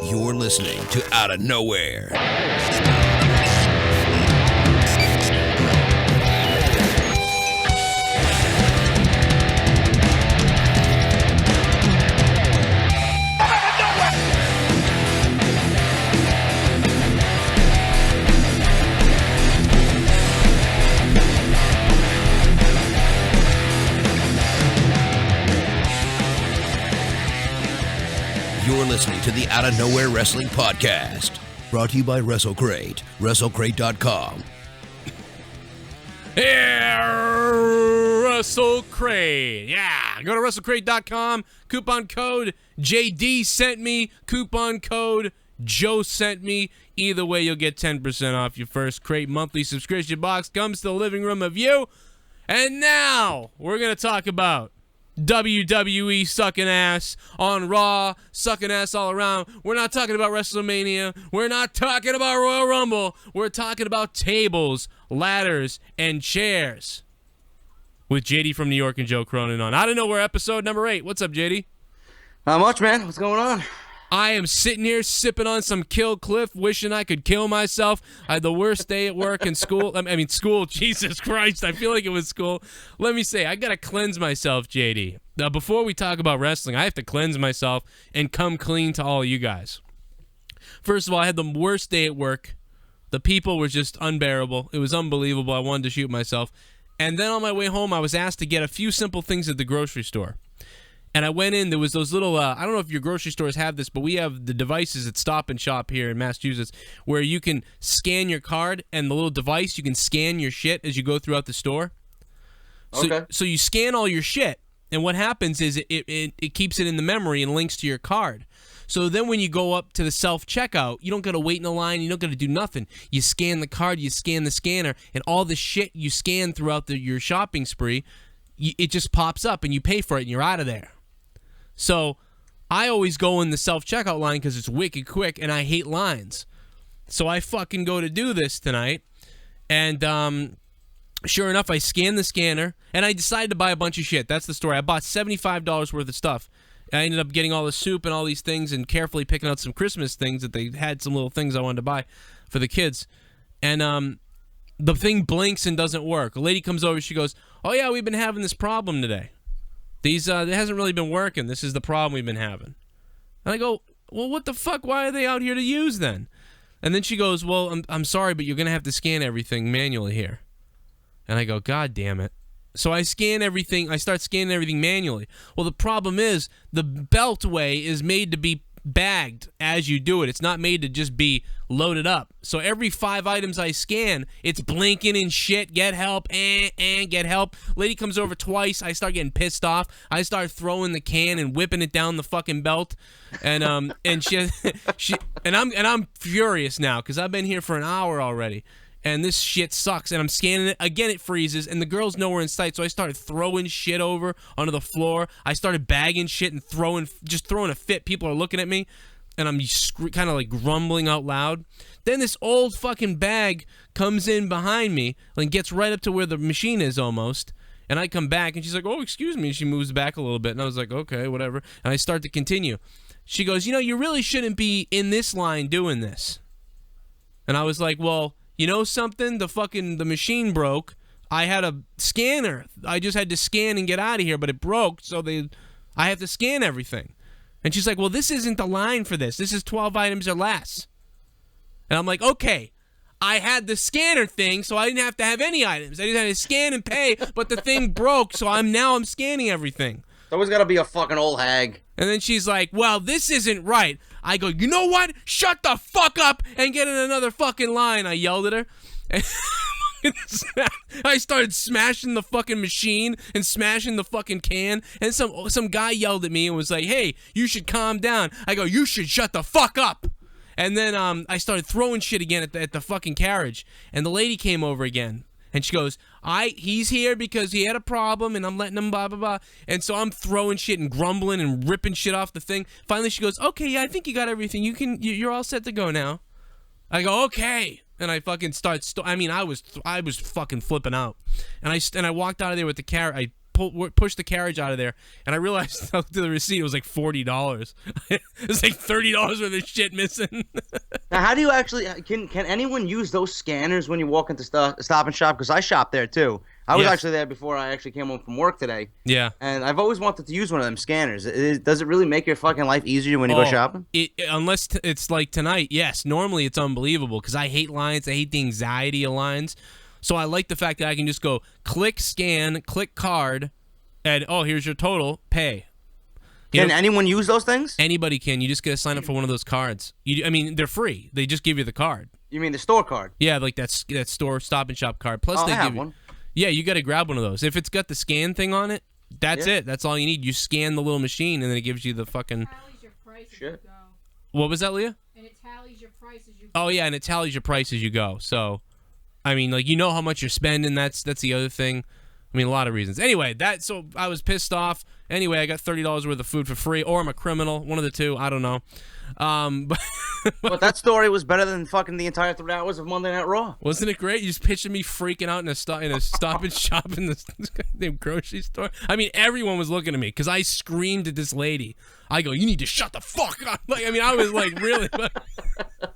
You're listening to Outta Nowhere. You're listening to the Outta Nowhere Wrestling Podcast, brought to you by WrestleCrate, WrestleCrate.com. Yeah, WrestleCrate. Yeah, go to WrestleCrate.com. Coupon code JD sent me. Coupon code Joe sent me. Either way, you'll get 10% off your first crate. Monthly subscription box comes to the living room of you. And now, we're going to talk about WWE sucking ass on Raw, sucking ass all around. We're not talking about WrestleMania. We're not talking about Royal Rumble. We're talking about tables, ladders, and chairs. With JD from New York and Joe Cronin on Outta Nowhere episode number 8. What's up, JD? Not much, man. What's going on? I am sitting here sipping on some Kill Cliff, wishing I could kill myself. I had the worst day at work and school. I mean, school, Jesus Christ. I feel like it was school. Let me say, I got to cleanse myself, JD. Now, before we talk about wrestling, I have to cleanse myself and come clean to all you guys. First of all, I had the worst day at work. The people were just unbearable. It was unbelievable. I wanted to shoot myself. And then on my way home, I was asked to get a few simple things at the grocery store. And I went in, there was those little, I don't know if your grocery stores have this, but we have the devices at Stop and Shop here in Massachusetts where you can scan your card and the little device, you can scan your shit as you go throughout the store. So you scan all your shit, and what happens is it keeps it in the memory and links to your card. So then when you go up to the self-checkout, you don't got to wait in a line, you don't got to do nothing. You scan the card, you scan the scanner, and all the shit you scan throughout your shopping spree, it just pops up and you pay for it and you're out of there. So I always go in the self-checkout line because it's wicked quick and I hate lines. So I fucking go to do this tonight. And sure enough, I scan the scanner and I decided to buy a bunch of shit. That's the story. I bought $75 worth of stuff. I ended up getting all the soup and all these things and carefully picking out some Christmas things that they had, some little things I wanted to buy for the kids. And the thing blinks and doesn't work. A lady comes over, she goes, "Oh yeah, we've been having this problem today. It hasn't really been working. This is the problem we've been having." And I go, "Well, what the fuck? Why are they out here to use then?" And then she goes, "Well, I'm sorry, but you're going to have to scan everything manually here." And I go, "God damn it." So I scan everything. I start scanning everything manually. Well, the problem is the beltway is made to be bagged as you do it. It's not made to just be loaded up. So every 5 items I scan, it's blinking and shit. Get help, and get help. Lady comes over twice. I start getting pissed off. I start throwing the can and whipping it down the fucking belt. And I'm furious now because I've been here for an hour already. And this shit sucks. And I'm scanning it. Again, it freezes. And the girl's nowhere in sight. So I started throwing shit over onto the floor. I started bagging shit and throwing a fit. People are looking at me. And I'm kind of like grumbling out loud. Then this old fucking bag comes in behind me and gets right up to where the machine is almost. And I come back and she's like, "Oh, excuse me." And she moves back a little bit. And I was like, "Okay, whatever." And I start to continue. She goes, "You really shouldn't be in this line doing this." And I was like, "Well, you know something? The machine broke. I had a scanner. I just had to scan and get out of here, but it broke, so I have to scan everything." And she's like, "Well, this isn't the line for this. This is 12 items or less." And I'm like, "Okay, I had the scanner thing, so I didn't have to have any items. I just had to scan and pay, but the thing broke, so I'm scanning everything." There's always got to be a fucking old hag. And then she's like, "Well, this isn't right." I go, "You know what? Shut the fuck up and get in another fucking line." I yelled at her. And I started smashing the fucking machine and smashing the fucking can. And some guy yelled at me and was like, "Hey, you should calm down." I go, "You should shut the fuck up." And then I started throwing shit again at the fucking carriage. And the lady came over again. And she goes, "He's here because he had a problem, and I'm letting him blah, blah, blah." And so I'm throwing shit and grumbling and ripping shit off the thing. Finally, she goes, "Okay, yeah, I think you got everything. You're all set to go now." I go, "Okay." And I fucking I was fucking flipping out. And I walked out of there with the carrot. I pushed the carriage out of there, and I realized I looked at the receipt. It was like $40. It was like $30 worth of shit missing. Now, how do you actually can anyone use those scanners when you walk into Stop and Shop? Because I shop there too. I was actually there before I actually came home from work today. Yeah. And I've always wanted to use one of them scanners. Does it really make your fucking life easier when you go shopping? Unless it's like tonight, yes. Normally it's unbelievable because I hate lines. I hate the anxiety of lines. So I like the fact that I can just go click scan, click card, and here's your total, pay. Can anyone use those things? Anybody can. You just got to sign up for one of those cards. I mean, they're free. They just give you the card. You mean the store card? Yeah, like that store Stop and Shop card. Plus, I they have give one. you. Yeah, you got to grab one of those. If it's got the scan thing on it, that's it. That's all you need. You scan the little machine, and then it gives you the fucking. It tallies your price as you go. What was that, Leah? And it tallies your price as you go. Oh yeah, and it tallies your price as you go. So, I mean, like you know how much you're spending. That's the other thing. I mean, a lot of reasons. Anyway, so I was pissed off. Anyway, I got $30 worth of food for free, or I'm a criminal. One of the two. I don't know. But that story was better than fucking the entire 3 hours of Monday Night Raw. Wasn't it great? You just pictured me freaking out in a Stop and Shop in this goddamn grocery store. I mean, everyone was looking at me because I screamed at this lady. I go, "You need to shut the fuck up!" Like, I mean, I was like, really.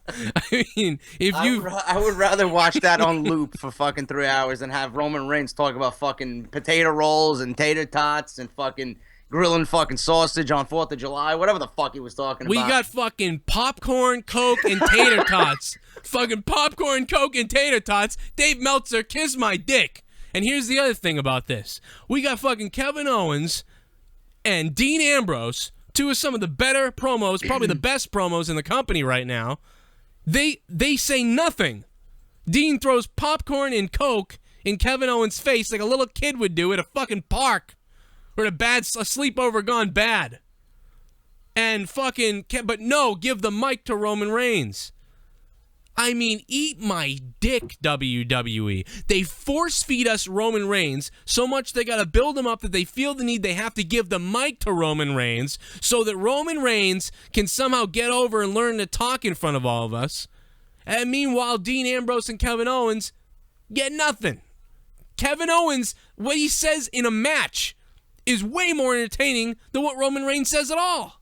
I mean, I would rather watch that on loop for fucking 3 hours than have Roman Reigns talk about fucking potato rolls and tater tots and fucking grilling fucking sausage on 4th of July, whatever the fuck he was talking about. We got fucking popcorn, Coke, and tater tots. Fucking popcorn, Coke, and tater tots. Dave Meltzer, kiss my dick. And here's the other thing about this. We got fucking Kevin Owens and Dean Ambrose, two of some of the better promos, probably the best promos in the company right now. They say nothing. Dean throws popcorn and Coke in Kevin Owens' face like a little kid would do at a fucking park. Or a sleepover gone bad. And fucking, but no, give the mic to Roman Reigns. I mean, eat my dick, WWE. They force feed us Roman Reigns so much they got to build him up that they feel the need they have to give the mic to Roman Reigns so that Roman Reigns can somehow get over and learn to talk in front of all of us. And meanwhile, Dean Ambrose and Kevin Owens get nothing. Kevin Owens, what he says in a match is way more entertaining than what Roman Reigns says at all.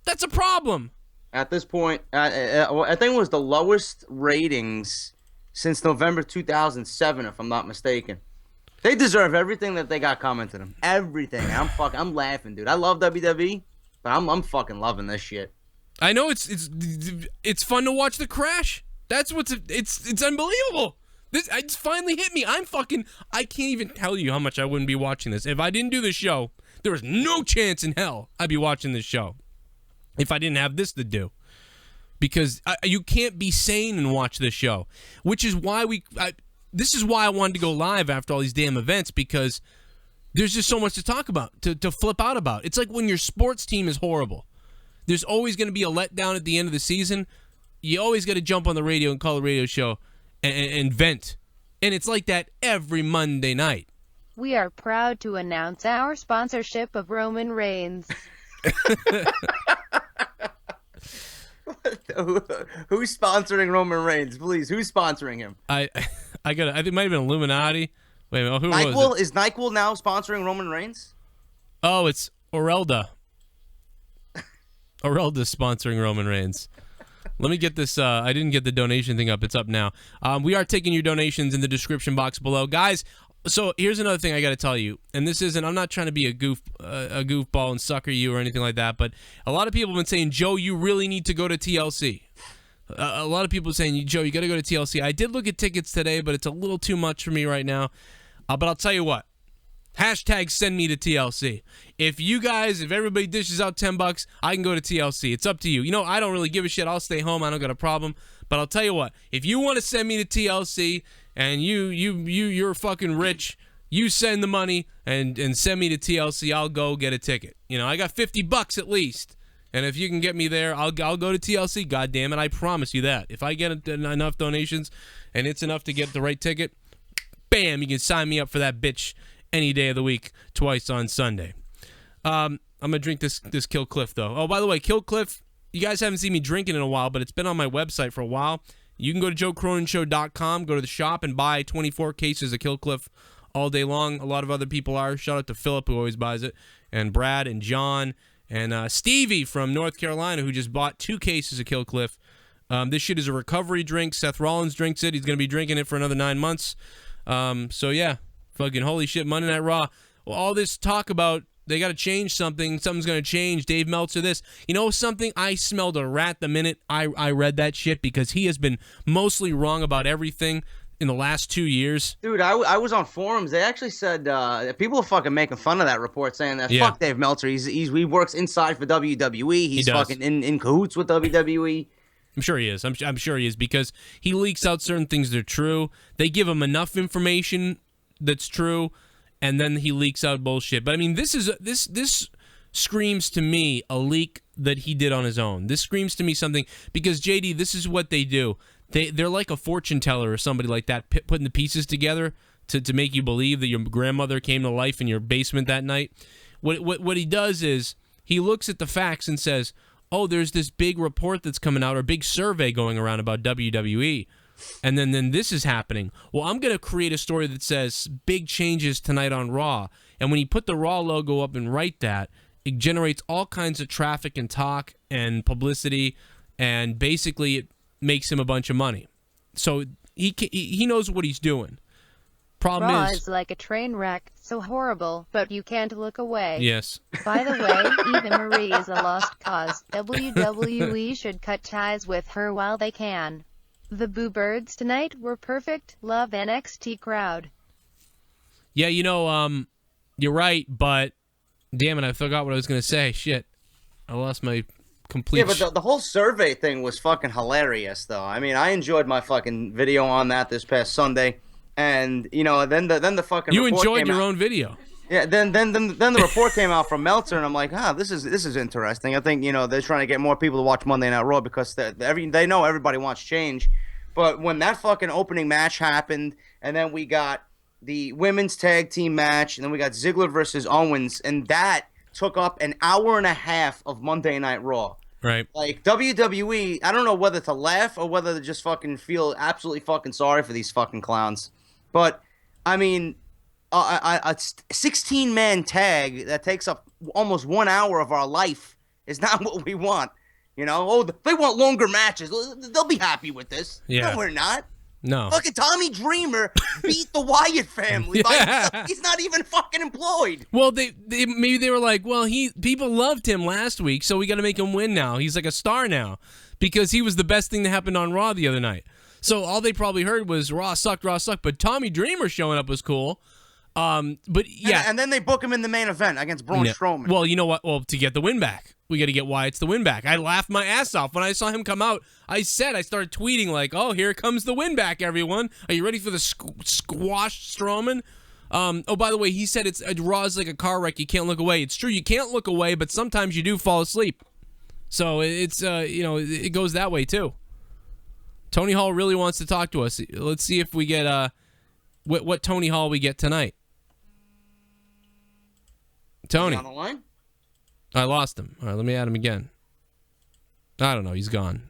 That's a problem. At this point, I think it was the lowest ratings since November 2007, if I'm not mistaken. They deserve everything that they got coming to them. Everything. I'm laughing, dude. I love WWE, but I'm fucking loving this shit. I know it's fun to watch the crash. That's it's unbelievable. It's finally hit me. I can't even tell you how much I wouldn't be watching this. If I didn't do this show, there was no chance in hell I'd be watching this show if I didn't have this to do. Because you can't be sane and watch this show, which is why this is why I wanted to go live after all these damn events, because there's just so much to talk about, to flip out about. It's like when your sports team is horrible. There's always going to be a letdown at the end of the season. You always got to jump on the radio and call a radio show and vent. And it's like that every Monday night. We are proud to announce our sponsorship of Roman Reigns. Who's sponsoring Roman Reigns? Please, who's sponsoring him? I think it might have been Illuminati. Wait a minute, who was it? Is NyQuil now sponsoring Roman Reigns? Oh, it's Orelda. Orelda's sponsoring Roman Reigns. Let me get this. I didn't get the donation thing up. It's up now. We are taking your donations in the description box below, guys. So here's another thing I got to tell you, and this isn't. I'm not trying to be a goofball and sucker you or anything like that. But a lot of people have been saying, Joe, you really need to go to TLC. A lot of people are saying, Joe, you got to go to TLC. I did look at tickets today, but it's a little too much for me right now. But I'll tell you what. Hashtag send me to TLC. If everybody dishes out $10, I can go to TLC. It's up to you. You know, I don't really give a shit. I'll stay home. I don't got a problem. But I'll tell you what. If you want to send me to TLC and you're fucking rich, you send the money and send me to TLC. I'll go get a ticket. You know, I got $50 at least. And if you can get me there, I'll go to TLC. God damn it, I promise you that. If I get enough donations and it's enough to get the right ticket, bam, you can sign me up for that bitch any day of the week, twice on Sunday. I'm going to drink this Kill Cliff, though. Oh, by the way, Kill Cliff, you guys haven't seen me drinking in a while, but it's been on my website for a while. You can go to joecronenshow.com, go to the shop, and buy 24 cases of Kill Cliff all day long. A lot of other people are. Shout out to Philip, who always buys it, and Brad and John and Stevie from North Carolina, who just bought 2 cases of Kill Cliff. This shit is a recovery drink. Seth Rollins drinks it. He's going to be drinking it for another 9 months. So, yeah, fucking holy shit, Monday Night Raw. Well, all this talk about they got to change something. Something's going to change. Dave Meltzer this. You know something? I smelled a rat the minute I read that shit because he has been mostly wrong about everything in the last 2 years. Dude, I was on forums. They actually said people are fucking making fun of that report, saying that fuck Dave Meltzer. He works inside for WWE. He's fucking in cahoots with WWE. I'm sure he is. I'm sure he is because he leaks out certain things that are true. They give him enough information that's true, and then he leaks out bullshit. But I mean, this screams to me a leak that he did on his own. This screams to me something because JD, this is what they do. They're like a fortune teller or somebody like that, putting the pieces together to make you believe that your grandmother came to life in your basement that night. What he does is he looks at the facts and says, oh, there's this big report that's coming out or big survey going around about WWE. And then this is happening. Well, I'm going to create a story that says big changes tonight on Raw. And when you put the Raw logo up and write that, it generates all kinds of traffic and talk and publicity, and basically it makes him a bunch of money. So he knows what he's doing. Problem Raw is is like a train wreck, so horrible, but you can't look away. yes. By the way, Eva Marie is a lost cause. WWE should cut ties with her while they can. The Boo Birds tonight were perfect. Love NXT crowd. Yeah, you know, you're right, but damn it, I forgot what I was going to say. Shit. I lost my complete... Yeah, but the whole survey thing was fucking hilarious, though. I mean, I enjoyed my fucking video on that this past Sunday. And, you know, then the fucking You report enjoyed came your out. Own video. Yeah, then the report came out from Meltzer, and I'm like, this is interesting. I think, you know, they're trying to get more people to watch Monday Night Raw because they know everybody wants change. But when that fucking opening match happened, and then we got the women's tag team match, and then we got Ziggler versus Owens, and that took up an hour and a half of Monday Night Raw. Right. Like, WWE, I don't know whether to laugh or whether to just fucking feel absolutely fucking sorry for these fucking clowns. But, I mean, a 16-man tag that takes up almost 1 hour of our life is not what we want. You know? Oh, they want longer matches. They'll be happy with this. Yeah. No, we're not. No. Fucking Tommy Dreamer beat the Wyatt family by himself. He's not even fucking employed. Well, maybe they were like, well, people loved him last week, so we got to make him win now. He's like a star now because he was the best thing that happened on Raw the other night. So all they probably heard was Raw sucked, but Tommy Dreamer showing up was cool. But yeah, and then they book him in the main event against Braun Strowman. Well, you know what? Well, to get the win back, we got to get Wyatt's the win back. I laughed my ass off when I saw him come out. I started tweeting like, "Oh, here comes the win back, everyone! Are you ready for the squash Strowman?" Oh, by the way, he said it's Raw is like a car wreck. You can't look away. It's true, you can't look away, but sometimes you do fall asleep. So it's you know, it goes that way too. Tony Hall really wants to talk to us. Let's see if we get what Tony Hall we get tonight. Tony. Is he on the line? I lost him. All right, let me add him again. I don't know. He's gone.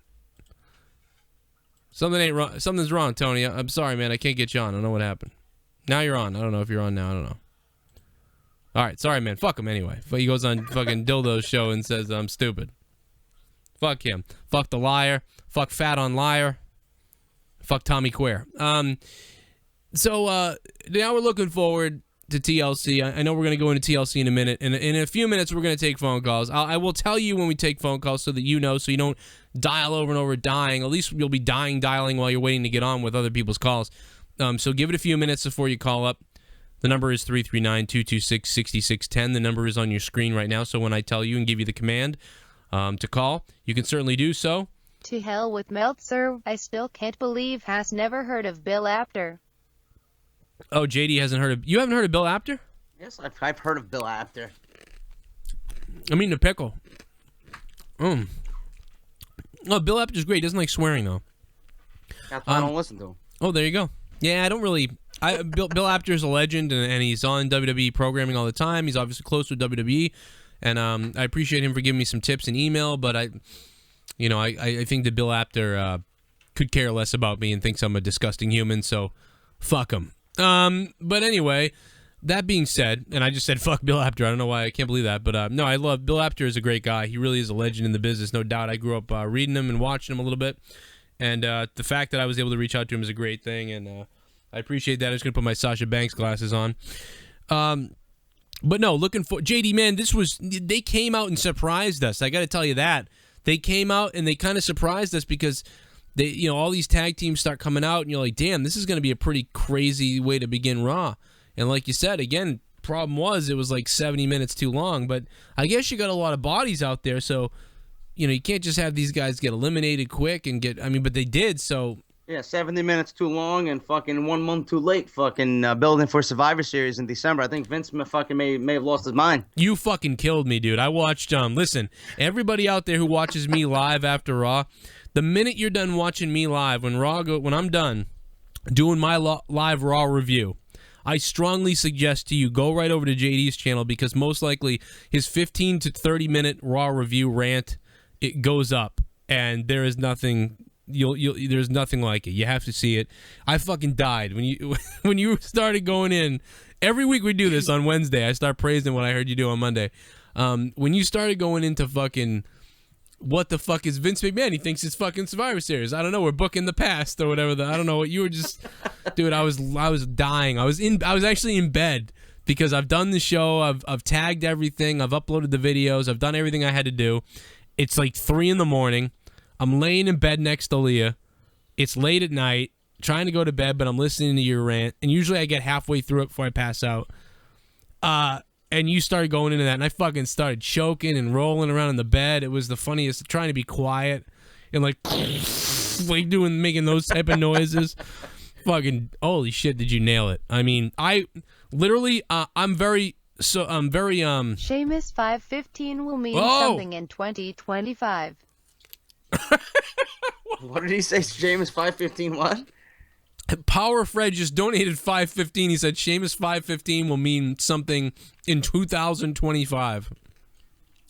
Something ain't wrong. Something's wrong, Tony. I'm sorry, man. I can't get you on. I don't know what happened. Now you're on. I don't know if you're on now. I don't know. All right, sorry, man. Fuck him anyway. He goes on fucking Dildo's show and says I'm stupid. Fuck him. Fuck the liar. Fuck Fat on Liar. Fuck Tommy Queer. So now we're looking forward to TLC. I know we're going to go into TLC in a minute. And in a few minutes, we're going to take phone calls. I will tell you when we take phone calls so that you know, so you don't dial over and over dying. At least you'll be dialing while you're waiting to get on with other people's calls. So give it a few minutes before you call up. The number is 339-226-6610. The number is on your screen right now. So when I tell you and give you the command to call, you can certainly do so. To hell with Meltzer. I still can't believe has never heard of Bill Apter. Oh, JD hasn't heard of... You haven't heard of Bill Apter? Yes, I've heard of Bill Apter. I'm eating a pickle. Oh, Bill Apter's great. He doesn't like swearing, though. That's why I don't listen to him. Oh, there you go. Yeah, I don't really... Bill Apter's a legend, and he's on WWE programming all the time. He's obviously close with WWE, and I appreciate him for giving me some tips in email, but I think that Bill Apter could care less about me and thinks I'm a disgusting human, so fuck him. But anyway, that being said, and I just said fuck Bill Apter. I don't know why. I can't believe that. But no, I love Bill Apter is a great guy. He really is a legend in the business, no doubt. I grew up reading him and watching him a little bit. And the fact that I was able to reach out to him is a great thing. And I appreciate that. I'm just going to put my Sasha Banks glasses on. But no, looking for JD, man, they came out and surprised us. I got to tell you that. They came out and they kind of surprised us because all these tag teams start coming out and you're like, damn, this is going to be a pretty crazy way to begin Raw. And like you said, again, problem was it was like 70 minutes too long, but I guess you got a lot of bodies out there, so you can't just have these guys get eliminated quick and but they did, so yeah, 70 minutes too long and fucking 1 month too late. Fucking building for Survivor Series in December. I think Vince fucking may have lost his mind. You fucking killed me, dude. I watched. Listen, everybody out there who watches me live after Raw, the minute you're done watching me live, when I'm done doing my live Raw review, I strongly suggest to you go right over to JD's channel because most likely his 15 to 30 minute Raw review rant it goes up and there is nothing. There's nothing like it. You have to see it. I fucking died when you started going in. Every week we do this on Wednesday. I start praising what I heard you do on Monday. When you started going into fucking what the fuck is Vince McMahon? He thinks it's fucking Survivor Series. I don't know. We're booking the past or whatever. I don't know what you were just, dude. I was dying. I was actually in bed because I've done the show. I've tagged everything. I've uploaded the videos. I've done everything I had to do. It's like 3 a.m. I'm laying in bed next to Leah. It's late at night, trying to go to bed, but I'm listening to your rant. And usually I get halfway through it before I pass out. And you started going into that, and I fucking started choking and rolling around in the bed. It was the funniest, trying to be quiet and like making those type of noises. Fucking holy shit, did you nail it? I mean, I literally, I'm very. Sheamus 515 will mean something in 2025. What did he say? Sheamus 515 what? Power Fred just donated $5.15. He said Sheamus 515 will mean something in 2025.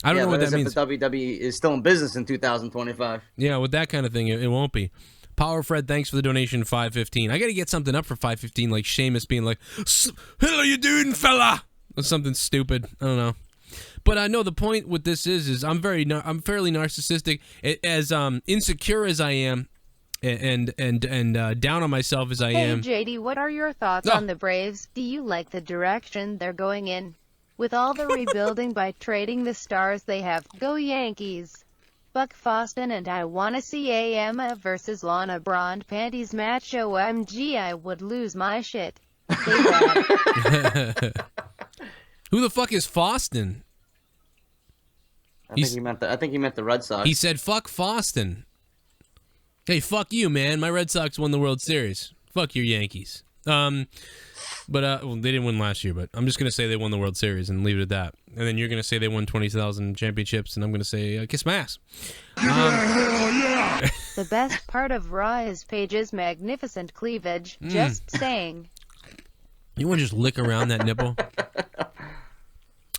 I don't know what that means. The WWE is still in business in 2025. Yeah, with that kind of thing, it won't be. Power Fred, thanks for the donation, $5.15. I got to get something up for $5.15, like Sheamus being like, "Hell are you doing, fella?" Or something stupid. I don't know. But I know the point with this is I'm fairly narcissistic. As insecure as I am, and down on myself as I am. Hey JD, what are your thoughts on the Braves? Do you like the direction they're going in? With all the rebuilding by trading the stars they have, go Yankees. Buck Foston and I wanna see Emma versus Lana Brand panties match. OMG, I would lose my shit. Who the fuck is Foston? I think he meant the Red Sox. He said, "Fuck Foston." Hey, fuck you, man. My Red Sox won the World Series. Fuck your Yankees. Well, they didn't win last year, but I'm just gonna say they won the World Series and leave it at that. And then you're gonna say they won 20,000 championships, and I'm gonna say kiss my ass. The best part of Raw is Paige's magnificent cleavage. Just saying. You want to just lick around that nipple?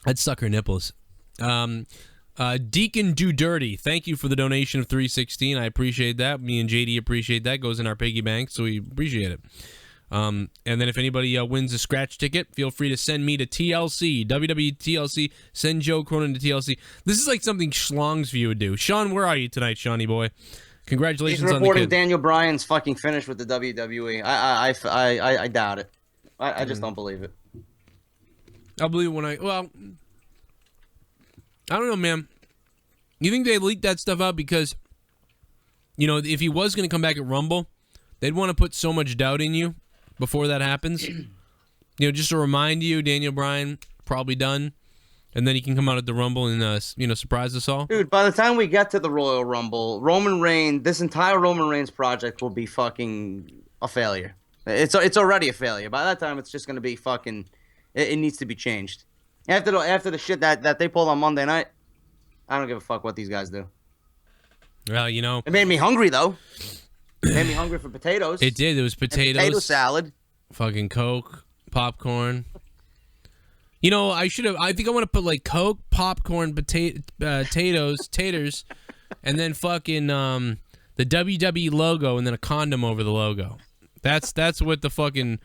I'd suck her nipples. Deacon Do Dirty, thank you for the donation of $3.16. I appreciate that. Me and JD appreciate that. Goes in our piggy bank, so we appreciate it. And then if anybody wins a scratch ticket, feel free to send me to TLC, WWE TLC. Send Joe Cronin to TLC. This is like something Schlongsview would do. Sean, where are you tonight, Shawnee boy? Congratulations on the kid. He's reporting Daniel Bryan's fucking finish with the WWE. I doubt it. I just don't believe it. I'll believe it when I don't know, man. You think they leaked that stuff out because, if he was going to come back at Rumble, they'd want to put so much doubt in you before that happens. Just to remind you, Daniel Bryan probably done, and then he can come out at the Rumble and surprise us all. Dude, by the time we get to the Royal Rumble, this entire Roman Reigns project will be fucking a failure. It's already a failure. By that time, it's just going to be fucking. It needs to be changed. After the shit that they pulled on Monday night, I don't give a fuck what these guys do. Well, it made me hungry though. It made me hungry for potatoes. It did. There was potatoes, potato salad, fucking Coke, popcorn. I think I want to put like Coke, popcorn, potatoes, taters, and then fucking the WWE logo, and then a condom over the logo. That's what the fucking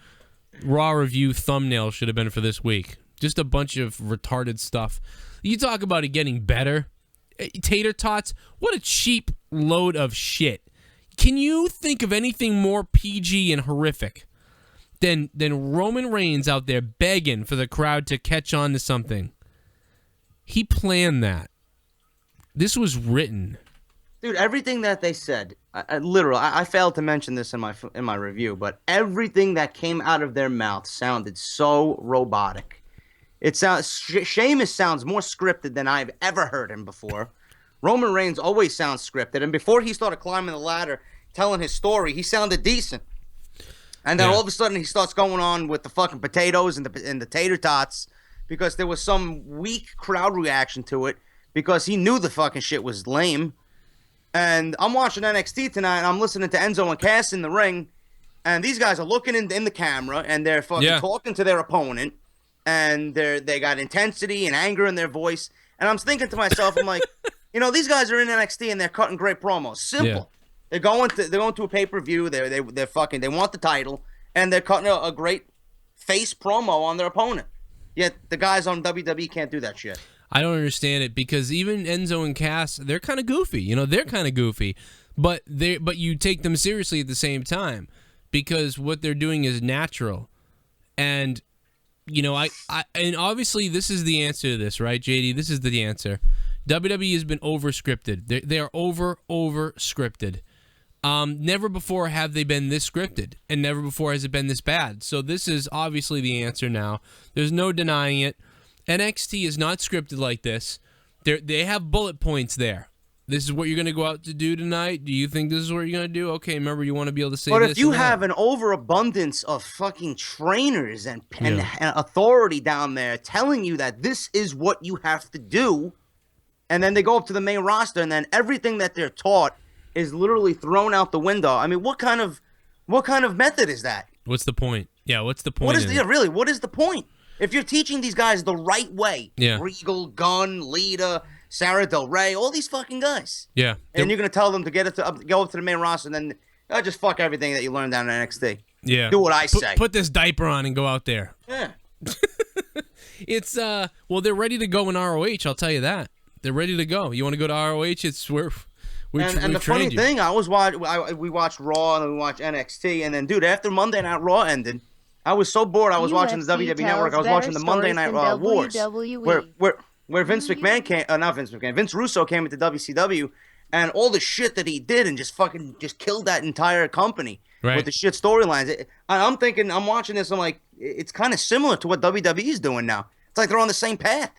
Raw review thumbnail should have been for this week. Just a bunch of retarded stuff. You talk about it getting better. Tater tots, what a cheap load of shit. Can you think of anything more PG and horrific than Roman Reigns out there begging for the crowd to catch on to something? He planned that. This was written. Dude, everything that they said, I failed to mention this in my review, but everything that came out of their mouth sounded so robotic. It sounds Sheamus sounds more scripted than I've ever heard him before. Roman Reigns always sounds scripted, and before he started climbing the ladder, telling his story, he sounded decent. And then all of a sudden, he starts going on with the fucking potatoes and the tater tots because there was some weak crowd reaction to it because he knew the fucking shit was lame. And I'm watching NXT tonight, and I'm listening to Enzo and Cass in the ring, and these guys are looking in the camera, and they're fucking talking to their opponent, and they got intensity and anger in their voice. And I'm thinking to myself, I'm like, you know, these guys are in NXT, and they're cutting great promos. Simple. Yeah. They're going to a pay-per-view. They're fucking. They want the title, and they're cutting a great face promo on their opponent. Yet the guys on WWE can't do that shit. I don't understand it because even Enzo and Cass, they're kind of goofy. You know, they're kind of goofy, but you take them seriously at the same time because what they're doing is natural. And you know, and obviously this is the answer to this, right, JD? This is the answer. WWE has been over-scripted. They are over-scripted. Never before have they been this scripted, and never before has it been this bad. So this is obviously the answer now. There's no denying it. NXT is not scripted like this. They have bullet points there. This is what you're going to go out to do tonight. Do you think this is what you're going to do? Okay, remember, you want to be able to say this. But if you have an overabundance of fucking trainers and authority down there telling you that this is what you have to do, and then they go up to the main roster, and then everything that they're taught is literally thrown out the window. I mean, what kind of method is that? What's the point? Yeah, what's the point? What is the point? If you're teaching these guys the right way, Regal, Gunn, Lita, Sarah Del Rey, all these fucking guys. Yeah. And you're going to tell them to go up to the main roster and then just fuck everything that you learned down in NXT. Yeah. Do what I say. Put this diaper on and go out there. Yeah. It's, well, they're ready to go in ROH, I'll tell you that. They're ready to go. You want to go to ROH? It's where and the funny thing, we watched Raw and then we watched NXT, and then, dude, after Monday Night Raw ended, I was so bored. I was watching the WWE Network. I was watching the Monday Night Wars, where Vince Russo came into WCW, and all the shit that he did and just killed that entire company with the shit storylines. I'm watching this. I'm like, it's kind of similar to what WWE is doing now. It's like they're on the same path.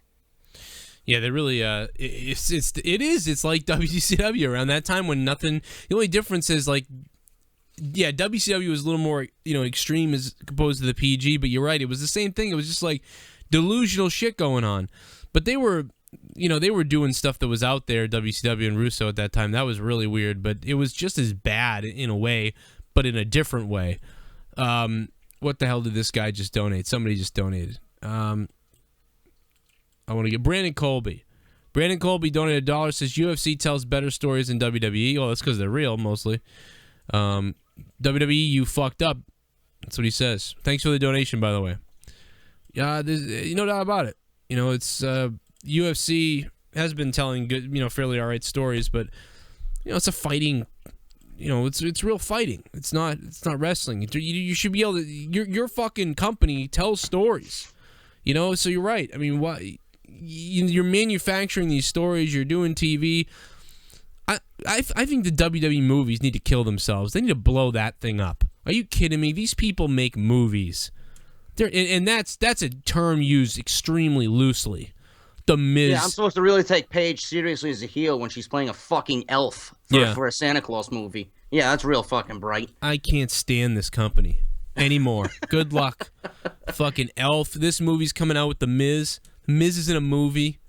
Yeah, they really. It's like WCW around that time when nothing. The only difference is like. Yeah, WCW was a little more, extreme as opposed to the PG, but you're right. It was the same thing. It was just like delusional shit going on. But they were doing stuff that was out there, WCW and Russo at that time. That was really weird, but it was just as bad in a way, but in a different way. What the hell did this guy just donate? Somebody just donated. I want to get Brandon Colby. Brandon Colby donated $1, says UFC tells better stories than WWE. Oh, that's because they're real, mostly. WWE, you fucked up. That's what he says. Thanks for the donation, by the way. Yeah, there's no doubt about it. It's UFC has been telling good, fairly all right stories, but it's a fighting. It's real fighting. It's not wrestling. You should be able to. Your fucking company tells stories. So you're right. I mean, why you're manufacturing these stories? You're doing TV. I think the WWE movies need to kill themselves. They need to blow that thing up. Are you kidding me? These people make movies. And that's a term used extremely loosely. The Miz. Yeah, I'm supposed to really take Paige seriously as a heel when she's playing a fucking elf for a Santa Claus movie. Yeah, that's real fucking bright. I can't stand this company anymore. Good luck. Fucking elf. This movie's coming out with The Miz. The Miz is in a movie.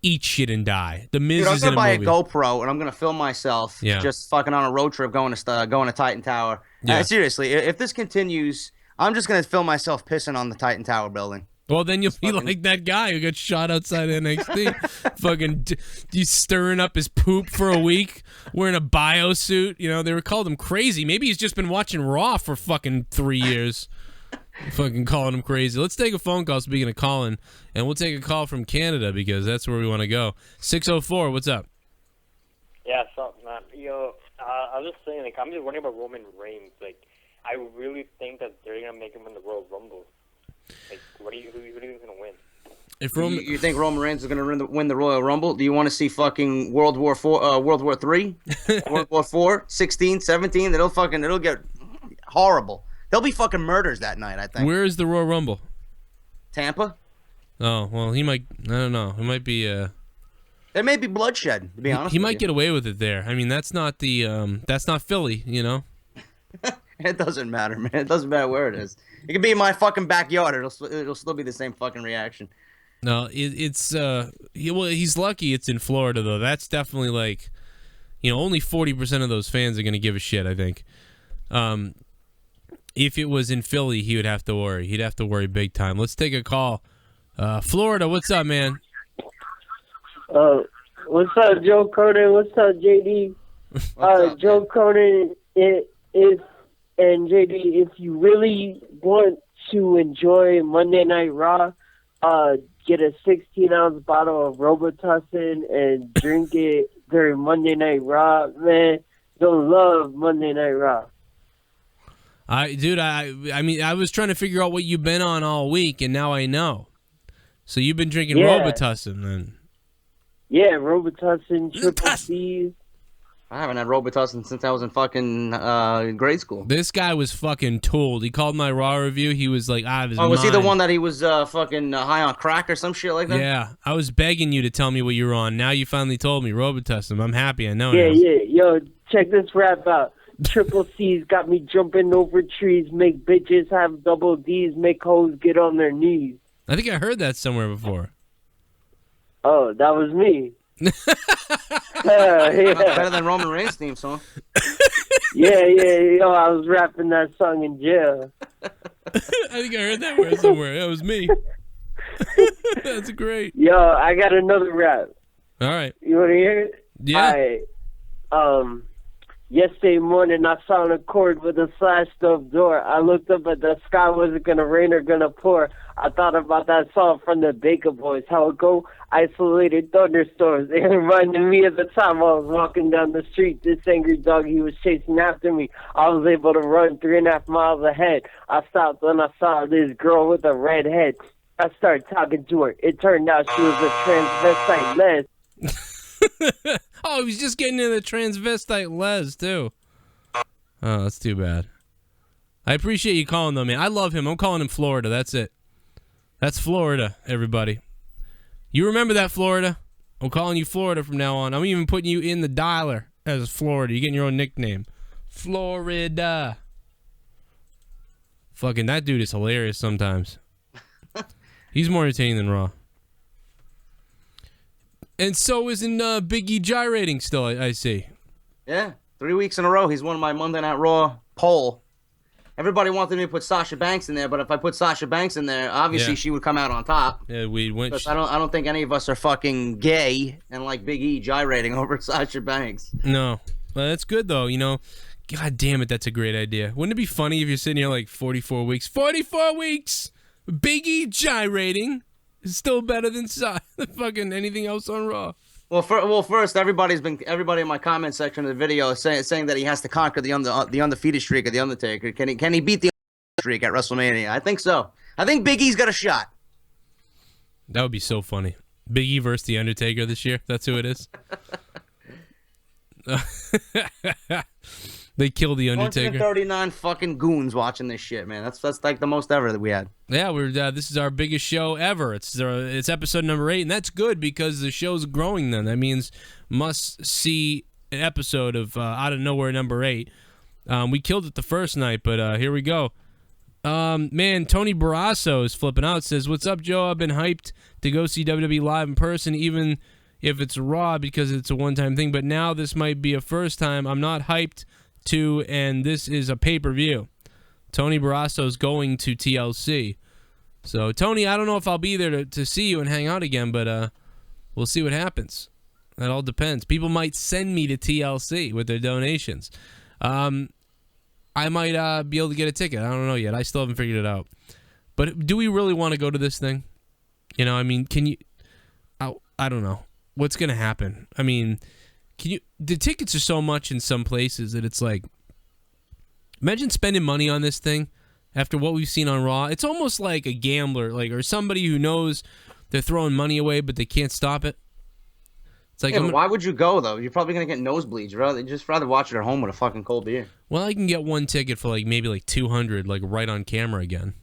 Eat shit and die. The Miz is in a movie. I'm gonna buy a GoPro and I'm gonna film myself just fucking on a road trip going to Titan Tower. Yeah. Seriously, if this continues, I'm just gonna film myself pissing on the Titan Tower building. Well, then you'll be like that guy who got shot outside NXT. Fucking, you stirring up his poop for a week, wearing a bio suit. They called him crazy. Maybe he's just been watching Raw for fucking 3 years. Fucking calling him crazy. Let's take a phone call, speaking of calling, and we'll take a call from Canada because that's where we want to go. 604, what's up? Yeah, something, man. Yo, I was just saying, like, I'm just wondering about Roman Reigns. Like, I really think that they're gonna make him win the Royal Rumble. Like, who do you think's gonna win? If You think Roman Reigns is going to win the Royal Rumble? Do you want to see fucking World War IV, World War III, World War IV, 16, 17? It'll get horrible. There'll be fucking murders that night, I think. Where is the Royal Rumble? Tampa? Oh, well, he might, I don't know. It might be, There may be bloodshed, to be honest. He might get away with it there. I mean, that's not Philly, you know? It doesn't matter, man. It doesn't matter where it is. It could be in my fucking backyard. It'll still be the same fucking reaction. No, it's well, he's lucky it's in Florida though. That's definitely like, only 40% of those fans are gonna give a shit. I think. If it was in Philly, he would have to worry. He'd have to worry big time. Let's take a call. Florida, what's up, man? What's up, Joe Conan? What's up, JD? Joe Conan, and JD, if you really want to enjoy Monday Night Raw, get a 16-ounce bottle of Robitussin and drink it during Monday Night Raw. Man, you'll love Monday Night Raw. I mean, I was trying to figure out what you've been on all week, and now I know. So you've been drinking Robitussin, then? Yeah, Robitussin, Triple C's. I haven't had Robitussin since I was in fucking grade school. This guy was fucking tooled. He called my Raw review. He was like, out of his mind. Oh, was he the one that he was fucking high on crack or some shit like that? Yeah. I was begging you to tell me what you were on. Now you finally told me. Robitussin. I'm happy. I know. Yeah. Yo, check this rap out. Triple C's got me jumping over trees, make bitches have double D's, make hoes get on their knees. I think I heard that somewhere before. Oh, that was me. Better than Roman Reigns' theme song. Yeah. Yo, I was rapping that song in jail. I think I heard that word somewhere. That was me. That's great. Yo, I got another rap. All right. You want to hear it? Yeah. All right. Yesterday morning, I found a cord with a slashed up door. I looked up at the sky, was it gonna rain or gonna pour? I thought about that song from the Baker Boys, how it go, isolated thunderstorms. It reminded me of the time I was walking down the street. This angry dog, he was chasing after me. I was able to run 3.5 miles ahead. I stopped when I saw this girl with a red head. I started talking to her. It turned out she was a transvestite Les. Oh, he was just getting into the transvestite Les, too. Oh, that's too bad. I appreciate you calling, though, man. I love him. I'm calling him Florida. That's it. That's Florida, everybody. You remember that, Florida? I'm calling you Florida from now on. I'm even putting you in the dialer as Florida. You're getting your own nickname. Florida. Fucking that dude is hilarious sometimes. He's more entertaining than Raw. And so is in Big E gyrating still, I see. Yeah, 3 weeks in a row, he's won my Monday Night Raw poll. Everybody wanted me to put Sasha Banks in there, but if I put Sasha Banks in there, obviously she would come out on top. Yeah, we went. Because I don't think any of us are fucking gay and like Big E gyrating over Sasha Banks. No, well, that's good though. God damn it, that's a great idea. Wouldn't it be funny if you're sitting here like 44 weeks? 44 weeks, Big E gyrating. It's still better than fucking anything else on Raw. Well, first, everybody in my comment section of the video is saying that he has to conquer the undefeated streak of the Undertaker. Can he beat the streak at WrestleMania? I think so. I think Big E's got a shot. That would be so funny. Big E versus the Undertaker this year. That's who it is. They killed the Undertaker. 139 fucking goons watching this shit, man. That's like the most ever that we had. Yeah, this is our biggest show ever. It's episode number 8, and that's good because the show's growing. Then that means must see an episode of Out of Nowhere number 8. We killed it the first night, but here we go. Man, Tony Barrasso is flipping out. Says, "What's up, Joe? I've been hyped to go see WWE live in person, even if it's Raw because it's a one-time thing. But now this might be a first time. I'm not hyped to, and this is a pay-per-view." Tony Barrasso's going to TLC. So, Tony, I don't know if I'll be there to see you and hang out again, but we'll see what happens. That all depends. People might send me to TLC with their donations. I might be able to get a ticket. I don't know yet. I still haven't figured it out. But do we really want to go to this thing? You know, I mean, can you... I don't know. What's going to happen? I mean, can you... The tickets are so much in some places that it's like... Imagine spending money on this thing after what we've seen on Raw. It's almost like a gambler, like, or somebody who knows they're throwing money away, but they can't stop it. It's like, yeah, but why would you go, though? You're probably going to get nosebleeds. You'd just rather watch it at home with a fucking cold beer. Well, I can get one ticket for like maybe like $200, like right on camera again.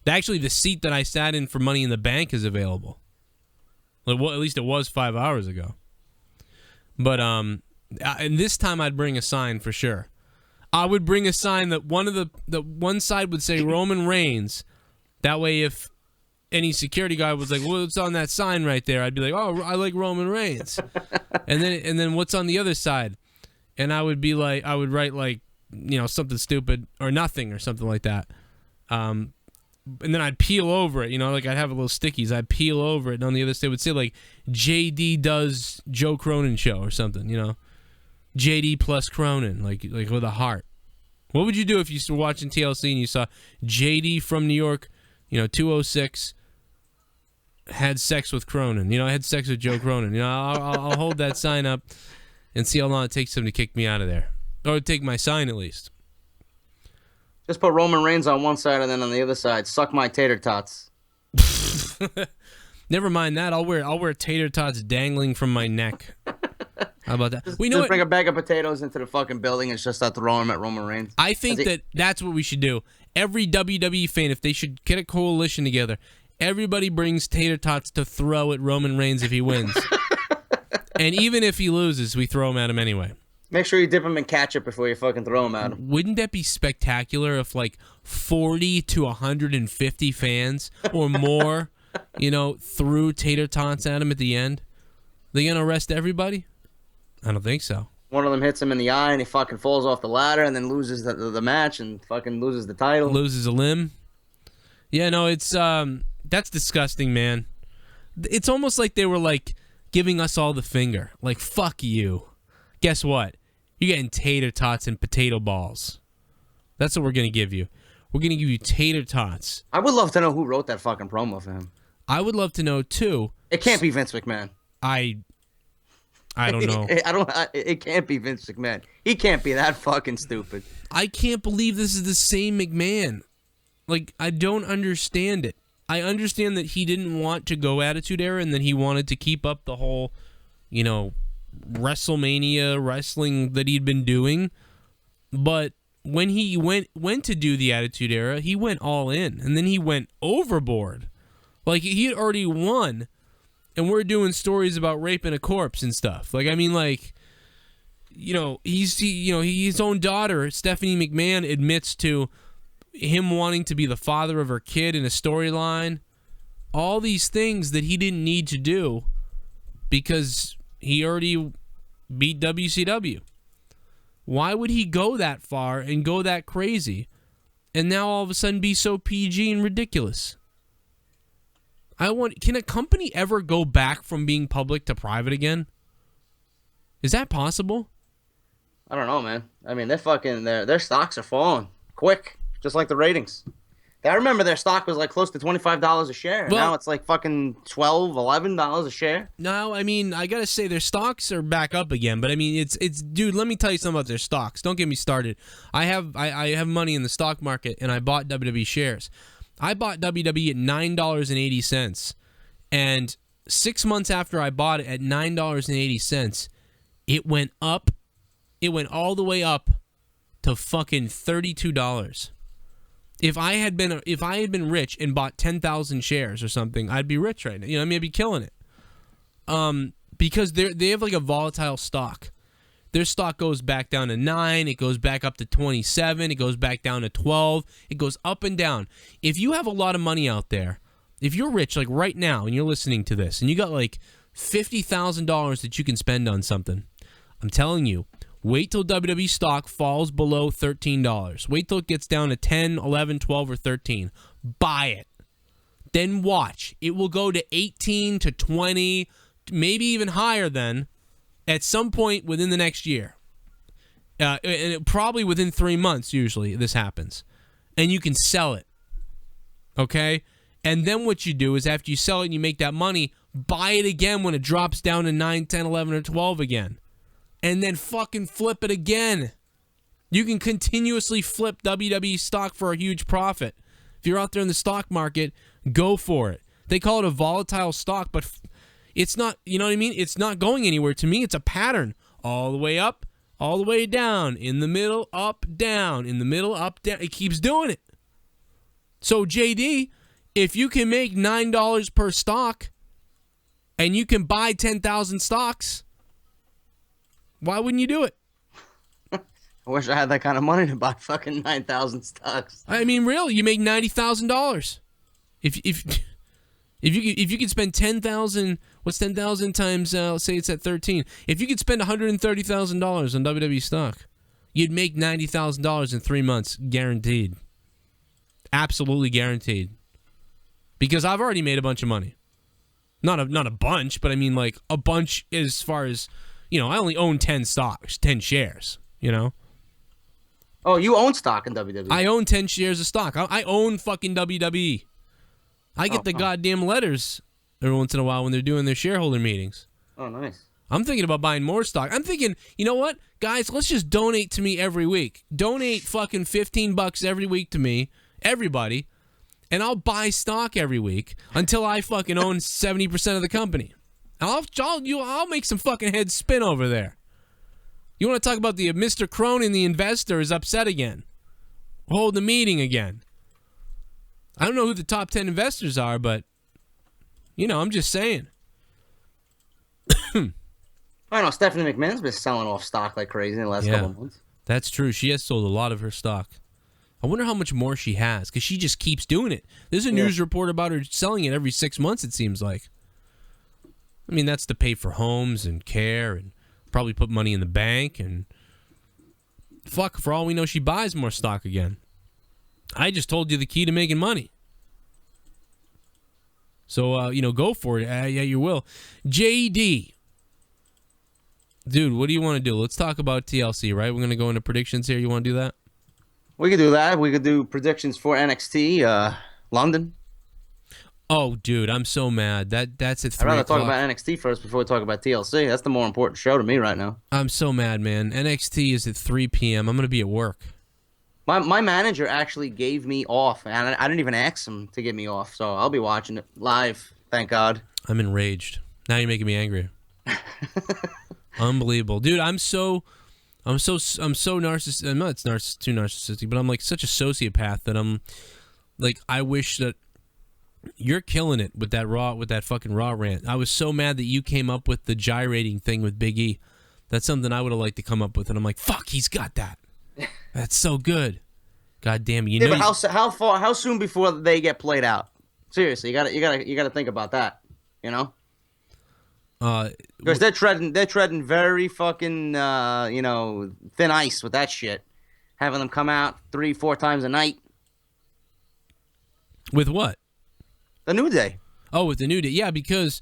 Actually, the seat that I sat in for Money in the Bank is available. Like, well, at least it was 5 hours ago. But and this time I'd bring a sign for sure. I would bring a sign that one side would say Roman Reigns. That way, if any security guy was like, "What's on that sign right there?" I'd be like, "Oh, I like Roman Reigns." and then what's on the other side? And I would be like, I would write like, you know, something stupid or nothing or something like that. And then I'd peel over it, you know, like I'd have a little stickies. I'd peel over it, and on the other side it would say like JD does Joe Cronin show or something, you know, JD plus Cronin, like with a heart. What would you do if you were watching TLC and you saw JD from New York, you know, 206 had sex with Cronin, you know, had sex with Joe Cronin, you know, I'll hold that sign up and see how long it takes them to kick me out of there, or take my sign at least. Just put Roman Reigns on one side and then on the other side, suck my tater tots. Never mind that. I'll wear tater tots dangling from my neck. How about that? Just What? bring a bag of potatoes into the fucking building and just start throwing them at Roman Reigns. I think that's what we should do. Every WWE fan, if they should get a coalition together, everybody brings tater tots to throw at Roman Reigns if he wins. And even if he loses, we throw him at him anyway. Make sure you dip them in ketchup before you fucking throw them at them. Wouldn't that be spectacular if like 40 to 150 fans or more, you know, threw tater tots at him at the end? They gonna arrest everybody? I don't think so. One of them hits him in the eye and he fucking falls off the ladder and then loses the match and fucking loses the title. Loses a limb. Yeah, no, it's that's disgusting, man. It's almost like they were like giving us all the finger. Like, fuck you. Guess what? You're getting tater tots and potato balls. That's what we're going to give you. We're going to give you tater tots. I would love to know who wrote that fucking promo for him. I would love to know, too. It can't be Vince McMahon. I don't know. It can't be Vince McMahon. He can't be that fucking stupid. I can't believe this is the same McMahon. Like, I don't understand it. I understand that he didn't want to go Attitude Era and that he wanted to keep up the whole, you know, WrestleMania wrestling that he'd been doing, but when he went to do the Attitude Era, he went all in, and then he went overboard. Like, he had already won, and we're doing stories about raping a corpse and stuff. Like, I mean, like, you know, his own daughter, Stephanie McMahon, admits to him wanting to be the father of her kid in a storyline. All these things that he didn't need to do because he already beat WCW. Why would he go that far and go that crazy and now all of a sudden be so PG and ridiculous? Can a company ever go back from being public to private again? Is that possible? I don't know, man. I mean, their stocks are falling quick, just like the ratings. I remember their stock was like close to $25 a share. Well, now it's like fucking $12, $11 a share. No, I mean, I gotta say their stocks are back up again. But I mean, it's dude. Let me tell you something about their stocks. Don't get me started. I have money in the stock market, and I bought WWE shares. I bought WWE at $9.80, and 6 months after I bought it at $9.80, it went up. It went all the way up to fucking $32. If I had been rich and bought 10,000 shares or something, I'd be rich right now. You know, I mean, I'd be killing it. Because they have like a volatile stock. Their stock goes back down to 9, it goes back up to 27, it goes back down to 12, it goes up and down. If you have a lot of money out there, if you're rich like right now and you're listening to this and you got like $50,000 that you can spend on something, I'm telling you, wait till WWE stock falls below $13. Wait till it gets down to 10, 11, 12, or 13. Buy it. Then watch. It will go to 18 to 20, maybe even higher then, at some point within the next year. probably within 3 months, usually, this happens. And you can sell it. Okay? And then what you do is after you sell it and you make that money, buy it again when it drops down to 9, 10, 11, or 12 again. And then fucking flip it again. You can continuously flip WWE stock for a huge profit. If you're out there in the stock market, go for it. They call it a volatile stock, but it's not, you know what I mean? It's not going anywhere. To me, it's a pattern. All the way up, all the way down, in the middle, up, down, in the middle, up, down. It keeps doing it. So, JD, if you can make $9 per stock and you can buy 10,000 stocks, why wouldn't you do it? I wish I had that kind of money to buy fucking 9,000 stocks. I mean, really, you make $90,000. If you could spend 10,000, what's 10,000 times? Let's say it's at 13. If you could spend $130,000 on WWE stock, you'd make $90,000 in 3 months, guaranteed. Absolutely guaranteed. Because I've already made a bunch of money. Not a bunch, but I mean like a bunch as far as, you know, I only own 10 stocks, 10 shares, you know. Oh, you own stock in WWE? I own 10 shares of stock. I own fucking WWE. I get the goddamn letters every once in a while when they're doing their shareholder meetings. Oh, nice. I'm thinking about buying more stock. I'm thinking, you know what? Guys, let's just donate to me every week. Donate fucking $15 every week to me, everybody, and I'll buy stock every week until I fucking own 70% of the company. I'll make some fucking heads spin over there. You want to talk about the Mr. Cronin, the investor, is upset again. Hold the meeting again. I don't know who the top 10 investors are, but, you know, I'm just saying. I know Stephanie McMahon's been selling off stock like crazy in the last couple of months. That's true. She has sold a lot of her stock. I wonder how much more she has, because she just keeps doing it. There's a news report about her selling it every 6 months, it seems like. I mean, that's to pay for homes and care and probably put money in the bank, and fuck, for all we know, she buys more stock again. I just told you the key to making money. So, you know, go for it. Yeah, you will. JD. Dude, what do you want to do? Let's talk about TLC, right? We're going to go into predictions here. You want to do that? We could do that. We could do predictions for NXT London. Oh, dude, I'm so mad. That's at 3 I'd rather o'clock. talk about NXT first before we talk about TLC. That's the more important show to me right now. I'm so mad, man. NXT is at 3 p.m. I'm going to be at work. My manager actually gave me off, and I didn't even ask him to get me off, so I'll be watching it live. Thank God. I'm enraged. Now you're making me angry. Unbelievable, dude. I'm so narcissistic. I'm not too narcissistic, but I'm like such a sociopath that I'm like, I wish that you're killing it with that fucking Raw rant. I was so mad that you came up with the gyrating thing with Big E. That's something I would have liked to come up with, and I'm like, fuck, he's got that. That's so good. God damn it. You know. But how soon before they get played out? Seriously, you gotta think about that. You know. Because they're treading very fucking thin ice with that shit. Having them come out 3-4 times a night. With what? The New Day. Oh, with the New Day. Yeah, because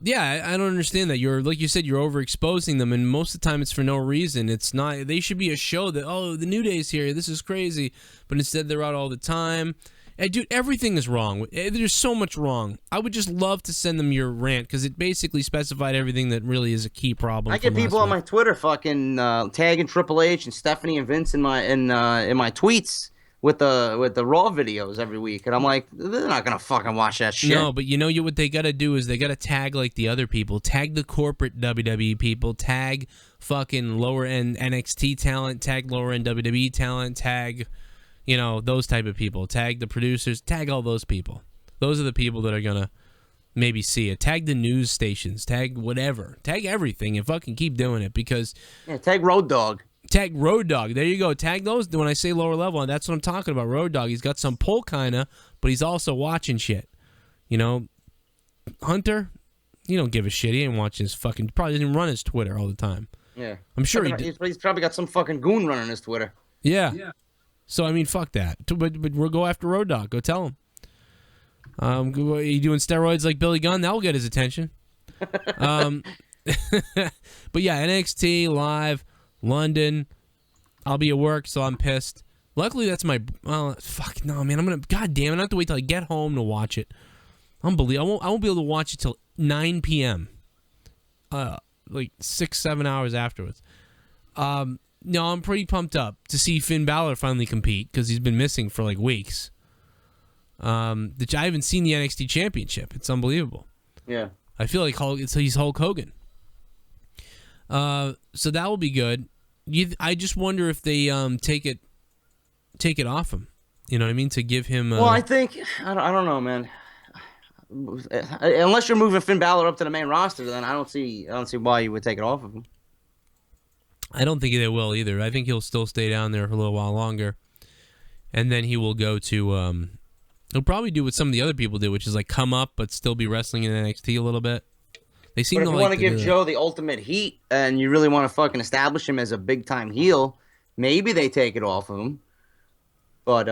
I don't understand that. You're, like you said, you're overexposing them, and most of the time it's for no reason. It's not. They should be a show that, oh, the New Day's here, this is crazy, but instead they're out all the time. And dude, everything is wrong. There's so much wrong. I would just love to send them your rant, because it basically specified everything that really is a key problem. I get people on my Twitter fucking tagging Triple H and Stephanie and Vince in my tweets with the Raw videos every week, and I'm like, they're not gonna fucking watch that shit. No, but you know what they gotta do is they gotta tag like the other people, tag the corporate WWE people, tag fucking lower end NXT talent, tag lower end WWE talent, tag, you know, those type of people, tag the producers, tag all those people. Those are the people that are gonna maybe see it. Tag the news stations, tag whatever, tag everything, and fucking keep doing it, because tag Road Dogg. Tag Road Dogg. There you go. Tag those. When I say lower level, that's what I'm talking about. Road Dogg. He's got some pull, kind of, but he's also watching shit. You know, Hunter, you don't give a shit. He ain't watching his fucking. Probably doesn't run his Twitter all the time. Yeah. I'm sure he's probably got some fucking goon running his Twitter. Yeah. So, I mean, fuck that. But we'll go after Road Dogg. Go tell him. Are you doing steroids like Billy Gunn? That'll get his attention. But yeah, NXT Live. London. I'll be at work, so I'm pissed. Luckily, that's my... Well, fuck, no, man. I'm going to... God damn it. I have to wait till I get home to watch it. Unbelievable. I won't be able to watch it till 9 p.m. Like 6-7 hours afterwards. No, I'm pretty pumped up to see Finn Balor finally compete because he's been missing for like weeks. I haven't seen the NXT Championship. It's unbelievable. Yeah. I feel like he's Hulk Hogan. So that will be good. I just wonder if they take it off him. You know what I mean? To give him. Well, I think I don't know, man. Unless you're moving Finn Balor up to the main roster, then I don't see why you would take it off of him. I don't think they will either. I think he'll still stay down there for a little while longer, and then he will go to. He'll probably do what some of the other people do, which is like come up but still be wrestling in NXT a little bit. They seem But to if you like want to give Joe the ultimate heat, and you really want to fucking establish him as a big time heel, maybe they take it off of him. But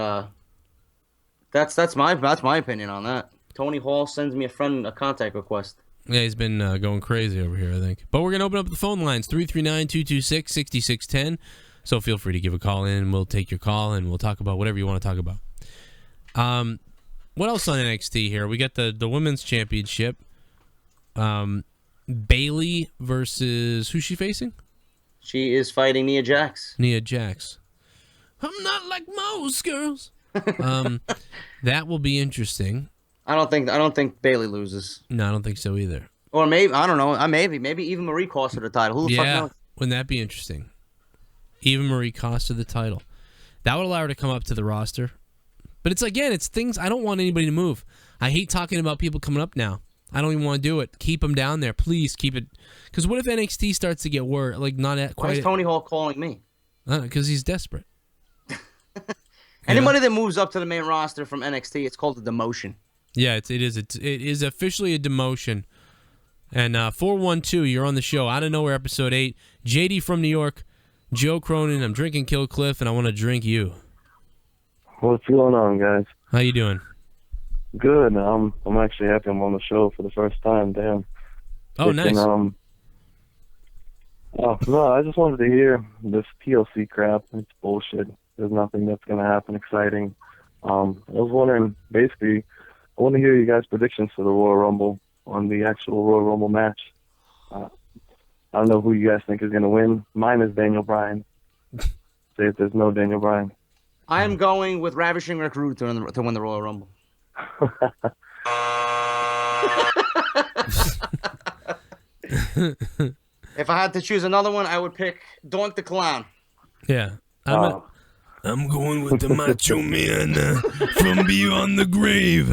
that's my opinion on that. Tony Hall sends me a contact request. Yeah, he's been going crazy over here, I think. But we're going to open up the phone lines, 339-226-6610. So feel free to give a call in. We'll take your call, and we'll talk about whatever you want to talk about. What else on NXT here? We got the Women's Championship. Bayley versus... Who's she facing? She is fighting Nia Jax. Nia Jax. I'm not like most girls. That will be interesting. I don't think Bayley loses. No, I don't think so either. Or maybe I don't know. Maybe even Marie cost her the title. Who the fuck knows? Wouldn't that be interesting? Even Marie cost her the title. That would allow her to come up to the roster. But it's things I don't want anybody to move. I hate talking about people coming up now. I don't even want to do it. Keep them down there, please. Keep it. Because what if NXT starts to get worse? Like not at quite. Why is Tony Hall calling me? Because he's desperate. Anybody that moves up to the main roster from NXT, it's called a demotion. Yeah, it is officially a demotion. And 412, you're on the show. Out of Nowhere, episode 8. JD from New York, Joe Cronin. I'm drinking Kill Cliff, and I want to drink you. What's going on, guys? How you doing? Good. I'm actually happy I'm on the show for the first time. Damn. Oh, nice. No, I just wanted to hear this TLC crap. It's bullshit. There's nothing that's going to happen exciting. I was wondering, basically, I want to hear you guys' predictions for the Royal Rumble on the actual Royal Rumble match. I don't know who you guys think is going to win. Mine is Daniel Bryan. Say if there's no Daniel Bryan. I am going with Ravishing Rick Rude to win the Royal Rumble. If I had to choose another one, I would pick Doink the Clown. Yeah. I'm going with the Macho Man from beyond the grave.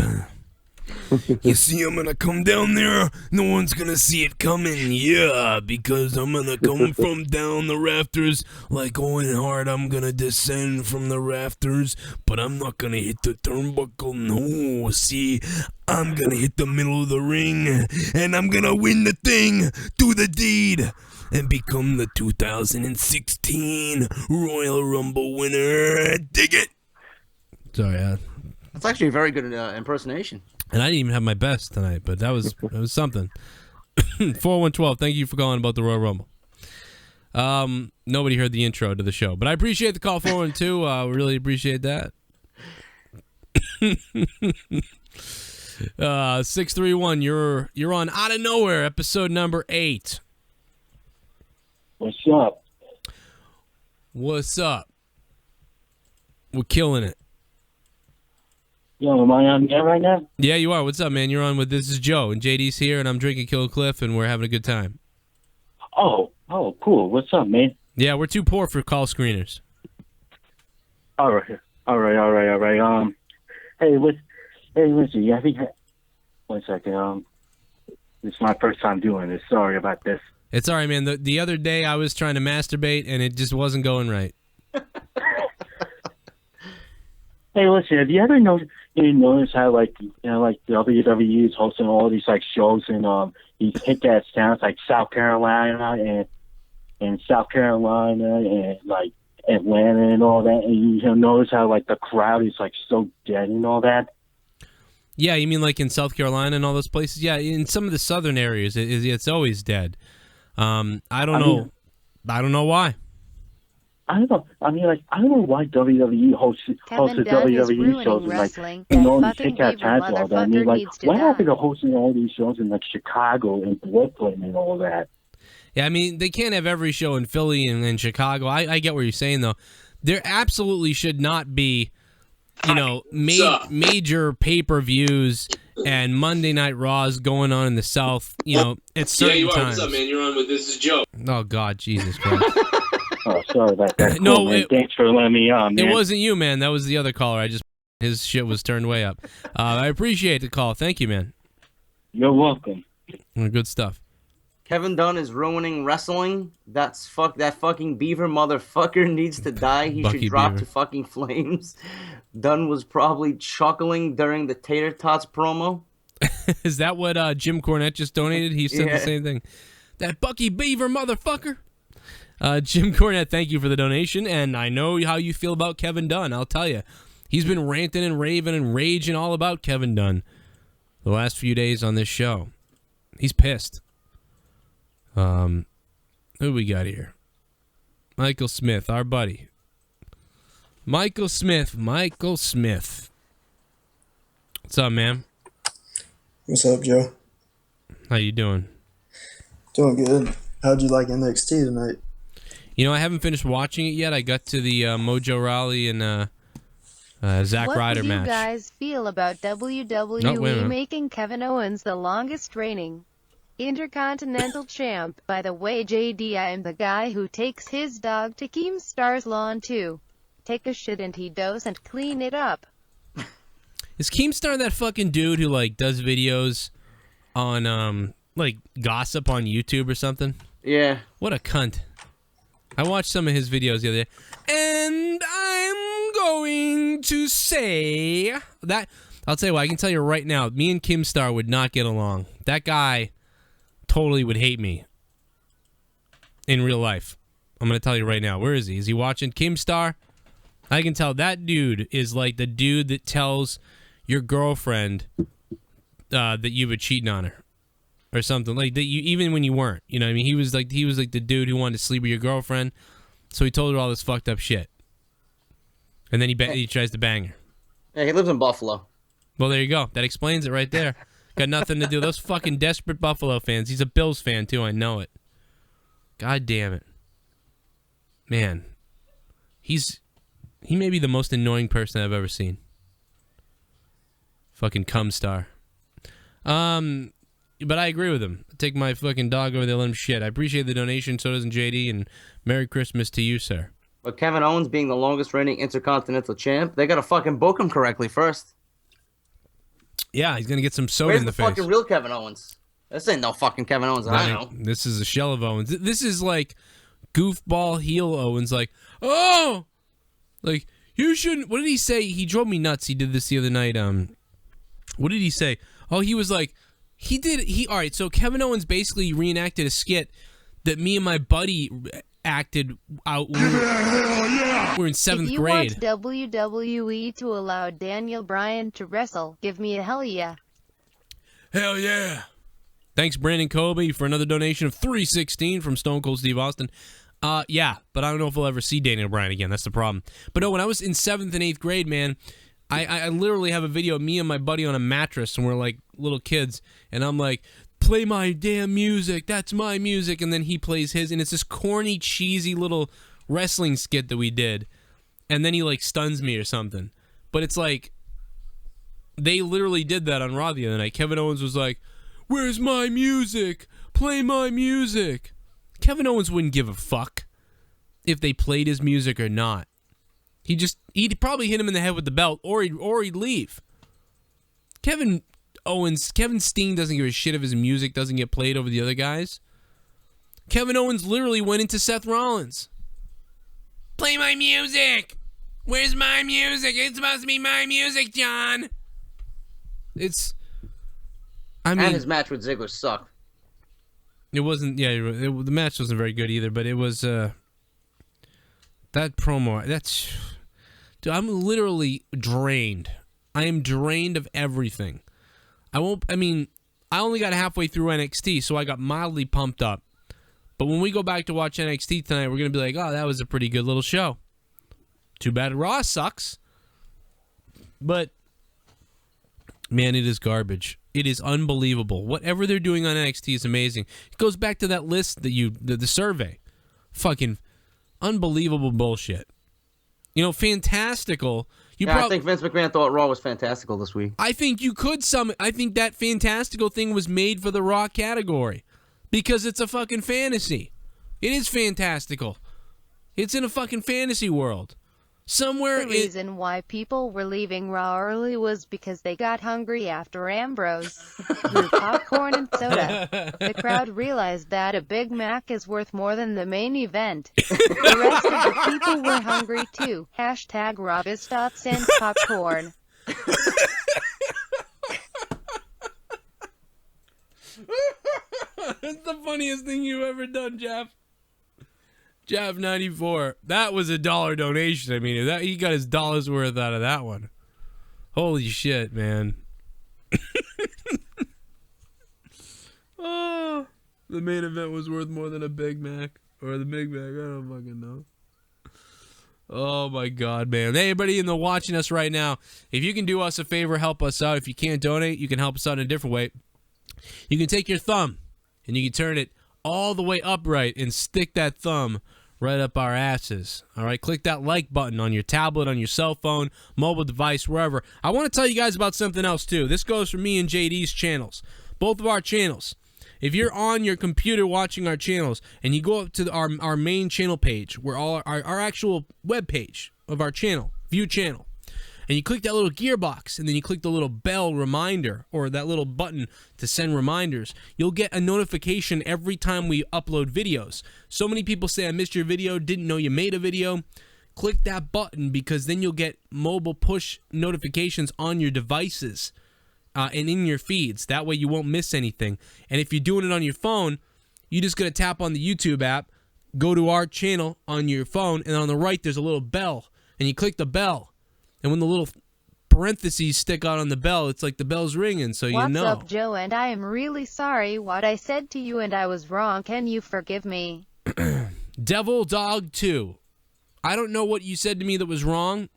You see, I'm gonna come down there. No one's gonna see it coming. Yeah, because I'm gonna come from down the rafters like Owen Hart. I'm gonna descend from the rafters, but I'm not gonna hit the turnbuckle. No, see, I'm gonna hit the middle of the ring, and I'm gonna win the thing, do the deed, and become the 2016 Royal Rumble winner. Dig it. Sorry, That's actually a very good impersonation. and I didn't even have my best tonight, but that was something. 4112, thank you for calling about the Royal Rumble. Nobody heard the intro to the show, but I appreciate the call. 412, really appreciate that. 631, you're on Out of Nowhere, episode number 8. What's up? What's up? We're killing it. Yo, am I on air right now? Yeah, you are. What's up, man? You're on with This Is Joe, and JD's here, and I'm drinking Kill Cliff, and we're having a good time. Oh, cool. What's up, man? Yeah, we're too poor for call screeners. All right. Hey, listen, you haven't had... One second, this is my first time doing this. Sorry about this. It's all right, man. The other day I was trying to masturbate, and it just wasn't going right. Hey, listen, have you ever noticed how, like WWE is hosting all these, like, shows in these hit-ass towns, like South Carolina and like, Atlanta and all that, and you notice how, like, the crowd is, like, so dead and all that? Yeah, you mean like in South Carolina and all those places? Yeah, in some of the southern areas, it's always dead. I don't know why. I don't know. I mean, like, I don't know why WWE hosted Kevin Dunn is WWE ruining shows in, like, wrestling. in That all these fucking sick-ass beaver towns and all that. I mean, motherfucker like, needs to why aren't they die. hosting all these shows in, like, Chicago and Brooklyn and all that? Yeah, I mean, they can't have every show in Philly and Chicago. I get what you're saying, though. There absolutely should not be, you know, major pay-per-views and Monday Night Raws going on in the South, you know, at certain times. What's up, man? You're on with This Is Joe. Oh, God, Jesus Christ. Oh, sorry about that. Cool, No, man. Thanks for letting me on, man. It wasn't you, man. That was the other caller. His shit was turned way up. I appreciate the call. Thank you, man. You're welcome. Good stuff. Kevin Dunn is ruining wrestling. That fucking beaver motherfucker needs to die. He Bucky should drop Beaver. to fucking flames. Dunn was probably chuckling during the Tater Tots promo. Is that what Jim Cornette just donated? He said Yeah. the same thing. That Bucky Beaver motherfucker. Jim Cornette, thank you for the donation, and I know how you feel about Kevin Dunn. I'll tell you. He's been ranting and raving and raging all about Kevin Dunn the last few days on this show. He's pissed. Who we got here? Michael Smith, our buddy. Michael Smith. What's up, man? What's up, Joe? How you doing? Doing good. How'd you like NXT tonight? You know, I haven't finished watching it yet. I got to the Mojo Rawley and Zack Ryder What do you match. guys feel about WWE No, wait a minute. making Kevin Owens the longest reigning Intercontinental Champ? By the way, JD, I am the guy who takes his dog to Keemstar's lawn too. Take a shit and he does and clean it up. Is Keemstar that fucking dude who like does videos on like gossip on YouTube or something? Yeah. What a cunt. I watched some of his videos the other day. And I'm going to say that I'll tell you what, I can tell you right now, me and Keemstar would not get along. That guy totally would hate me in real life. I'm going to tell you right now. Where is he? Is he watching Keemstar? I can tell that dude is like the dude that tells your girlfriend that you were cheating on her or something, like that. You, even when you weren't, you know what I mean? He was like the dude who wanted to sleep with your girlfriend, so he told her all this fucked up shit, and then he tries to bang her. Yeah, he lives in Buffalo. Well, there you go. That explains it right there. Got nothing to do. Those fucking desperate Buffalo fans. He's a Bills fan too. I know it. God damn it, man. He may be the most annoying person I've ever seen. Fucking cum star. But I agree with him. Take my fucking dog over there, let him shit. I appreciate the donation, so doesn't JD, and Merry Christmas to you, sir. But Kevin Owens being the longest reigning Intercontinental Champ, they gotta fucking book him correctly first. Yeah, he's gonna get some soda Where's in the the face. fucking real Kevin Owens? This ain't no fucking Kevin Owens that I know. This is a shell of Owens. This is like goofball heel Owens, like, oh! Like, you shouldn't... What did he say? He drove me nuts. He did this the other night. What did he say? Oh, he was like... All right, so Kevin Owens basically reenacted a skit that me and my buddy acted out when we were in 7th grade. If you want WWE to allow Daniel Bryan to wrestle, give me a hell yeah. Hell yeah. Thanks, Brandon Colby, for another donation of $3.16 from Stone Cold Steve Austin. Yeah, but I don't know if we'll ever see Daniel Bryan again. That's the problem. But no, when I was in 7th and 8th grade, man, I literally have a video of me and my buddy on a mattress, and we're like little kids, and I'm like, play my damn music. That's my music. And then he plays his, and it's this corny, cheesy little wrestling skit that we did. And then he like stuns me or something. But it's like, they literally did that on Raw the other night. Kevin Owens was like, where's my music? Play my music. Kevin Owens wouldn't give a fuck if they played his music or not. He'd probably hit him in the head with the belt, or he'd leave. Kevin Steen doesn't give a shit if his music doesn't get played over the other guys. Kevin Owens literally went into Seth Rollins. Play my music. Where's my music? It's supposed to be my music, John. And his match with Ziggler sucked. It wasn't. Yeah, the match wasn't very good either. But it was that promo. Dude, I'm literally drained. I am drained of everything. I only got halfway through NXT, so I got mildly pumped up. But when we go back to watch NXT tonight, we're going to be like, oh, that was a pretty good little show. Too bad Raw sucks. But, man, it is garbage. It is unbelievable. Whatever they're doing on NXT is amazing. It goes back to that list that the survey. Fucking unbelievable bullshit. You know, fantastical. I think Vince McMahon thought Raw was fantastical this week. I think you could I think that fantastical thing was made for the Raw category because it's a fucking fantasy. It is fantastical. It's in a fucking fantasy world. Somewhere The reason why people were leaving Raw early was because they got hungry after Ambrose threw popcorn and soda. The crowd realized that a Big Mac is worth more than the main event. The rest of the people were hungry too. Hashtag Robbie Stotts and popcorn. That's the funniest thing you've ever done, Jeff. Jeff 94. That was $1 donation. I mean, he got his dollar's worth out of that one. Holy shit, man. Oh, the main event was worth more than a Big Mac. Or the Big Mac. I don't fucking know. Oh, my God, man. Hey, everybody watching us right now, if you can do us a favor, help us out. If you can't donate, you can help us out in a different way. You can take your thumb and you can turn it all the way upright and stick that thumb right up our asses. All right, click that like button on your tablet, on your cell phone, mobile device, wherever. I want to tell you guys about something else too. This goes for me and JD's channels, both of our channels. If you're on your computer watching our channels and you go up to our main channel page, where all our actual web page of our channel, view channel, and you click that little gearbox, and then you click the little bell reminder or that little button to send reminders, you'll get a notification every time we upload videos. So many people say, I missed your video, didn't know you made a video. Click that button because then you'll get mobile push notifications on your devices and in your feeds. That way you won't miss anything. And if you're doing it on your phone, you just got to tap on the YouTube app, go to our channel on your phone, and on the right there's a little bell, and you click the bell. And when the little parentheses stick out on the bell, it's like the bell's ringing, so you know. What's up, Joe? And I am really sorry what I said to you and I was wrong. Can you forgive me? Devil Dog 2. I don't know what you said to me that was wrong,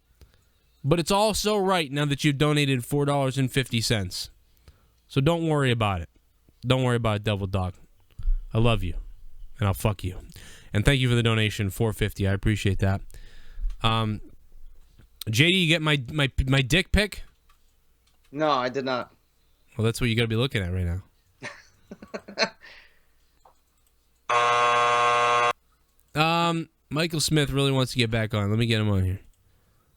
but it's all so right now that you've donated $4.50. So don't worry about it. Don't worry about it, Devil Dog. I love you, and I'll fuck you. And thank you for the donation, $4.50. I appreciate that. JD, you get my dick pic? No, I did not. Well, that's what you got to be looking at right now. Michael Smith really wants to get back on. Let me get him on here.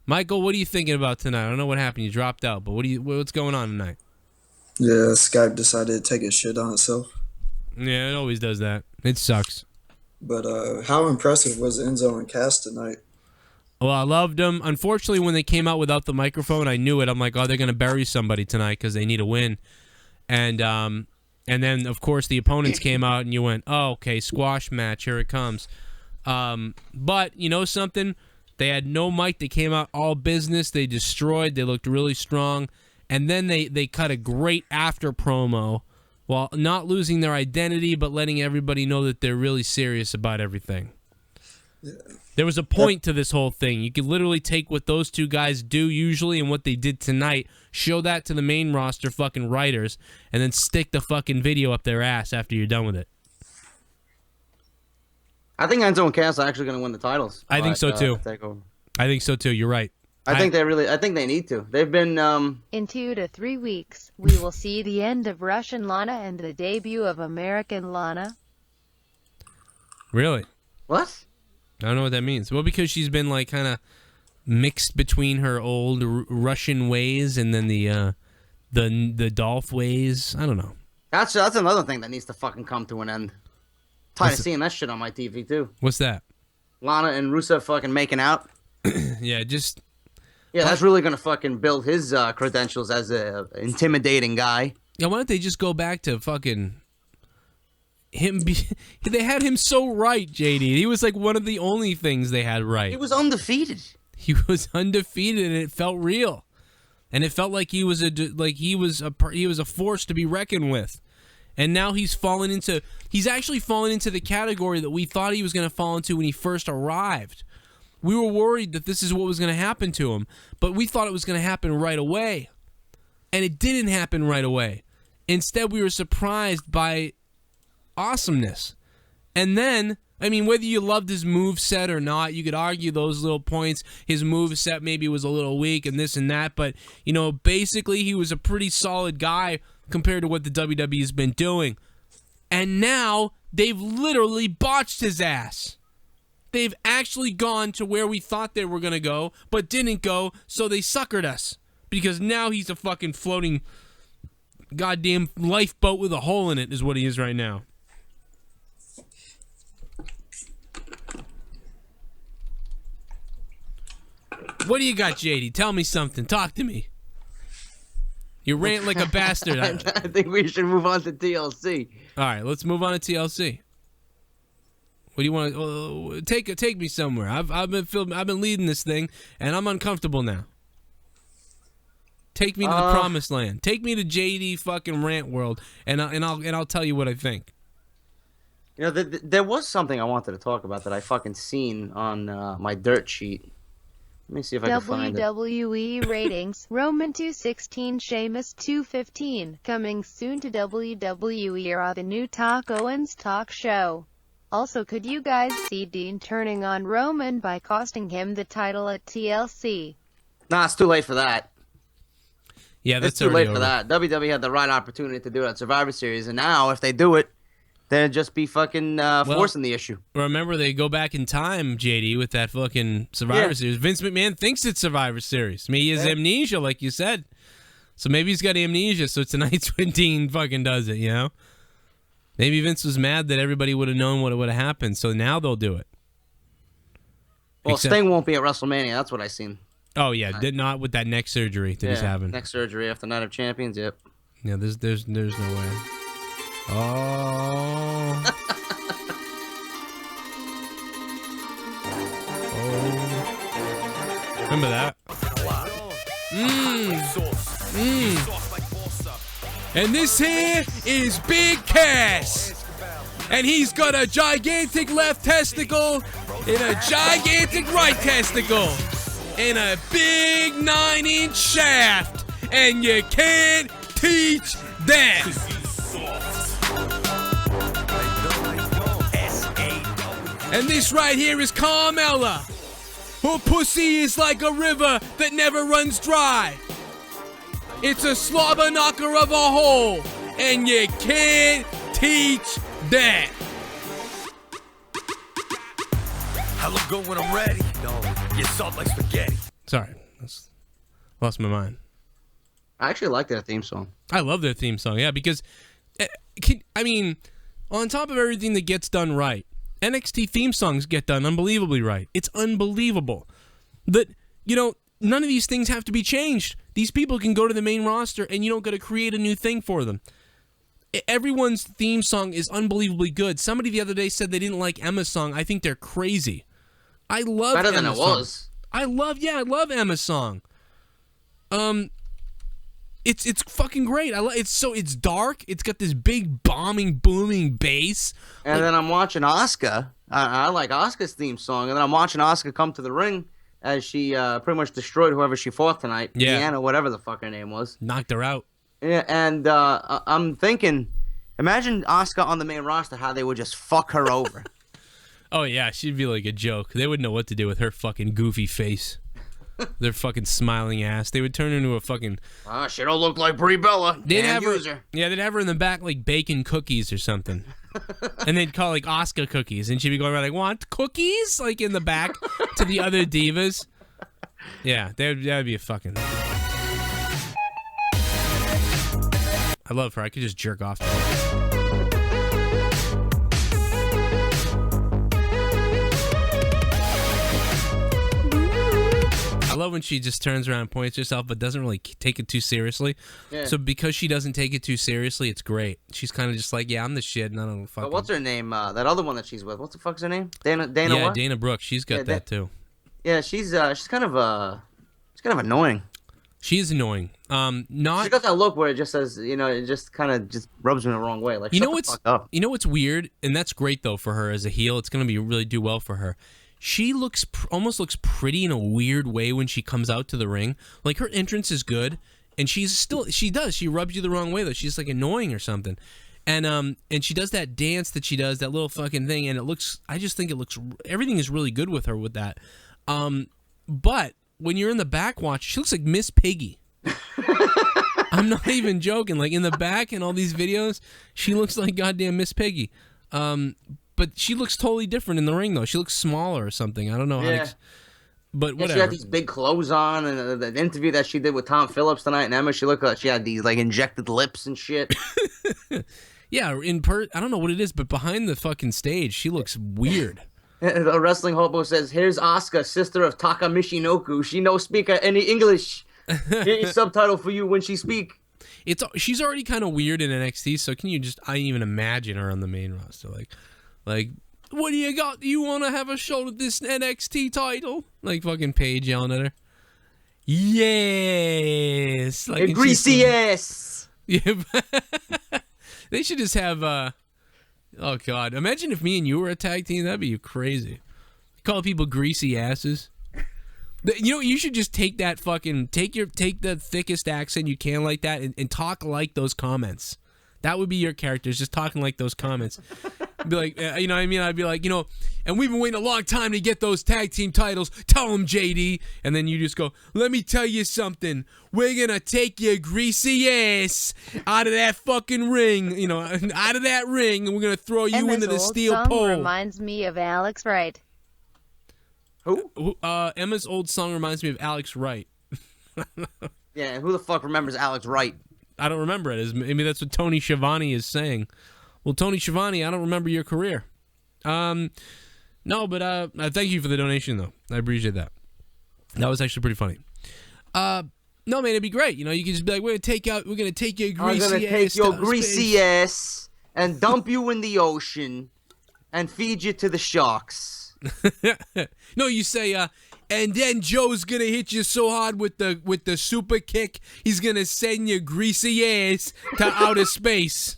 Michael, what are you thinking about tonight? I don't know what happened. You dropped out, but what's going on tonight? Yeah, Skype decided to take its shit on itself. Yeah, it always does that. It sucks. But how impressive was Enzo and Cass tonight? Well, I loved them. Unfortunately, when they came out without the microphone, I knew it. I'm like, oh, they're going to bury somebody tonight because they need a win. And then, of course, the opponents came out, and you went, oh, okay, squash match, here it comes. But, you know something? They had no mic. They came out all business. They destroyed. They looked really strong. And then they cut a great after promo while not losing their identity but letting everybody know that they're really serious about everything. Yeah. There was a point to this whole thing. You could literally take what those two guys do usually and what they did tonight, show that to the main roster fucking writers, and then stick the fucking video up their ass after you're done with it. I think Enzo and Cass are actually going to win the titles. I think so too. I think so too. You're right. I think they need to. They've been In 2 to 3 weeks, we will see the end of Russian Lana and the debut of American Lana. Really? What? I don't know what that means. Well, because she's been like kind of mixed between her old Russian ways and then the Dolph ways. I don't know. That's another thing that needs to fucking come to an end. Tired of seeing that shit on my TV too. What's that? Lana and Rusev fucking making out. Yeah, that's really gonna fucking build his credentials as a intimidating guy. Yeah, why don't they just go back to fucking him? They had him so right, JD. He was like one of the only things they had right. He was undefeated. He was undefeated, and it felt real, and it felt like he was a force to be reckoned with. And now he's actually fallen into the category that we thought he was going to fall into when he first arrived. We were worried that this is what was going to happen to him, but we thought it was going to happen right away. And it didn't happen right away. Instead, we were surprised by awesomeness. And then, I mean, whether you loved his move set or not, you could argue those little points. His move set maybe was a little weak and this and that, but, you know, basically he was a pretty solid guy compared to what the WWE has been doing. And now they've literally botched his ass. They've actually gone to where we thought they were going to go, but didn't go, so they suckered us. Because now he's a fucking floating goddamn lifeboat with a hole in it is what he is right now. What do you got, JD? Tell me something. Talk to me. You rant like a bastard. I think we should move on to TLC. All right, let's move on to TLC. What do you want? Take me somewhere. I've been leading this thing, and I'm uncomfortable now. Take me to the promised land. Take me to JD fucking rant world, and I'll tell you what I think. You know, there was something I wanted to talk about that I fucking seen on my dirt sheet. Let me see if I can find it. WWE ratings: Roman 216, Sheamus 215. Coming soon to WWE are the new Talk Owens talk show. Also, could you guys see Dean turning on Roman by costing him the title at TLC? Nah, it's too late for that. Yeah, that's too late over. for that. WWE had the right opportunity to do it at Survivor Series, and now if they do it, then it'd just be fucking forcing the issue. Remember, they go back in time, JD, with that fucking Survivor Series. Vince McMahon thinks it's Survivor Series. I mean, he has amnesia, like you said. So maybe he's got amnesia, so tonight's when Dean fucking does it, you know? Maybe Vince was mad that everybody would have known what would have happened, so now they'll do it. Well, Sting won't be at WrestleMania. That's what I seen. Oh, yeah, did not with that neck surgery that he's having. Neck surgery after Night of Champions, yep. Yeah, there's no way. Oh. Oh. Remember that? And this here is Big Cass. And he's got a gigantic left testicle and a gigantic right testicle and a big 9-inch shaft. And you can't teach that. And this right here is Carmella. Her pussy is like a river that never runs dry. It's a slobber knocker of a hole, and you can't teach that. I look good when I'm ready. You soft like spaghetti. Sorry, lost my mind. I actually like that theme song. I love their theme song, yeah, because, I mean, on top of everything that gets done right, NXT theme songs get done unbelievably right. It's unbelievable that, you know, none of these things have to be changed. These people can go to the main roster and you don't got to create a new thing for them. Everyone's theme song is unbelievably good. Somebody the other day said they didn't like Emma's song. I think they're crazy. I love better Emma's than it song. was. I love Emma's song. It's fucking great. It's dark. It's got this big bombing, booming bass. And then I'm watching Asuka. I like Asuka's theme song. And then I'm watching Asuka come to the ring as she pretty much destroyed whoever she fought tonight. Yeah. Deanna, whatever the fuck her name was. Knocked her out. Yeah, and I'm thinking, imagine Asuka on the main roster, how they would just fuck her over. Oh yeah, she'd be like a joke. They wouldn't know what to do with her fucking goofy face. Their fucking smiling ass. They would turn her into a fucking... she don't look like Brie Bella. They'd have her. Yeah, they'd have her in the back like baking cookies or something. And they'd call like Asuka cookies. And she'd be going around like, want cookies? Like in the back to the other divas. Yeah, that'd be a fucking... I love her. I could just jerk off to her. I love when she just turns around and points herself but doesn't really take it too seriously. Yeah. So because she doesn't take it too seriously, it's great. She's kind of just like, yeah, I'm the shit, and I don't fucking... But what's her name? That other one that she's with. What the fuck's her name? Dana yeah, what? Dana Brooke. She's got that too. Yeah, she's kind of annoying. She is annoying. She got that look where it just says, you know, it just kind of just rubs me the wrong way. Like, you shut know the what's fuck up. you know what's weird, and that's great though for her as a heel. It's gonna be really do well for her. She looks almost looks pretty in a weird way when she comes out to the ring. Like her entrance is good, and she rubs you the wrong way though. She's like annoying or something. And she does that dance that she does, that little fucking thing, and I just think everything is really good with her with that. But when you're in the back watch, she looks like Miss Piggy. I'm not even joking. Like in the back in all these videos, she looks like goddamn Miss Piggy. But she looks totally different in the ring though. She looks smaller or something. I don't know how to... But whatever. She had these big clothes on, and the interview that she did with Tom Phillips tonight and Emma, she looked like she had these like injected lips and shit. Yeah, I don't know what it is, but behind the fucking stage, she looks weird. The wrestling hobo says, "Here's Asuka, sister of Taka Michinoku. She no speak any English. Here's subtitle for you when she speak." She's already kind of weird in NXT, so can you just? I even imagine her on the main roster, like, what do you got? Do you want to have a shot at this NXT title? Like fucking Paige yelling at her. Yes, like greasy ass. Yeah. They should just have, oh God, imagine if me and you were a tag team, that'd be crazy. Call people greasy asses. You know, you should just take that fucking, take the thickest accent you can like that and talk like those comments. That would be your characters, just talking like those comments. Be like, you know what I mean? I'd be like, you know, and we've been waiting a long time to get those tag team titles. Tell them, JD. And then you just go, let me tell you something. We're going to take your greasy ass out of that fucking ring, you know, out of that ring, and we're going to throw you into the steel pole. Reminds me of Alex Wright. Who? Emma's old song reminds me of Alex Wright. Yeah, who the fuck remembers Alex Wright? I don't remember it. Maybe that's what Tony Schiavone is saying. Well, Tony Schiavone, I don't remember your career. No, but thank you for the donation, though. I appreciate that. That was actually pretty funny. No, man, it'd be great. You know, you can just be like, we're gonna take your greasy ass. I'm gonna take your greasy ass and dump you in the ocean and feed you to the sharks. No, you say, and then Joe's gonna hit you so hard with the super kick, he's gonna send your greasy ass to outer space.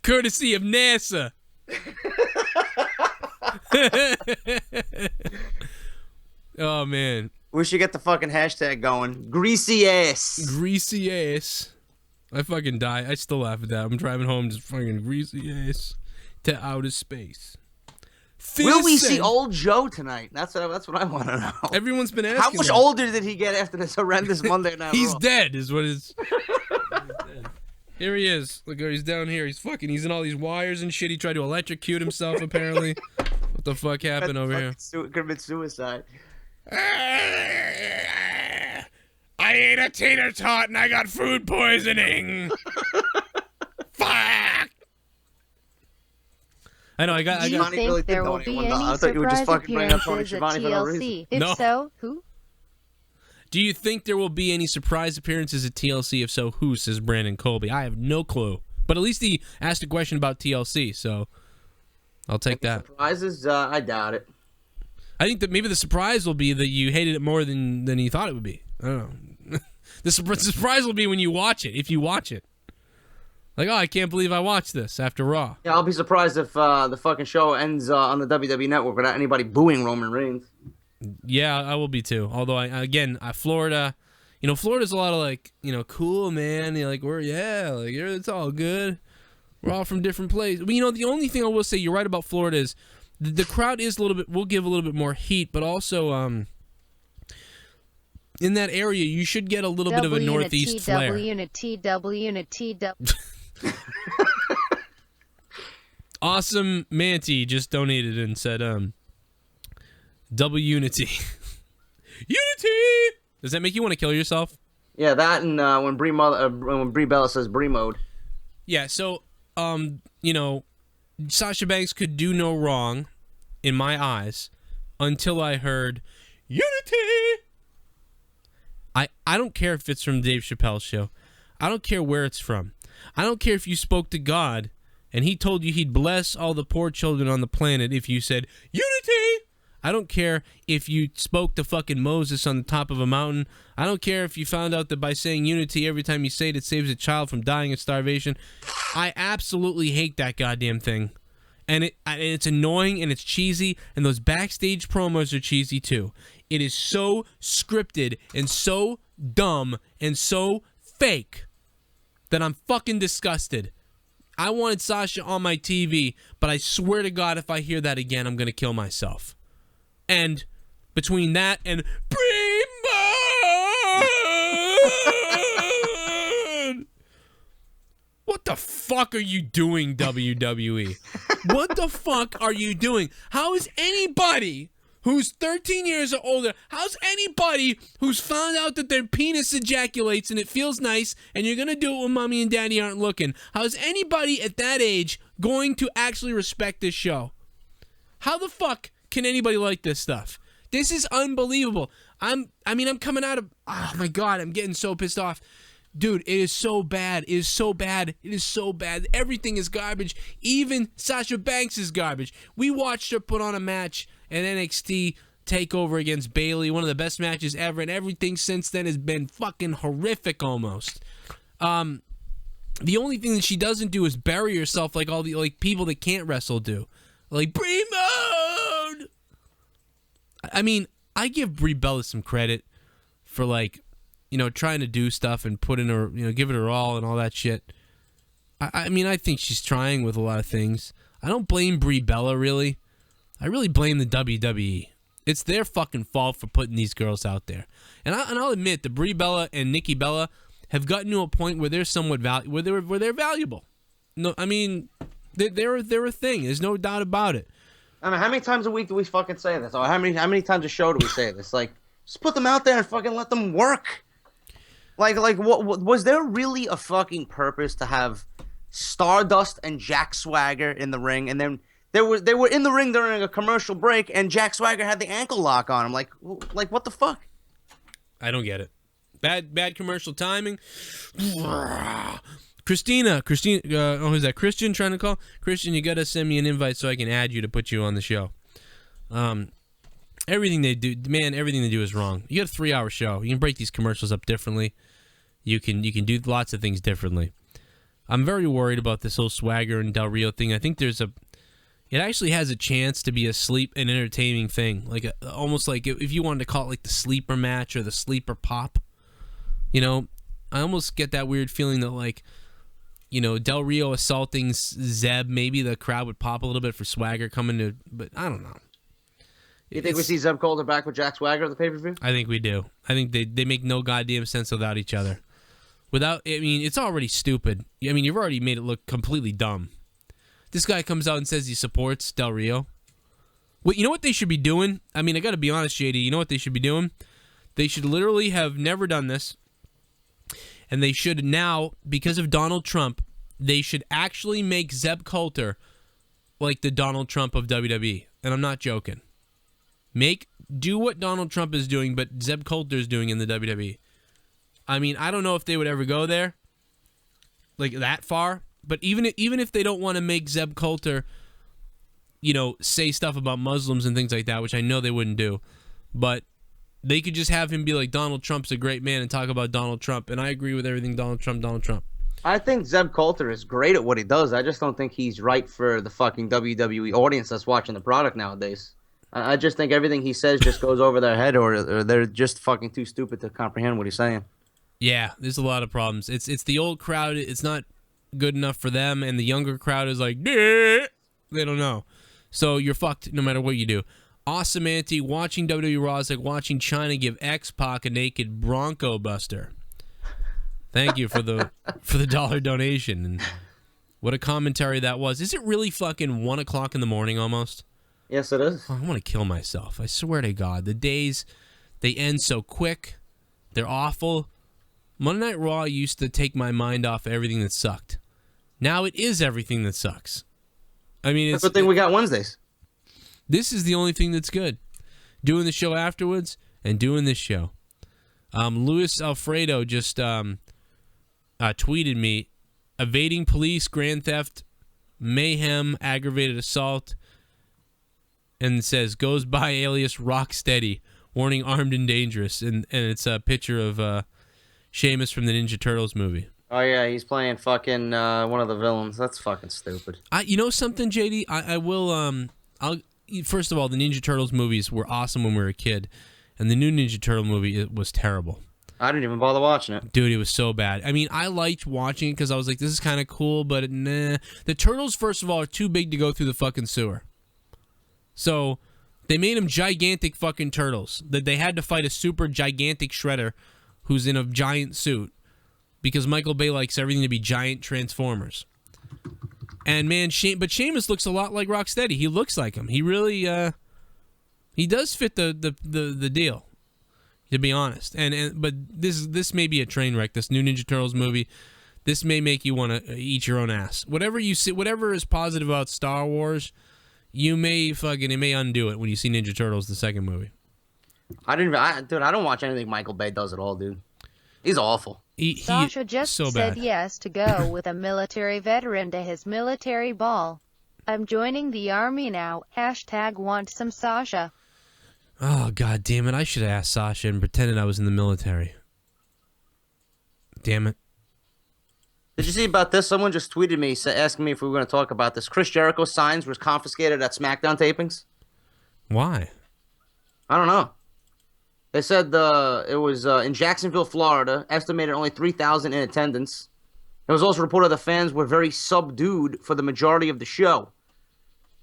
Courtesy of NASA. Oh man, we should get the fucking hashtag going. Greasy ass. Greasy ass. I fucking die. I still laugh at that. I'm driving home, just fucking greasy ass to outer space. Will we see old Joe tonight? That's what I want to know. Everyone's been asking. How much older did he get after this horrendous Monday Night Raw? He's dead, is what it's. Here he is. Look, he's down here. He's in all these wires and shit. He tried to electrocute himself, apparently. What the fuck happened over here? Commit suicide. I ate a tater tot and I got food poisoning. Fuck. I know. I got. Do you think there will be any surprise appearances at TLC? If so, who? Do you think there will be any surprise appearances at TLC? If so, who? Says Brandon Colby. I have no clue. But at least he asked a question about TLC, so I'll take that. Surprises? I doubt it. I think that maybe the surprise will be that you hated it more than you thought it would be. I don't know. The surprise will be when you watch it, if you watch it. Like, oh, I can't believe I watched this after Raw. Yeah, I'll be surprised if the fucking show ends on the WWE Network without anybody booing Roman Reigns. Yeah, I will be too. Although, Florida, you know, Florida's a lot of like, you know, cool, man. You're like, it's all good. We're all from different places. But, you know, the only thing I will say, you're right about Florida is the crowd is will give a little bit more heat, but also, in that area, you should get a little bit of a northeast flair. Awesome Manti just donated and said, double unity. Unity! Does that make you want to kill yourself? Yeah, that and when Brie Bella says Brie mode. Yeah, so, you know, Sasha Banks could do no wrong, in my eyes, until I heard, Unity! I don't care if it's from Dave Chappelle's show. I don't care where it's from. I don't care if you spoke to God and he told you he'd bless all the poor children on the planet if you said, Unity! I don't care if you spoke to fucking Moses on the top of a mountain. I don't care if you found out that by saying unity every time you say it, it saves a child from dying of starvation. I absolutely hate that goddamn thing. And it's annoying and it's cheesy, and those backstage promos are cheesy too. It is so scripted and so dumb and so fake that I'm fucking disgusted. I wanted Sasha on my TV, but I swear to God, if I hear that again, I'm going to kill myself. And between that and what the fuck are you doing, WWE? What the fuck are you doing? How is anybody who's 13 years or older, how's anybody who's found out that their penis ejaculates and it feels nice and you're going to do it when mommy and daddy aren't looking, how's anybody at that age going to actually respect this show? How the fuck can anybody like this stuff? This is unbelievable. I'm coming out of, oh my God, I'm getting so pissed off. Dude, it is so bad. It is so bad. It is so bad. Everything is garbage. Even Sasha Banks is garbage. We watched her put on a match at NXT TakeOver against Bayley, one of the best matches ever, and everything since then has been fucking horrific almost. The only thing that she doesn't do is bury herself like all the people that can't wrestle do. Like, Brie Mode! I mean, I give Brie Bella some credit for, trying to do stuff and put in her, give it her all and all that shit. I mean, I think she's trying with a lot of things. I don't blame Brie Bella, really. I really blame the WWE. It's their fucking fault for putting these girls out there. And I'll admit, the Brie Bella and Nikki Bella have gotten to a point where they're somewhat where they're valuable. No, I mean, they're a thing. There's no doubt about it. I mean, how many times a week do we fucking say this? Or how many times a show do we say this? Like, just put them out there and fucking let them work. Like, what was there really a fucking purpose to have Stardust and Jack Swagger in the ring, and then they were in the ring during a commercial break, and Jack Swagger had the ankle lock on him? Like what the fuck? I don't get it. Bad commercial timing. Christina, who's that? Christian trying to call? Christian, you gotta send me an invite so I can add you to put you on the show. Everything they do is wrong. You got a 3-hour show. You can break these commercials up differently. You can do lots of things differently. I'm very worried about this whole Swagger and Del Rio thing. I think it actually has a chance to be an entertaining thing. Almost like if you wanted to call it like the sleeper match or the sleeper pop. I almost get that weird feeling that Del Rio assaulting Zeb, maybe the crowd would pop a little bit for Swagger coming to, but I don't know. You think we see Zeb Coulter back with Jack Swagger at the pay-per-view? I think we do. I think they make no goddamn sense without each other. It's already stupid. I mean, you've already made it look completely dumb. This guy comes out and says he supports Del Rio. Well, you know what they should be doing? I mean, I got to be honest, JD. You know what they should be doing? They should literally have never done this. And they should now, because of Donald Trump, they should actually make Zeb Coulter like the Donald Trump of WWE. And I'm not joking. Do what Donald Trump is doing, but Zeb Coulter is doing in the WWE. I mean, I don't know if they would ever go there, like that far. But even if they don't want to make Zeb Coulter, say stuff about Muslims and things like that, which I know they wouldn't do, but they could just have him be like, Donald Trump's a great man, and talk about Donald Trump. And I agree with everything Donald Trump. I think Zeb Coulter is great at what he does. I just don't think he's right for the fucking WWE audience that's watching the product nowadays. I just think everything he says just goes over their head, or they're just fucking too stupid to comprehend what he's saying. Yeah, there's a lot of problems. It's the old crowd. It's not good enough for them, and the younger crowd is like, they don't know. So you're fucked no matter what you do. Awesome Auntie, watching WWE Raw is like watching China give X-Pac a naked Bronco Buster. Thank you for the $1 donation. And what a commentary that was. Is it really fucking 1 o'clock in the morning almost? Yes, it is. Oh, I want to kill myself. I swear to God. The days, they end so quick. They're awful. Monday Night Raw used to take my mind off everything that sucked. Now it is everything that sucks. I mean, that's the thing we got Wednesdays. This is the only thing that's good. Doing the show afterwards and doing this show. Luis Alfredo just tweeted me, evading police, grand theft, mayhem, aggravated assault, and it says goes by alias Rocksteady, warning armed and dangerous, and it's a picture of Sheamus from the Ninja Turtles movie. Oh yeah, he's playing fucking one of the villains. That's fucking stupid. You know something, JD? I will I'll first of all, the Ninja Turtles movies were awesome when we were a kid, and the new Ninja Turtle movie, it was terrible. I didn't even bother watching it. Dude, it was so bad. I mean, I liked watching it because I was like, this is kind of cool, but nah. The Turtles, first of all, are too big to go through the fucking sewer. So they made them gigantic fucking turtles. That they had to fight a super gigantic Shredder who's in a giant suit because Michael Bay likes everything to be giant Transformers. And man, but Sheamus looks a lot like Rocksteady. He looks like him. He really, he does fit the deal, to be honest. But this may be a train wreck. This new Ninja Turtles movie, this may make you want to eat your own ass. Whatever you see, whatever is positive about Star Wars, it may undo it when you see Ninja Turtles, the second movie. I don't watch anything Michael Bay does at all, dude. He's awful. Sasha just so said bad. yes to go with a military veteran to his military ball. I'm joining the army now. # want some Sasha. Oh, God damn it. I should have asked Sasha and pretended I was in the military. Damn it. Did you see about this? Someone just tweeted me asking me if we were going to talk about this. Chris Jericho's signs were confiscated at SmackDown tapings. Why? I don't know. They said it was in Jacksonville, Florida. Estimated only 3,000 in attendance. It was also reported the fans were very subdued for the majority of the show.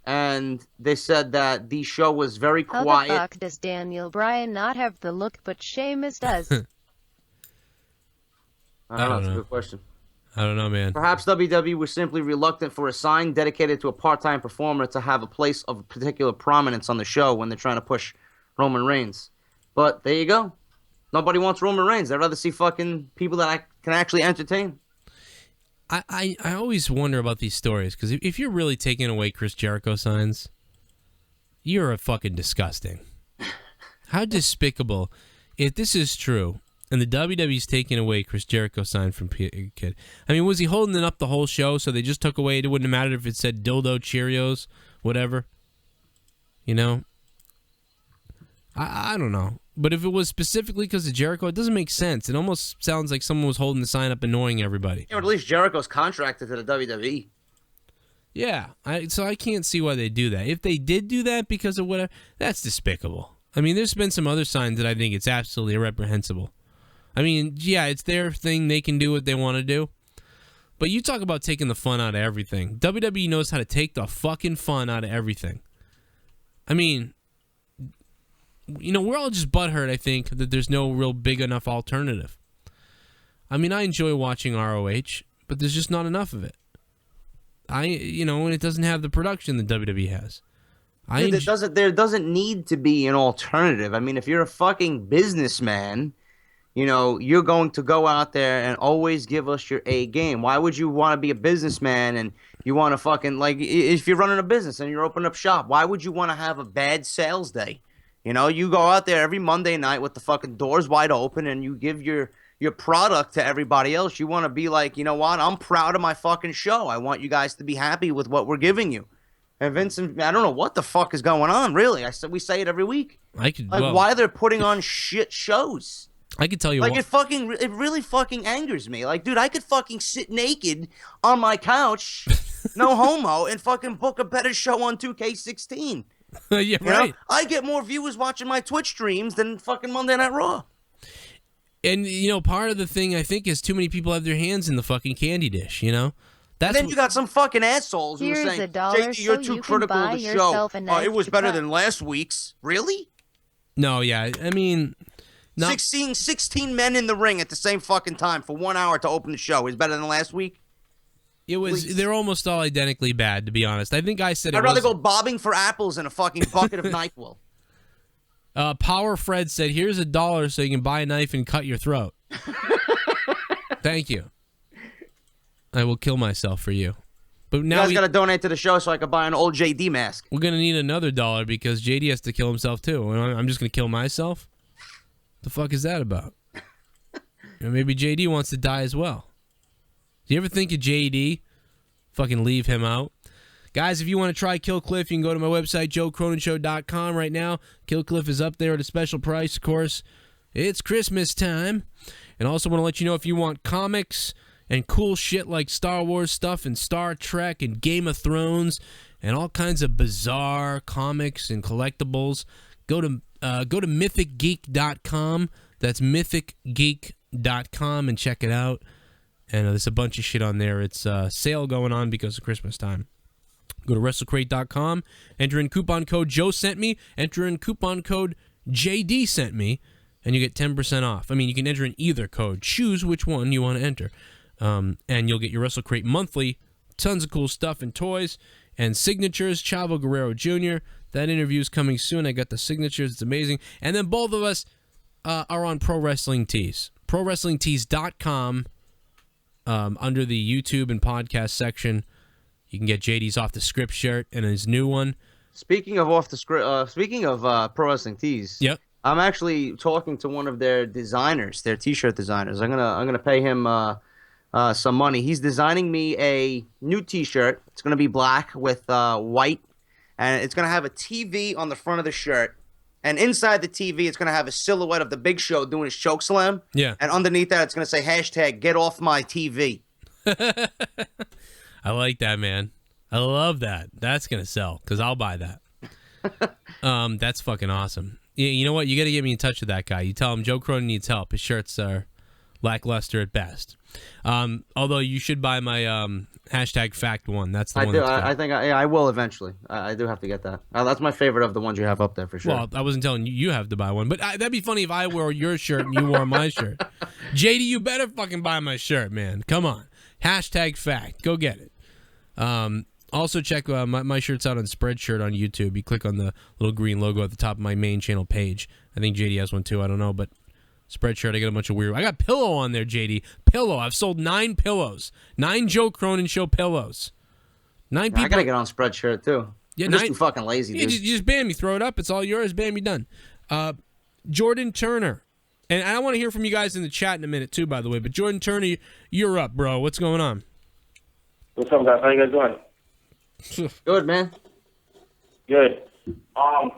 And they said that the show was very quiet. How the fuck does Daniel Bryan not have the look, but Sheamus does? I don't know. That's a good question. I don't know, man. Perhaps WWE was simply reluctant for a sign dedicated to a part-time performer to have a place of particular prominence on the show when they're trying to push Roman Reigns. But there you go. Nobody wants Roman Reigns. They'd rather see fucking people that I can actually entertain. I always wonder about these stories, because if you're really taking away Chris Jericho signs, you're a fucking disgusting. How despicable. If this is true, and the WWE's taking away Chris Jericho sign from Kid, I mean, was he holding it up the whole show, so they just took away, it wouldn't have mattered if it said dildo Cheerios, whatever? You know? I don't know. But if it was specifically because of Jericho, it doesn't make sense. It almost sounds like someone was holding the sign up annoying everybody. Yeah, but at least Jericho's contracted to the WWE. Yeah, so I can't see why they do that. If they did do that because of whatever, that's despicable. I mean, there's been some other signs that I think it's absolutely reprehensible. I mean, yeah, it's their thing. They can do what they want to do. But you talk about taking the fun out of everything. WWE knows how to take the fucking fun out of everything. I mean, you know, we're all just butthurt, I think, that there's no real big enough alternative. I mean, I enjoy watching ROH, but there's just not enough of it. And it doesn't have the production that WWE has. There doesn't need to be an alternative. I mean, if you're a fucking businessman, you're going to go out there and always give us your A game. Why would you want to be a businessman and you want to fucking, if you're running a business and you're opening up shop, why would you want to have a bad sales day? You go out there every Monday night with the fucking doors wide open and you give your product to everybody else. You want to be like, you know what? I'm proud of my fucking show. I want you guys to be happy with what we're giving you. And Vincent, I don't know what the fuck is going on, really. We say it every week. Why they're putting on shit shows. I could tell you it really fucking angers me. Like, dude, I could fucking sit naked on my couch, no homo, and fucking book a better show on 2K16. Yeah, right. I get more viewers watching my Twitch streams than fucking Monday Night Raw. And, part of the thing, I think, is too many people have their hands in the fucking candy dish, And then you got some fucking assholes who are saying, JD, you're too critical of the show. It was better than last week's. Really? No, yeah. I mean... 16 men in the ring at the same fucking time for 1 hour to open the show is better than last week? They're almost all identically bad, to be honest. I think I said I'd rather go bobbing for apples in a fucking bucket of NyQuil. Power Fred said, here's $1 so you can buy a knife and cut your throat. Thank you. I will kill myself for you. But now you guys got to donate to the show so I can buy an old JD mask. We're going to need another $1 because JD has to kill himself too. I'm just going to kill myself? The fuck is that about? Maybe JD wants to die as well. Do you ever think of JD? Fucking leave him out. Guys, if you want to try Kill Cliff, you can go to my website, joecronenshow.com right now. Kill Cliff is up there at a special price, of course. It's Christmas time. And also want to let you know if you want comics and cool shit like Star Wars stuff and Star Trek and Game of Thrones and all kinds of bizarre comics and collectibles, go to mythicgeek.com. That's mythicgeek.com and check it out. And there's a bunch of shit on there. It's a sale going on because of Christmas time. Go to WrestleCrate.com, enter in coupon code Joe sent me, enter in coupon code JD sent me, and you get 10% off. I mean, you can enter in either code. Choose which one you want to enter. And you'll get your WrestleCrate monthly. Tons of cool stuff and toys and signatures. Chavo Guerrero Jr. That interview's coming soon. I got the signatures. It's amazing. And then both of us are on Pro Wrestling Tees. ProWrestlingTees.com. Under the YouTube and podcast section, you can get JD's Off the Script shirt and his new one. Speaking of off the script, speaking of Pro Wrestling Tees, yep. I'm actually talking to one of their designers, their T-shirt designers. I'm gonna pay him some money. He's designing me a new T-shirt. It's gonna be black with white, and it's gonna have a TV on the front of the shirt. And inside the TV, it's gonna have a silhouette of the Big Show doing his choke slam. Yeah. And underneath that, it's gonna say hashtag Get Off My TV. I like that, man. I love that. That's gonna sell because I'll buy that. That's fucking awesome. You know what? You got to get me in touch with that guy. You tell him Joe Cronin needs help. His shirts are lackluster at best. Although you should buy my hashtag fact one. That's the one. I think I will eventually. I do have to get that. That's my favorite of the ones you have up there for sure. Well, I wasn't telling you you have to buy one, but that'd be funny if I wore your shirt and you wore my shirt. JD, you better fucking buy my shirt, man. Come on. Hashtag fact. Go get it. Also check my shirt's out on Spreadshirt on YouTube. You click on the little green logo at the top of my main channel page. I think JD has one too. I don't know, but Spreadshirt, I got a bunch of weird. I got pillow on there, JD. Pillow. I've sold 9 pillows. 9 Joe Cronin Show pillows. 9 people. I gotta get on Spreadshirt too. Yeah, I'm just too fucking lazy, dude. You just ban me. Throw it up. It's all yours. Ban me. Done. Jordan Turner. And I want to hear from you guys in the chat in a minute too, by the way. But Jordan Turner, you're up, bro. What's going on? What's up, guys? How you guys doing? Good, man. Good. I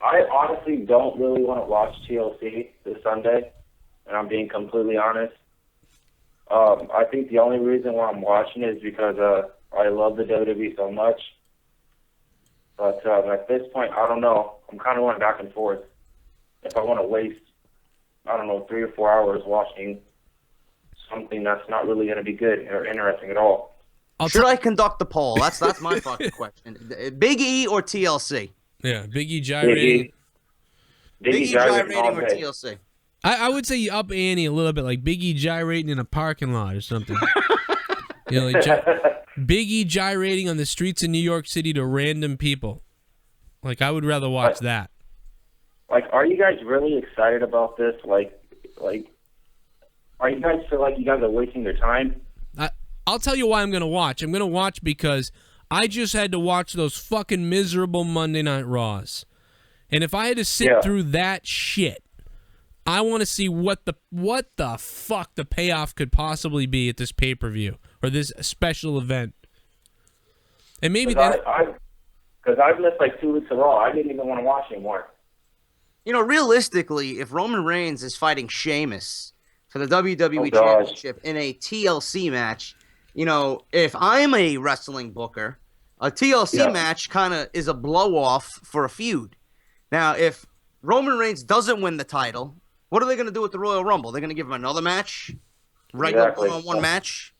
honestly don't really want to watch TLC this Sunday, and I'm being completely honest. I think the only reason why I'm watching it is because I love the WWE so much. But at this point, I don't know. I'm kind of going back and forth. If I want to waste, I don't know, 3 or 4 hours watching something that's not really going to be good or interesting at all. Should I conduct the poll? That's my fucking question. Big E or TLC? Yeah, Big E gyrating. Big E gyrating or TLC? I would say you up Annie a little bit, like Big E gyrating in a parking lot or something. You know, like Big E gyrating on the streets of New York City to random people. Like, I would rather watch that. Like, are you guys really excited about this? Like, are you guys feel like you guys are wasting your time? I'll tell you why I'm going to watch. I'm going to watch because I just had to watch those fucking miserable Monday Night Raws. And if I had to sit through that shit, I want to see what the fuck the payoff could possibly be at this pay-per-view or this special event. And maybe because I've missed like 2 weeks of Raw. I didn't even want to watch anymore. You know, realistically, if Roman Reigns is fighting Sheamus for the WWE Championship in a TLC match, you know, if I'm a wrestling booker, a TLC match kind of is a blow-off for a feud. Now, if Roman Reigns doesn't win the title, what are they going to do with the Royal Rumble? They're going to give him another match? Regular one-on-one match?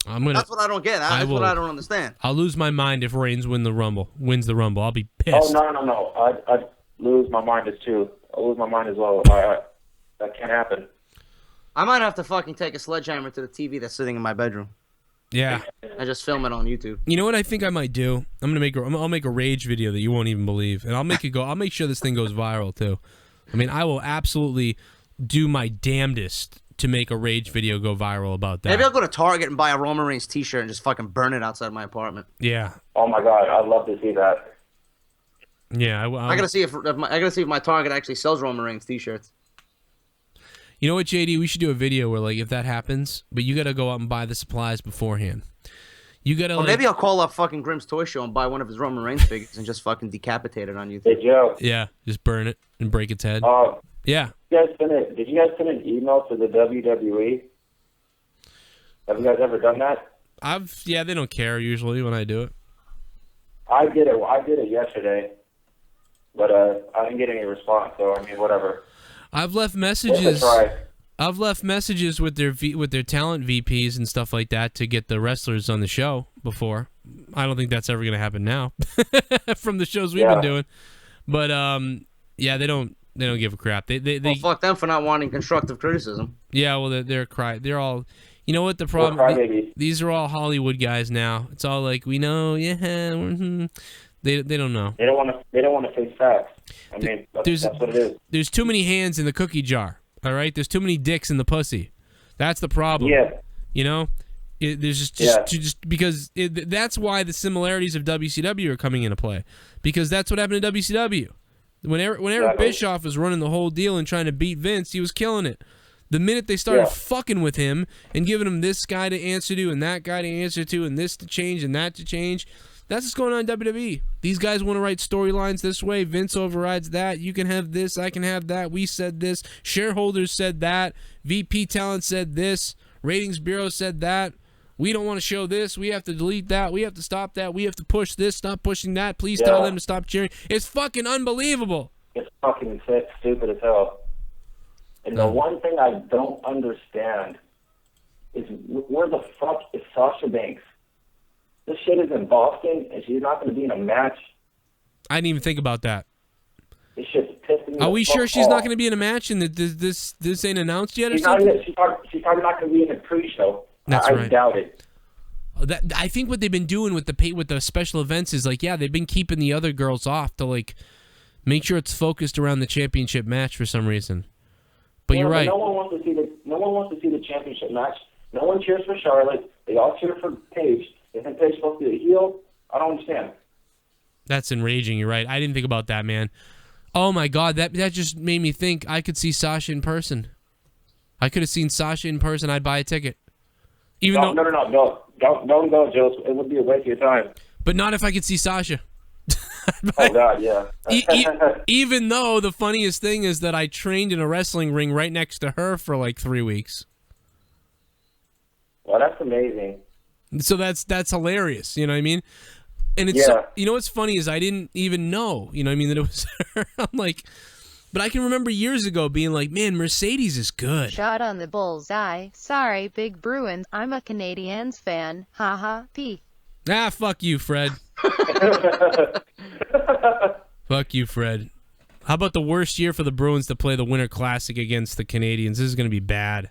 That's what I don't get. That's what I don't understand. I'll lose my mind if Reigns wins the Rumble. I'll be pissed. Oh, no. I'd lose my mind too. I'll lose my mind as well. That can't happen. I might have to fucking take a sledgehammer to the TV that's sitting in my bedroom. Yeah. I just film it on YouTube. You know what I think I might do? I'll make a rage video that you won't even believe, and I'll make sure this thing goes viral too. I mean, I will absolutely do my damnedest to make a rage video go viral about that. Maybe I'll go to Target and buy a Roman Reigns t-shirt and just fucking burn it outside my apartment. Yeah. Oh my god, I'd love to see that. Yeah, I gotta see if my Target actually sells Roman Reigns t-shirts. You know what, JD? We should do a video where, like, if that happens, but you got to go out and buy the supplies beforehand. You gotta. Or maybe I'll call up fucking Grimm's Toy Show and buy one of his Roman Reigns figures and just fucking decapitate it on YouTube. Hey, Joe. Yeah, just burn it and break its head. Yeah. Did you guys send an email to the WWE? Have you guys ever done that? Yeah, they don't care usually when I do it. I did it yesterday, but I didn't get any response. So I mean, whatever. I've left messages. I've left messages with their talent VPs and stuff like that to get the wrestlers on the show before. I don't think that's ever gonna happen now from the shows we've been doing. But yeah, they don't give a crap. Well, fuck them for not wanting constructive criticism. Yeah, well, they're all. You know what the problem? These are all Hollywood guys now. It's all like we know, yeah. They don't know. They don't want to face facts. I mean, that's what it is. There's too many hands in the cookie jar. All right, there's too many dicks in the pussy. That's the problem. Yeah. You know, there's just because that's why the similarities of WCW are coming into play, because that's what happened to WCW. When Eric Bischoff was running the whole deal and trying to beat Vince, he was killing it. The minute they started fucking with him and giving him this guy to answer to and that guy to answer to and this to change and that to change, that's what's going on in WWE. These guys want to write storylines this way. Vince overrides that. You can have this. I can have that. We said this. Shareholders said that. VP Talent said this. Ratings Bureau said that. We don't want to show this. We have to delete that. We have to stop that. We have to push this. Stop pushing that. Please tell them to stop cheering. It's fucking unbelievable. It's fucking stupid as hell. And the one thing I don't understand is where the fuck is Sasha Banks? This shit is in Boston, and she's not going to be in a match. I didn't even think about that. This shit's pissing me Are we sure she's off. not going to be in a match and that this ain't announced yet or She's something? she's probably not going to be in a pre-show. That's I right. doubt it. I think what they've been doing with the special events is like, yeah, they've been keeping the other girls off to like make sure it's focused around the championship match for some reason. But you're right. No one wants to see the championship match. No one cheers for Charlotte. They all cheer for Paige. Isn't Paige supposed to be a heel? I don't understand. That's enraging. You're right. I didn't think about that, man. Oh my God, that just made me think I could see Sasha in person. I could have seen Sasha in person. I'd buy a ticket. No, don't go, Joe. It would be a waste of your time. But not if I could see Sasha. Oh God, yeah. Even though the funniest thing is that I trained in a wrestling ring right next to her for like 3 weeks. Well, that's amazing. So that's hilarious. You know what I mean? And it's you know what's funny is I didn't even know. You know what I mean, that it was her. I'm like, but I can remember years ago being like, man, Mercedes is good. Shot on the bullseye. Sorry, Big Bruins. I'm a Canadiens fan. Haha. P. Ah, fuck you, Fred. Fuck you, Fred. How about the worst year for the Bruins to play the Winter Classic against the Canadiens? This is going to be bad.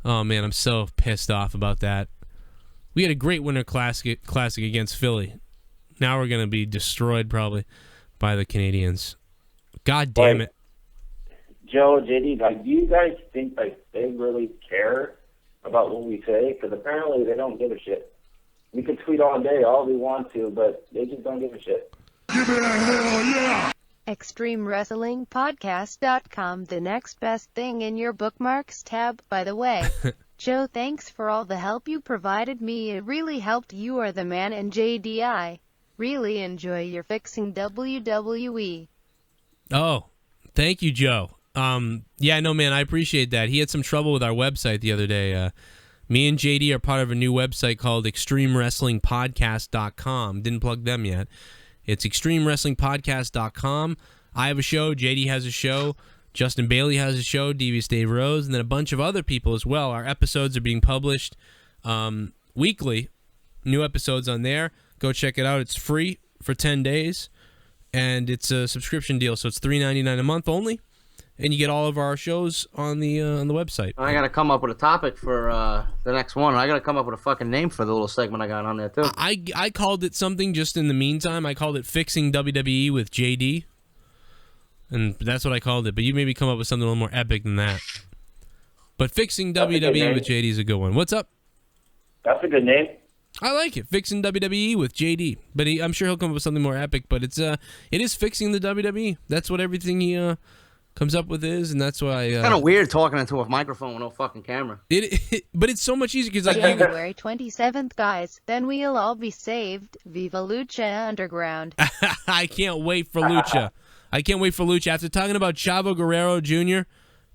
Oh, man, I'm so pissed off about that. We had a great Winter Classic against Philly. Now we're going to be destroyed probably by the Canadiens. God damn it. Joe, JD, like, do you guys think like they really care about what we say? Because apparently they don't give a shit. We can tweet all day, all we want to, but they just don't give a shit. Give it a hell yeah! ExtremeWrestlingPodcast.com, the next best thing in your bookmarks tab. By the way, Joe, thanks for all the help you provided me. It really helped. You are the man, and JDI really enjoy your fixing WWE. Oh, thank you, Joe. Yeah, no, man, I appreciate that. He had some trouble with our website the other day. Me and JD are part of a new website called ExtremeWrestlingPodcast.com. Didn't plug them yet. It's ExtremeWrestlingPodcast.com. I have a show. JD has a show. Justin Bailey has a show. Devious Dave Rose. And then a bunch of other people as well. Our episodes are being published weekly. New episodes on there. Go check it out. It's free for 10 days. And it's a subscription deal. So it's $3.99 a month only. And you get all of our shows on the website. I gotta come up with a topic for the next one. I gotta come up with a fucking name for the little segment I got on there too. I called it something just in the meantime. I called it Fixing WWE with JD, and that's what I called it. But you maybe come up with something a little more epic than that. But Fixing WWE with JD is a good one. What's up? That's a good name. I like it. Fixing WWE with JD. But I'm sure he'll come up with something more epic. But it is fixing the WWE. That's what everything he comes up with his, and that's why. Kind of weird talking into a microphone with no fucking camera. But it's so much easier because January 27th, guys. Then we'll all be saved. Viva Lucha Underground. I can't wait for Lucha. I can't wait for Lucha. After talking about Chavo Guerrero Jr.,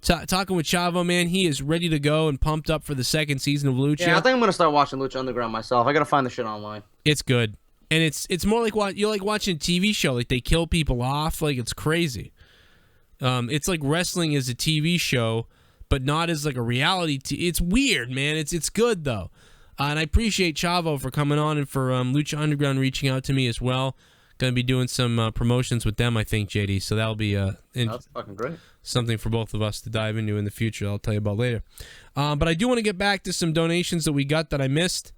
talking with Chavo, man, he is ready to go and pumped up for the second season of Lucha. Yeah, I think I'm gonna start watching Lucha Underground myself. I gotta find the shit online. It's good, and it's more like you're like watching a TV show. Like they kill people off. Like it's crazy. It's like wrestling as a TV show, but not as like a reality. It's weird, man. It's good though, and I appreciate Chavo for coming on and for Lucha Underground reaching out to me as well. Going to be doing some promotions with them, I think, JD. So that'll be that's fucking great. Something for both of us to dive into in the future. I'll tell you about later. But I do want to get back to some donations that we got that I missed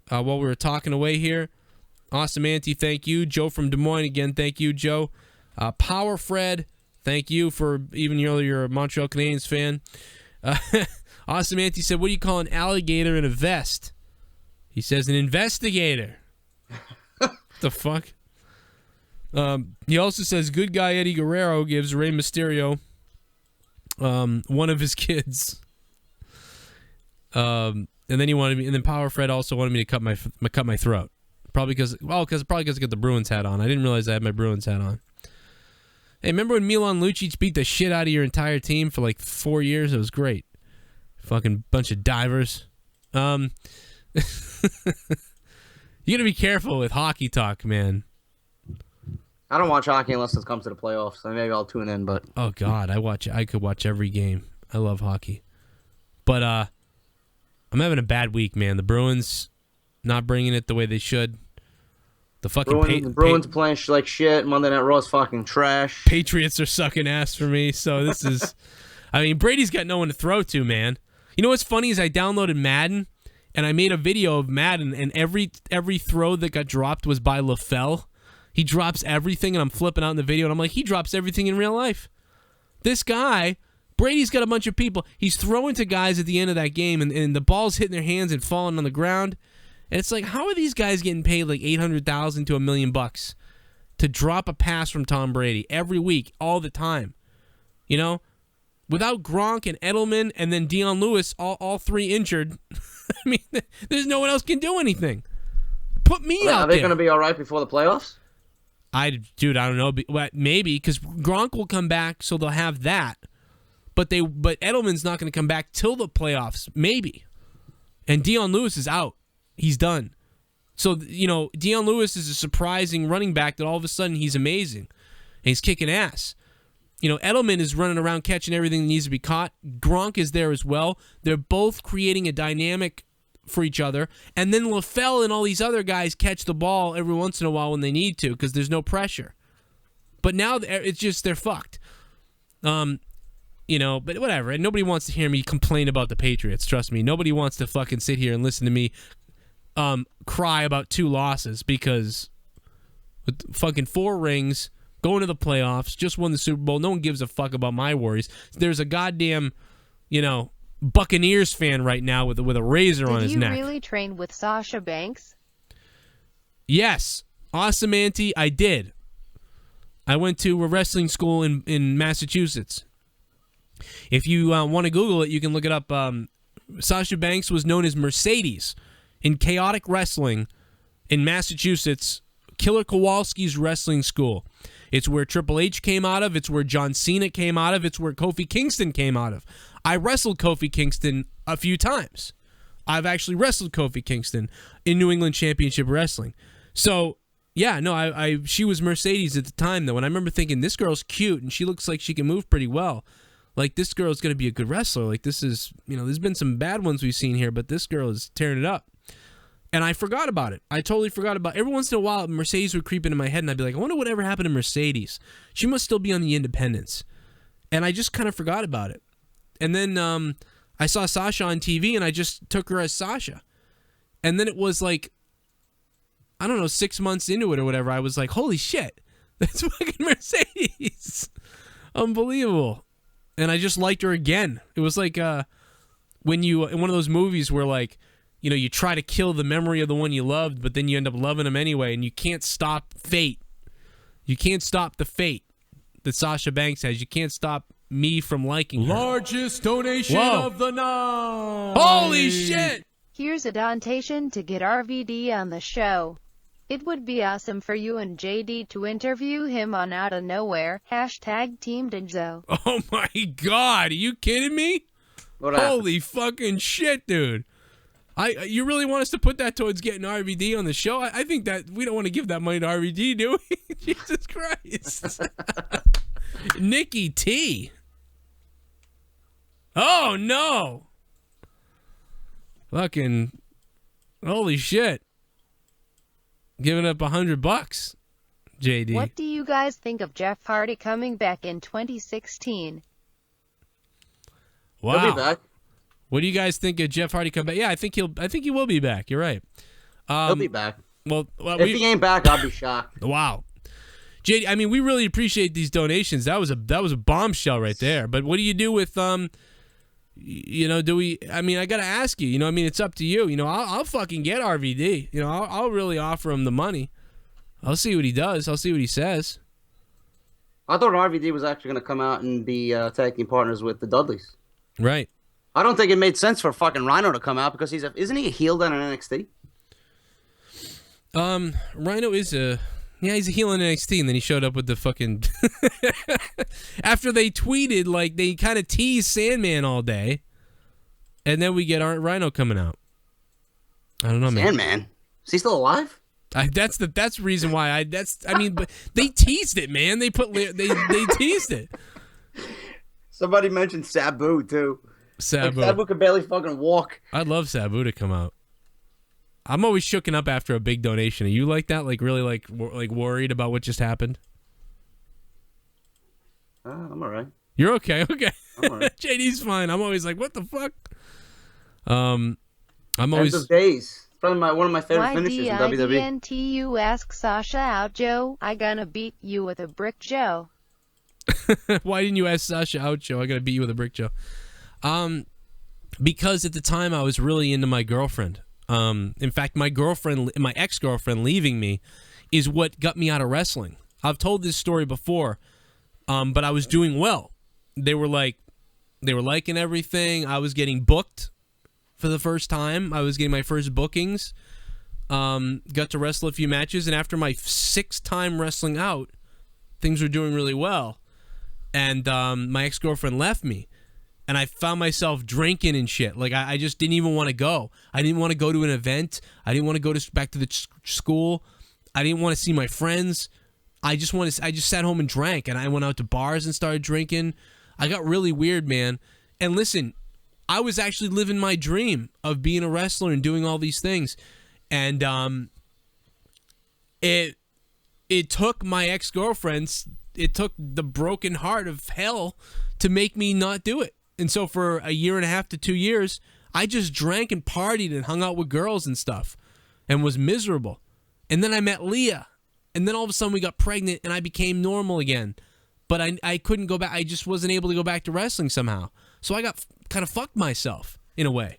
while we were talking away here. Awesome, Auntie, thank you. Joe from Des Moines, again, thank you, Joe. Power Fred, thank you for even you're a Montreal Canadiens fan. Awesome, Auntie said, what do you call an alligator in a vest? He says an investigator. The fuck? He also says, good guy Eddie Guerrero gives Rey Mysterio one of his kids. And then and then Power Fred also wanted me to cut my throat. Probably because I got the Bruins hat on. I didn't realize I had my Bruins hat on. Hey, remember when Milan Lucic beat the shit out of your entire team for like 4 years? It was great. Fucking bunch of divers. You gotta be careful with hockey talk, man. I don't watch hockey unless it comes to the playoffs. So maybe I'll tune in, but oh god, I could watch every game. I love hockey, but I'm having a bad week, man. The Bruins not bringing it the way they should. The fucking Bruins playing like shit. Monday Night Raw's fucking trash. Patriots are sucking ass for me. So this is, I mean, Brady's got no one to throw to, man. You know what's funny is I downloaded Madden and I made a video of Madden, and every throw that got dropped was by LaFell. He drops everything, and I'm flipping out in the video, and I'm like, he drops everything in real life. This guy, Brady's got a bunch of people. He's throwing to guys at the end of that game, and the ball's hitting their hands and falling on the ground. And it's like, how are these guys getting paid like $800,000 to $1 million to drop a pass from Tom Brady every week, all the time? You know? Without Gronk and Edelman and then Deion Lewis, all three injured, I mean, there's no one else can do anything. Put me out there. Are they going to be all right before the playoffs? Dude, I don't know. Maybe, because Gronk will come back, so they'll have that. But Edelman's not going to come back till the playoffs, maybe. And Deion Lewis is out. He's done. So, you know, Deion Lewis is a surprising running back that all of a sudden he's amazing. And he's kicking ass. You know, Edelman is running around catching everything that needs to be caught. Gronk is there as well. They're both creating a dynamic for each other. And then LaFell and all these other guys catch the ball every once in a while when they need to because there's no pressure. But now it's just they're fucked. You know, but whatever. And nobody wants to hear me complain about the Patriots. Trust me. Nobody wants to fucking sit here and listen to me cry about 2 losses because with fucking 4 rings, going to the playoffs, just won the Super Bowl. No one gives a fuck about my worries. There's a goddamn, you know, Buccaneers fan right now with a razor on his neck. Did you really train with Sasha Banks? Yes. Awesome, Auntie. I did. I went to a wrestling school in Massachusetts. If you want to Google it, you can look it up. Sasha Banks was known as Mercedes in chaotic wrestling in Massachusetts. Killer Kowalski's wrestling school. It's where Triple H came out of. It's where John Cena came out of. It's where Kofi Kingston came out of. I wrestled Kofi Kingston a few times. I've actually wrestled Kofi Kingston in New England Championship Wrestling. So, yeah, no, she was Mercedes at the time, though, and I remember thinking, this girl's cute, and she looks like she can move pretty well. Like, this girl's going to be a good wrestler. Like, this is, you know, there's been some bad ones we've seen here, but this girl is tearing it up. And I forgot about it. I totally forgot about it. Every once in a while, Mercedes would creep into my head, and I'd be like, I wonder whatever happened to Mercedes. She must still be on the Independents. And I just kind of forgot about it. And then I saw Sasha on TV, and I just took her as Sasha. And then it was like, I don't know, 6 months into it or whatever, I was like, holy shit, that's fucking Mercedes. Unbelievable. And I just liked her again. It was like when you, in one of those movies where like, you know, you try to kill the memory of the one you loved, but then you end up loving him anyway, and you can't stop fate. You can't stop the fate that Sasha Banks has. You can't stop me from liking her. Largest donation Whoa. of the night. Holy shit! Here's a donation to get RVD on the show. It would be awesome for you and JD to interview him on Outta Nowhere. Hashtag Team Dinzo. Oh my god, are you kidding me? What happened? Holy fucking shit, dude. You really want us to put that towards getting RVD on the show? I think that we don't want to give that money to RVD, do we? Jesus Christ. Nikki T. Oh, no. Fucking, holy shit. Giving up $100, JD. What do you guys think of Jeff Hardy coming back in 2016? Wow. He'll be back. What do you guys think of Jeff Hardy come back? Yeah, I think he will be back. You're right. He'll be back. Well, If he ain't back, I'll be shocked. Wow. JD, I mean, we really appreciate these donations. That was a bombshell right there. But what do you do with you know, I mean, I got to ask you, you know, I mean, it's up to you. You know, I'll fucking get RVD. You know, I'll really offer him the money. I'll see what he does. I'll see what he says. I thought RVD was actually going to come out and be tag team partners with the Dudleys. Right. I don't think it made sense for fucking Rhino to come out because isn't he a heel down in NXT? Rhino is he's a heel in NXT, and then he showed up with the fucking after they tweeted, like, they kind of teased Sandman all day, and then we get Rhino coming out. I don't know, man. Sandman? Is he still alive? That's the reason why but they teased it, man. They teased it. Somebody mentioned Sabu too. Sabu. Like, Sabu could barely fucking walk. I'd love Sabu to come out. I'm always shooken up after a big donation. Are you like that? Like, really, like worried about what just happened? I'm all right. You're okay. Okay. I'm all right. JD's fine. I'm always like, what the fuck? I'm always. End of days. It's probably one of my favorite finishers in WWE. YDNTU ask Sasha out, Joe. I gonna beat you with a brick, Joe. Why didn't you ask Sasha out, Joe? I gotta beat you with a brick, Joe. Because at the time I was really into my girlfriend. In fact, my ex-girlfriend leaving me is what got me out of wrestling. I've told this story before, but I was doing well. They were liking everything. I was getting booked for the first time. I was getting my first bookings. Got to wrestle a few matches, and after my 6th time wrestling out, things were doing really well. And my ex-girlfriend left me. And I found myself drinking and shit. Like, I just didn't even want to go. I didn't want to go to an event. I didn't want to go back to the school. I didn't want to see my friends. I just sat home and drank. And I went out to bars and started drinking. I got really weird, man. And listen, I was actually living my dream of being a wrestler and doing all these things. And it took my ex-girlfriend's, it took the broken heart of hell to make me not do it. And so for a year and a half to 2 years, I just drank and partied and hung out with girls and stuff and was miserable. And then I met Leah. And then all of a sudden we got pregnant and I became normal again. But I couldn't go back. I just wasn't able to go back to wrestling somehow. So I got kind of fucked myself in a way.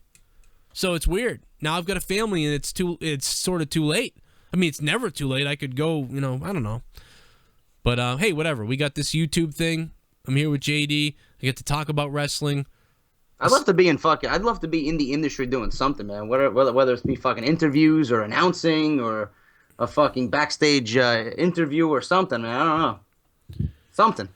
So it's weird. Now I've got a family and it's sort of too late. I mean, it's never too late. I could go, you know, I don't know. But hey, whatever. We got this YouTube thing. I'm here with JD. I get to talk about wrestling. I'd love to be in the industry doing something, man. Whether it's be fucking interviews or announcing or a fucking backstage interview or something, man. I don't know. Something.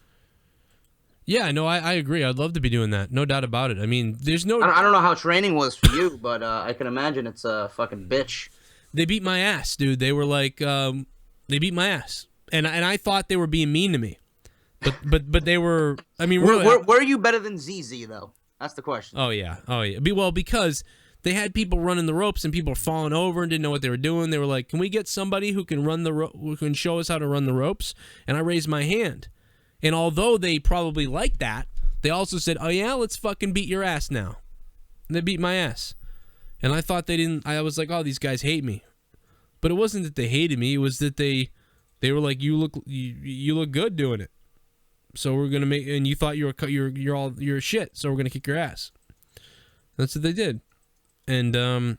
Yeah, no, I agree. I'd love to be doing that. No doubt about it. I mean, there's no... I don't know how training was for you, but I can imagine it's a fucking bitch. They beat my ass, dude. They were like... they beat my ass. And I thought they were being mean to me. But they were... I mean, really... Were you better than ZZ, though? That's the question. Oh, yeah. Oh, yeah. Well, because they had people running the ropes and people falling over and didn't know what they were doing. They were like, can we get somebody who can who can show us how to run the ropes? And I raised my hand. And although they probably liked that, they also said, oh, yeah, let's fucking beat your ass now. And they beat my ass. And I thought they didn't... I was like, oh, these guys hate me. But it wasn't that they hated me. It was that they were like, you look good doing it. So we're gonna make, and you thought you're shit. So we're gonna kick your ass. That's what they did, and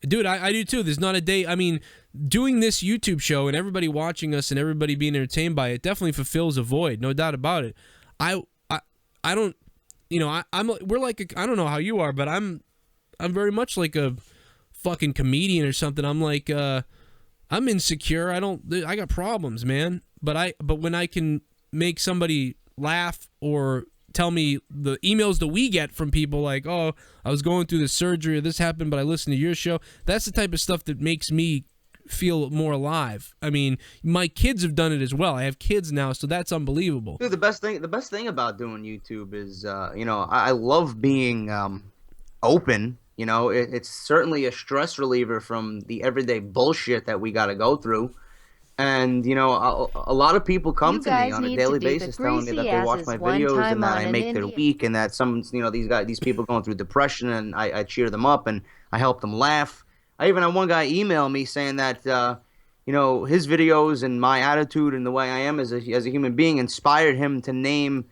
dude, I do too. There's not a day. I mean, doing this YouTube show and everybody watching us and everybody being entertained by it definitely fulfills a void, no doubt about it. I don't, you know, we're like I don't know how you are, but I'm very much like a fucking comedian or something. I'm like I'm insecure. I got problems, man. But when I can make somebody laugh or tell me the emails that we get from people like, oh, I was going through this surgery or this happened, but I listened to your show. That's the type of stuff that makes me feel more alive. I mean, my kids have done it as well. I have kids now, so that's unbelievable. Dude, the best thing about doing YouTube is, you know, I love being open. You know, it's certainly a stress reliever from the everyday bullshit that we got to go through. And, you know, a lot of people come to me on a daily basis telling me that they watch my videos and that I make their week and that you know, these people going through depression, and I cheer them up and I help them laugh. I even had one guy email me saying that, you know, his videos and my attitude and the way I am as a human being inspired him to name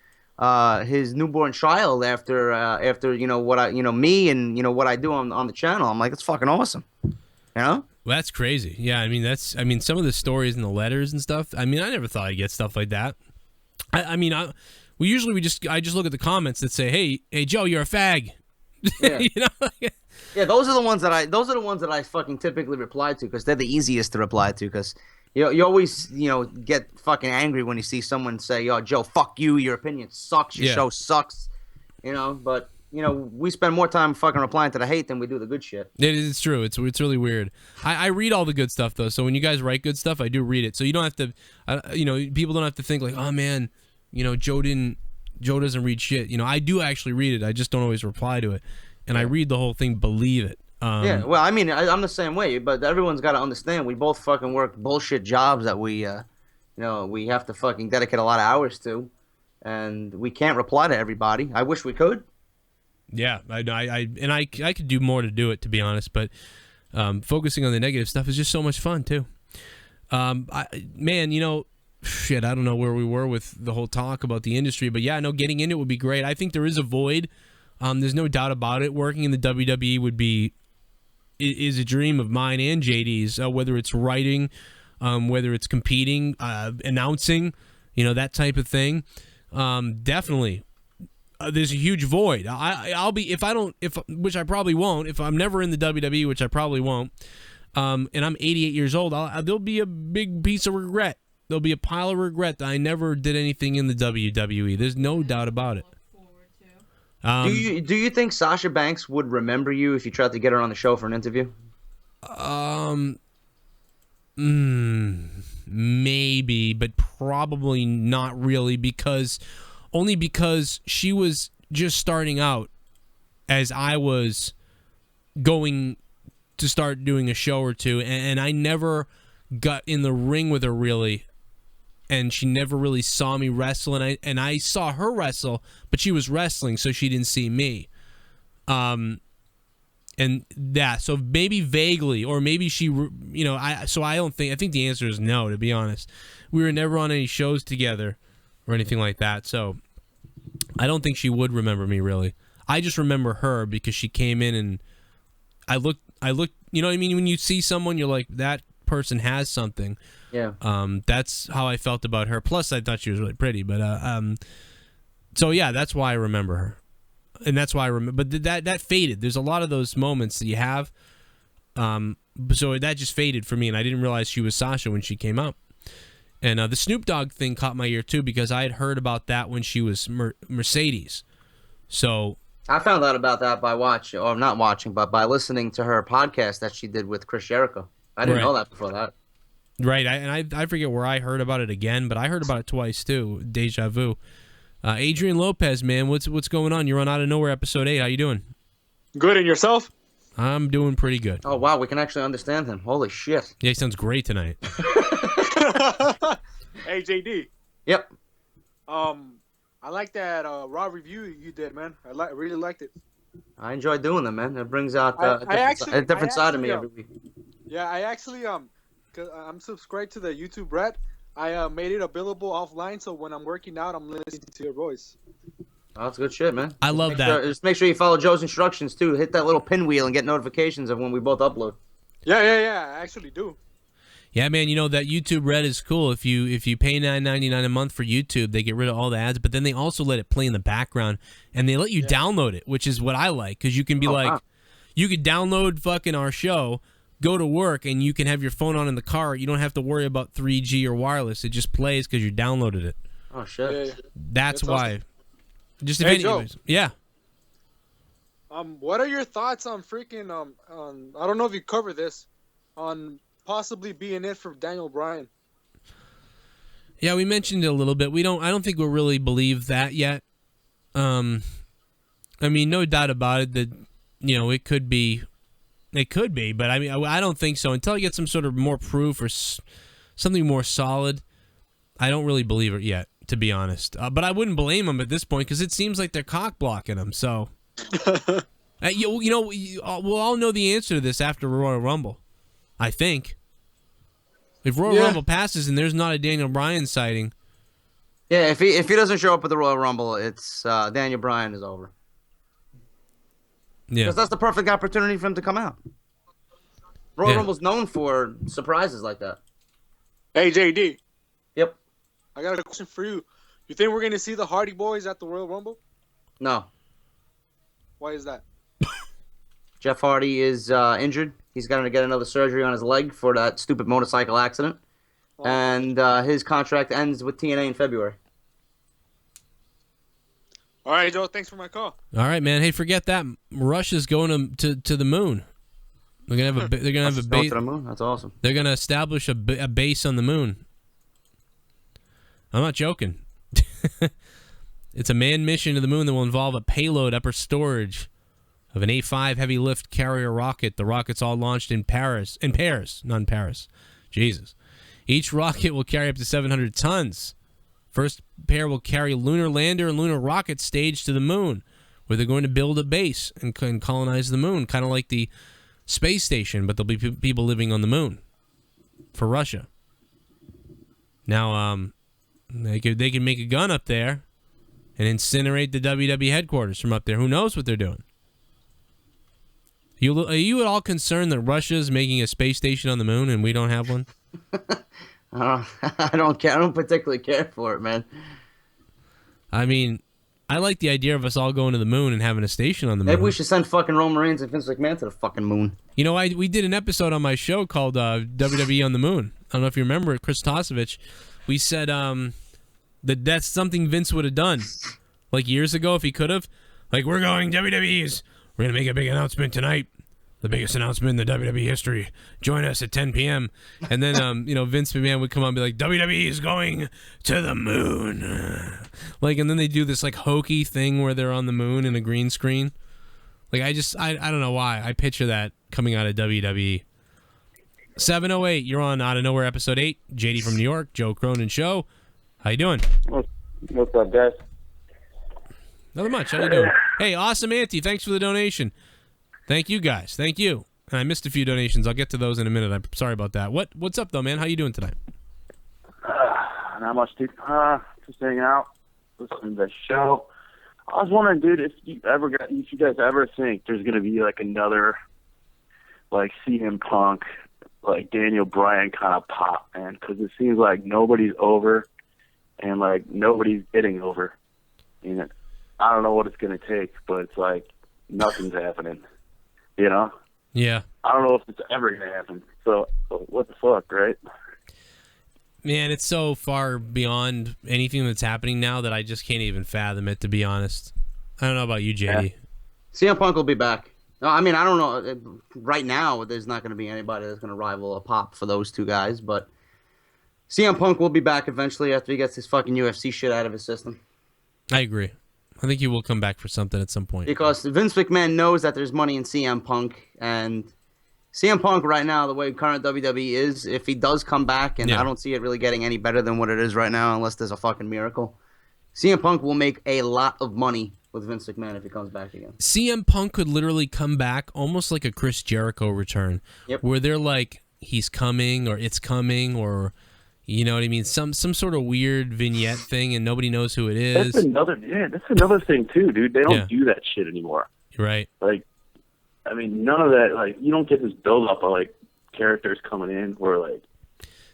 his newborn child after you know me and you know what I do on the channel. I'm like, it's fucking awesome, you know. Well, that's crazy. Yeah, I mean, some of the stories and the letters and stuff. I mean, I never thought I'd get stuff like that. I just look at the comments that say, "Hey, Joe, you're a fag." Yeah. You know. Yeah, those are the ones that I fucking typically reply to because they're the easiest to reply to because you always get fucking angry when you see someone say, "Yo, Joe, fuck you. Your opinion sucks. Your show sucks." You know, but. You know, we spend more time fucking replying to the hate than we do the good shit. It's true. It's really weird. I read all the good stuff, though. So when you guys write good stuff, I do read it. So you don't have to, you know, people don't have to think like, oh, man, you know, Joe doesn't read shit. You know, I do actually read it. I just don't always reply to it. And I read the whole thing, believe it. Yeah, well, I mean, I'm the same way. But everyone's got to understand we both fucking work bullshit jobs that we, you know, we have to fucking dedicate a lot of hours to. And we can't reply to everybody. I wish we could. Yeah, I could do more to do it, to be honest, but focusing on the negative stuff is just so much fun too. Man, you know, shit, I don't know where we were with the whole talk about the industry, but yeah, no, getting in it would be great. I think there is a void. There's no doubt about it. Working in the WWE is a dream of mine and JD's. Whether it's writing, whether it's competing, announcing, you know, that type of thing. Definitely. There's a huge void. I'll be which I probably won't. If I'm never in the WWE, which I probably won't, and I'm 88 years old, there'll be a big piece of regret. There'll be a pile of regret that I never did anything in the WWE. There's no doubt about it. Do you think Sasha Banks would remember you if you tried to get her on the show for an interview? Maybe, but probably not really because she was just starting out as I was going to start doing a show or two, and I never got in the ring with her really, and she never really saw me wrestle, and I saw her wrestle, but she was wrestling, so she didn't see me. And that, so maybe vaguely, or maybe she, you know, I think the answer is no, to be honest. We were never on any shows together or anything like that, so I don't think she would remember me really. I just remember her because she came in and I looked, you know what I mean? When you see someone, you're like, that person has something. Yeah. That's how I felt about her. Plus, I thought she was really pretty, but so yeah, that's why I remember her. And that's why I remember, but that faded. There's a lot of those moments that you have. So that just faded for me, and I didn't realize she was Sasha when she came out. And the Snoop Dogg thing caught my ear too because I had heard about that when she was Mercedes. So I found out about that by not watching, but by listening to her podcast that she did with Chris Jericho. I didn't know that before that. Right, I forget where I heard about it again, but I heard about it twice too. Deja vu. Adrian Lopez, man, what's going on? You're on Out of Nowhere episode 8. How you doing? Good, and yourself? I'm doing pretty good. Oh wow, we can actually understand him. Holy shit. Yeah, he sounds great tonight. Hey, JD. Yep. I like that raw review you did, man. I really liked it. I enjoy doing them, man. It brings out a different side of me every week. Yeah, I actually cause I'm subscribed to the YouTube Red. I made it available offline, so when I'm working out, I'm listening to your voice. Oh, that's good shit, man. I love that. Just make sure you follow Joe's instructions too. Hit that little pinwheel and get notifications of when we both upload. Yeah, I actually do. Yeah, man, you know that YouTube Red is cool. If you pay $9.99 a month for YouTube, they get rid of all the ads, but then they also let it play in the background, and they let you download it, which is what I like, because you can be you could download fucking our show, go to work, and you can have your phone on in the car. You don't have to worry about 3G or wireless. It just plays because you downloaded it. Oh shit. Yeah. That's why. Awesome. Just Hey, if Joe. anyways. Yeah. What are your thoughts on freaking on I don't know if you cover this on possibly being it for Daniel Bryan? Yeah, we mentioned it a little bit. I don't think we really believe that yet. I mean, no doubt about it that, you know, it could be, but I mean, I don't think so. Until I get some sort of more proof or something more solid, I don't really believe it yet, to be honest. But I wouldn't blame them at this point, because it seems like they're cock blocking him. So, we'll all know the answer to this after Royal Rumble, I think. If Royal Rumble passes and there's not a Daniel Bryan sighting. Yeah, if he doesn't show up at the Royal Rumble, it's Daniel Bryan is over. Yeah. Because that's the perfect opportunity for him to come out. Royal Rumble's known for surprises like that. Hey, JD. Yep. I got a question for you. You think we're going to see the Hardy Boys at the Royal Rumble? No. Why is that? Jeff Hardy is injured. He's going to get another surgery on his leg for that stupid motorcycle accident. Oh. And his contract ends with TNA in February. All right, Joe. Thanks for my call. All right, man. Hey, forget that. Russia's going to the moon. They're gonna have a base to the moon. That's awesome. They're gonna establish a base on the moon. I'm not joking. It's a manned mission to the moon that will involve a payload upper storage of an A5 heavy lift carrier rocket. The rocket's all launched in pairs, not in Paris. Jesus. Each rocket will carry up to 700 tons. First pair will carry lunar lander and lunar rocket stage to the moon, where they're going to build a base and colonize the moon, kind of like the space station, but there'll be people living on the moon for Russia. Now, they could make a gun up there and incinerate the WWE headquarters from up there. Who knows what they're doing? Are you at all concerned that Russia's making a space station on the moon and we don't have one? I don't care. I don't particularly care for it, man. I mean, I like the idea of us all going to the moon and having a station on the moon. Maybe we should send fucking Roman Reigns and Vince McMahon to the fucking moon. You know, we did an episode on my show called WWE on the Moon. I don't know if you remember it, Chris Tosevich. We said that's something Vince would have done, like years ago if he could have. Like, we're going WWE's. We're going to make a big announcement tonight. The biggest announcement in the WWE history. Join us at 10 p.m. And then, Vince McMahon would come on and be like, WWE is going to the moon. Like, and then they do this, like, hokey thing where they're on the moon in a green screen. Like, I don't know why. I picture that coming out of WWE. 708, you're on Out of Nowhere, Episode 8. JD from New York, Joe Cronin Show. How you doing? What's up, guys? Nothing much. How you doing? Hey, Awesome Auntie, thanks for the donation. Thank you, guys. Thank you. And I missed a few donations. I'll get to those in a minute. I'm sorry about that. What's up, though, man? How you doing tonight? Not much, dude. Just hanging out, listening to the show. I was wondering, dude, if you guys ever think there's going to be, like, another, like, CM Punk, like, Daniel Bryan kind of pop, man. Because it seems like nobody's over and, like, nobody's getting over. And I don't know what it's going to take, but it's like nothing's happening. You know? Yeah. I don't know if it's ever going to happen. So what the fuck, right? Man, it's so far beyond anything that's happening now that I just can't even fathom it, to be honest. I don't know about you, JD. Yeah. CM Punk will be back. No, I mean, I don't know. Right now, there's not going to be anybody that's going to rival a pop for those two guys, but CM Punk will be back eventually after he gets his fucking UFC shit out of his system. I agree. I think he will come back for something at some point. Because Vince McMahon knows that there's money in CM Punk, and CM Punk right now, the way current WWE is, if he does come back, and I don't see it really getting any better than what it is right now unless there's a fucking miracle, CM Punk will make a lot of money with Vince McMahon if he comes back again. CM Punk could literally come back almost like a Chris Jericho return, where they're like, he's coming, or it's coming, or... You know what I mean? Some sort of weird vignette thing, and nobody knows who it is. That's another thing too, dude. They don't do that shit anymore. Right. Like, I mean, none of that. Like, you don't get this build up of like characters coming in where like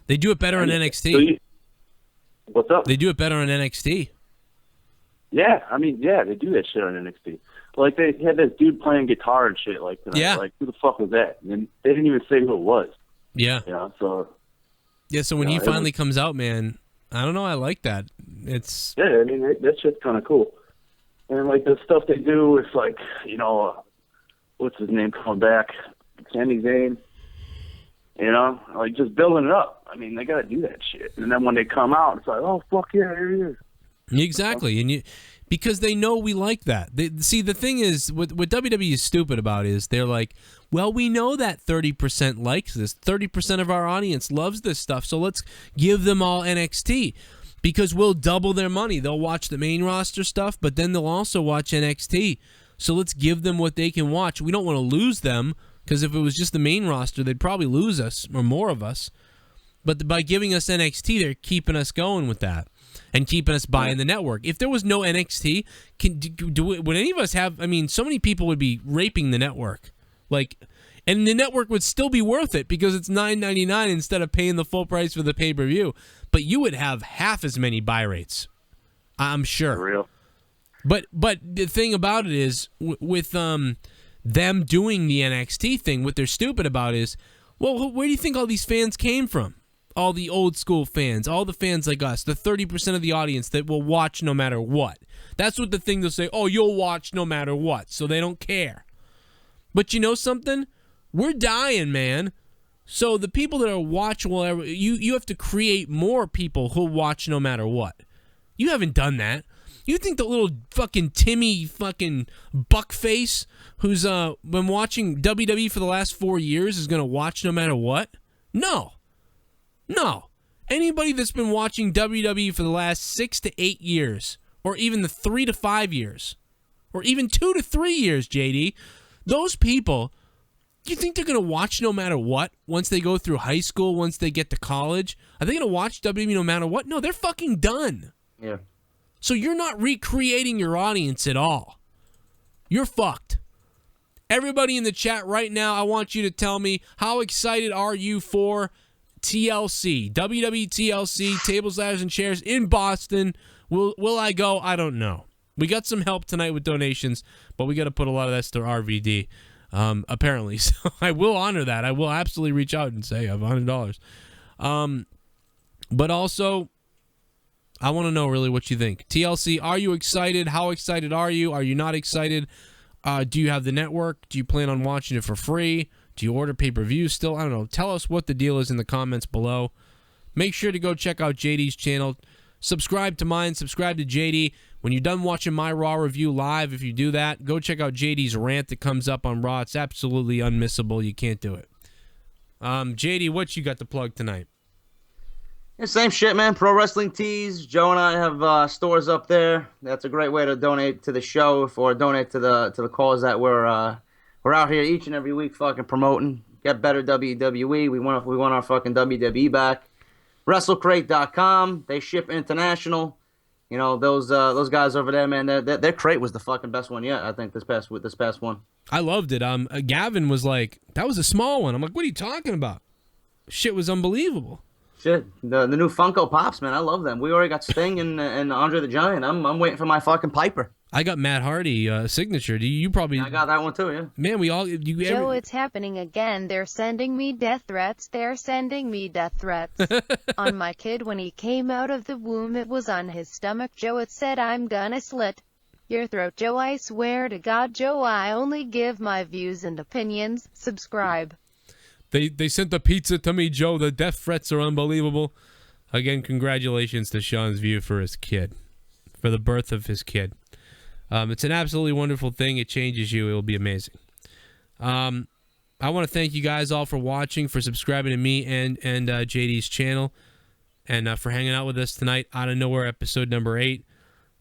They do it better on NXT. So what's up? They do it better on NXT. Yeah, I mean, yeah, they do that shit on NXT. Like, they had this dude playing guitar and shit, like, tonight. Yeah. Like, who the fuck was that? And they didn't even say who it was. Yeah. You know, so... Yeah, so when he finally comes out, man, I don't know, I like that. It's... Yeah, I mean, that shit's kind of cool. And, like, the stuff they do with, like, you know, what's his name coming back? Sami Zayn. You know? Like, just building it up. I mean, they got to do that shit. And then when they come out, it's like, oh, fuck yeah, here he is. Exactly, and because they know we like that. See, the thing is, what WWE is stupid about is they're like, well, we know that 30% likes this. 30% of our audience loves this stuff, so let's give them all NXT because we'll double their money. They'll watch the main roster stuff, but then they'll also watch NXT. So let's give them what they can watch. We don't want to lose them because if it was just the main roster, they'd probably lose us or more of us. But by giving us NXT, they're keeping us going with that. And keeping us buying the network. If there was no NXT, would any of us have? I mean, so many people would be raping the network, and the network would still be worth it because it's $9.99 instead of paying the full price for the pay-per-view. But you would have half as many buy rates, I'm sure. For real. But the thing about it is, with them doing the NXT thing, what they're stupid about is, well, where do you think all these fans came from? All the old school fans, all the fans like us, the 30% of the audience that will watch no matter what. That's what the thing they'll say, oh, you'll watch no matter what, so they don't care. But you know something? We're dying, man. So the people that are watching, you have to create more people who'll watch no matter what. You haven't done that. You think the little fucking Timmy fucking buckface who's been watching WWE for the last 4 years is going to watch no matter what? No. No. Anybody that's been watching WWE for the last 6 to 8 years, or even the 3 to 5 years, or even 2 to 3 years, JD, those people, do you think they're going to watch no matter what once they go through high school, once they get to college? Are they going to watch WWE no matter what? No, they're fucking done. Yeah. So you're not recreating your audience at all. You're fucked. Everybody in the chat right now, I want you to tell me, how excited are you for TLC, WWE TLC, tables, ladders, and chairs in Boston? Will I go? I don't know. We got some help tonight with donations, but we got to put a lot of that to RVD, apparently. So I will honor that. I will absolutely reach out and say I have $100. But also, I want to know really what you think. TLC, are you excited? How excited are you? Are you not excited? Do you have the network? Do you plan on watching it for free? Do you order pay-per-view still? I don't know. Tell us what the deal is in the comments below. Make sure to go check out JD's channel. Subscribe to mine. Subscribe to JD. When you're done watching my Raw review live, if you do that, go check out JD's rant that comes up on Raw. It's absolutely unmissable. You can't do it. JD, what you got to plug tonight? Yeah, same shit, man. Pro Wrestling Tees. Joe and I have stores up there. That's a great way to donate to the show or donate to the cause that we're out here each and every week fucking promoting. Get better WWE. We want our fucking WWE back. WrestleCrate.com. They ship international. You know, those guys over there, man, their crate was the fucking best one yet, I think, this past one. I loved it. Gavin was like, that was a small one. I'm like, what are you talking about? Shit was unbelievable. Shit, the new Funko Pops, man, I love them. We already got Sting and Andre the Giant. I'm waiting for my fucking Piper. I got Matt Hardy signature. You probably? I got that one too. Yeah. Man, we all. Joe, it's happening again. They're sending me death threats. On my kid, when he came out of the womb, it was on his stomach. Joe, it said, I'm gonna slit your throat. Joe, I swear to God, Joe, I only give my views and opinions. Subscribe. They sent the pizza to me, Joe. The death threats are unbelievable. Again, congratulations to Sean's view for his kid, for the birth of his kid. It's an absolutely wonderful thing. It changes you. It will be amazing. I want to thank you guys all for watching, for subscribing to me and JD's channel, and for hanging out with us tonight. Out of Nowhere, episode number 8.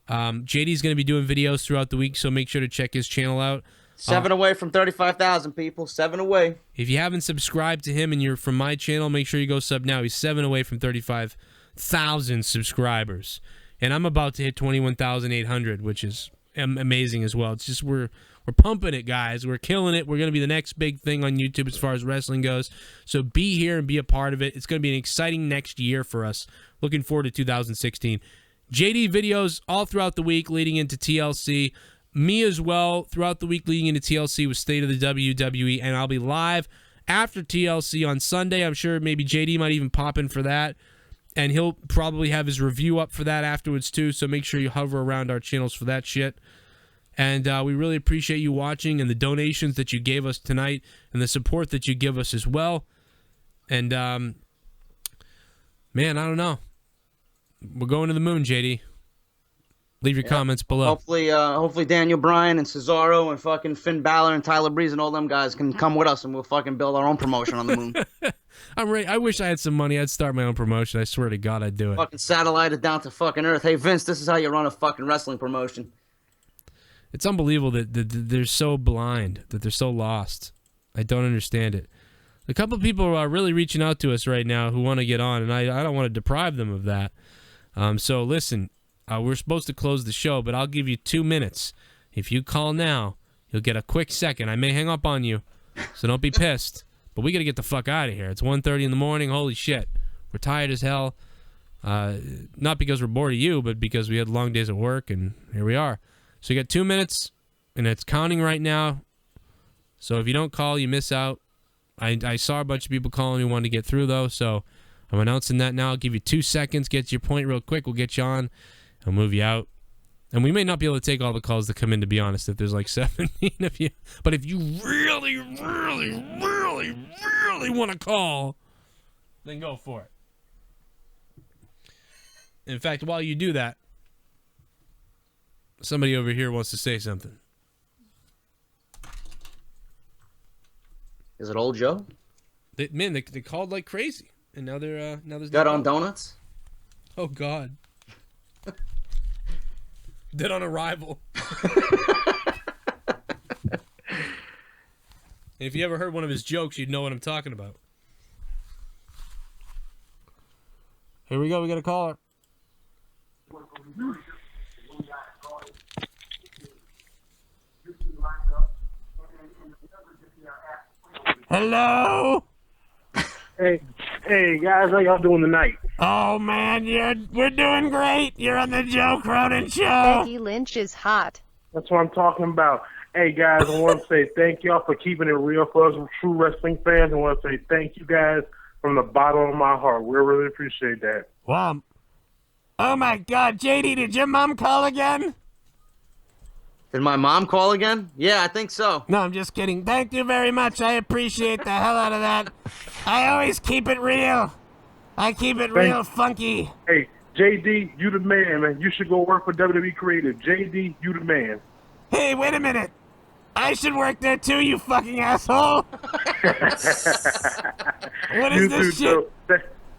JD's going to be doing videos throughout the week, so make sure to check his channel out. 7 away from 35,000 people. 7 away. If you haven't subscribed to him and you're from my channel, make sure you go sub now. He's 7 away from 35,000 subscribers. And I'm about to hit 21,800, which is amazing as well. It's just we're pumping it, guys. We're killing it. We're going to be the next big thing on YouTube as far as wrestling goes. So be here and be a part of it. It's going to be an exciting next year for us. Looking forward to 2016. JD videos all throughout the week leading into TLC. Me as well throughout the week leading into TLC with State of the WWE. And I'll be live after TLC on Sunday. I'm sure maybe JD might even pop in for that. And he'll probably have his review up for that afterwards too. So make sure you hover around our channels for that shit. And we really appreciate you watching and the donations that you gave us tonight and the support that you give us as well. And, man, I don't know. We're going to the moon, JD. Leave your comments below. Hopefully Daniel Bryan and Cesaro and fucking Finn Balor and Tyler Breeze and all them guys can come with us and we'll fucking build our own promotion on the moon. I'm ready. I wish I had some money. I'd start my own promotion. I swear to God, I'd do it. Fucking satellite it down to fucking Earth. Hey, Vince, this is how you run a fucking wrestling promotion. It's unbelievable that they're so blind, that they're so lost. I don't understand it. A couple of people are really reaching out to us right now who want to get on, and I don't want to deprive them of that. So listen, we're supposed to close the show, but I'll give you 2 minutes. If you call now, you'll get a quick second. I may hang up on you, so don't be pissed. But we got to get the fuck out of here. It's 1:30 in the morning. Holy shit. We're tired as hell. Not because we're bored of you, but because we had long days at work, and here we are. So you got 2 minutes, and it's counting right now. So if you don't call, you miss out. I saw a bunch of people calling who wanted to get through, though, so I'm announcing that now. I'll give you 2 seconds, get to your point real quick. We'll get you on. I'll move you out. And we may not be able to take all the calls that come in, to be honest, if there's like 17 of you. But if you really, really, really, really want to call, then go for it. In fact, while you do that, somebody over here wants to say something. Is it old Joe? They called like crazy, and now they're now there's Got no on call. donuts? Oh God. Dead on arrival. If you ever heard one of his jokes, you'd know what I'm talking about. Here we go. We got a caller. Hello. Hey guys, how y'all doing tonight? Oh man, we're doing great. You're on the Joe Cronin Show. Becky Lynch is hot. That's what I'm talking about. Hey guys, I want to say thank y'all for keeping it real for us true wrestling fans. I want to say thank you guys from the bottom of my heart. We really appreciate that. Wow. Oh my God, JD, did your mom call again? Did my mom call again? Yeah, I think so. No, I'm just kidding. Thank you very much. I appreciate the hell out of that. I always keep it real. I keep it real funky. Hey, JD, you the man, man. You should go work for WWE Creative. JD, you the man. Hey, wait a minute. I should work there too, you fucking asshole. What is this shit?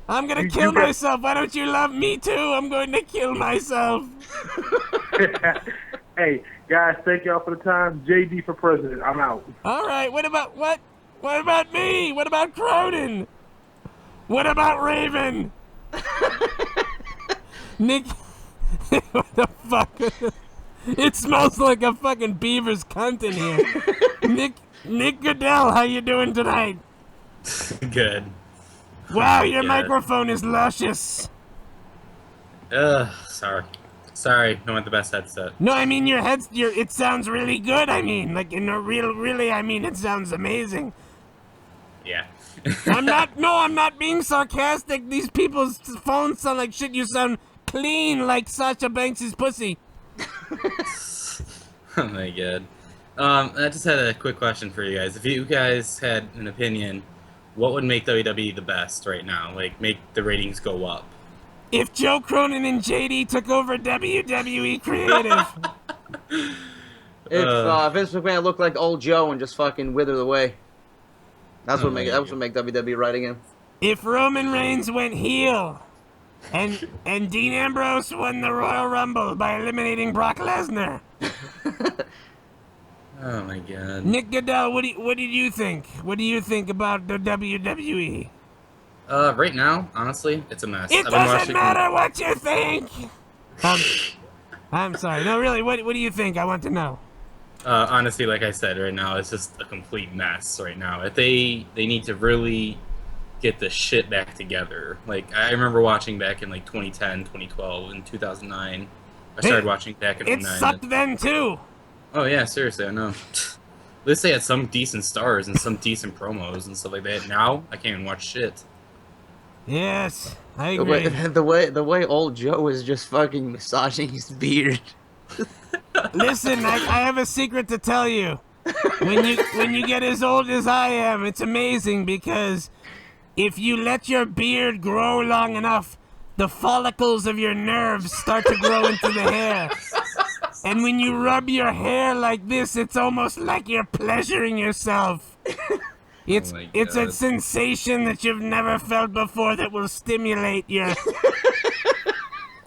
I'm gonna kill myself. Why don't you love me too? I'm going to kill myself. Hey, guys, thank y'all for the time. JD for president. I'm out. All right. What about me? What about Cronin? What about Raven? Nick, what the fuck? It smells like a fucking beaver's cunt in here. Nick Goodell, how you doing tonight? Good. Wow, your microphone is luscious. Sorry, I want the best headset. No, I mean it sounds really good. I mean, like in a really, I mean, it sounds amazing. Yeah. I'm not being sarcastic. These people's phones sound like shit. You sound clean like Sasha Banks' pussy. Oh my God. I just had a quick question for you guys. If you guys had an opinion, what would make WWE the best right now? Like, make the ratings go up? If Joe Cronin and JD took over WWE Creative. If Vince McMahon looked like old Joe and just fucking withered away. That's what make WWE right again. If Roman Reigns went heel, and Dean Ambrose won the Royal Rumble by eliminating Brock Lesnar. Oh my God. Nick Goodell, what did you think? What do you think about the WWE? Right now, honestly, it's a mess. It doesn't matter what you think. I'm sorry. No, really, what do you think? I want to know. Honestly, like I said, right now it's just a complete mess right now. If they need to really get the shit back together. Like, I remember watching back in like 2010, 2012, and 2009. I started watching back in 09. It sucked then too. Oh yeah, seriously, I know. At least they had some decent stars and some decent promos and stuff like that. Now I can't even watch shit. Yes, I agree. The way old Joe is just fucking massaging his beard. Listen, I have a secret to tell you. When you get as old as I am, it's amazing because if you let your beard grow long enough, the follicles of your nerves start to grow into the hair. And when you rub your hair like this, it's almost like you're pleasuring yourself. It's a sensation that you've never felt before that will stimulate your...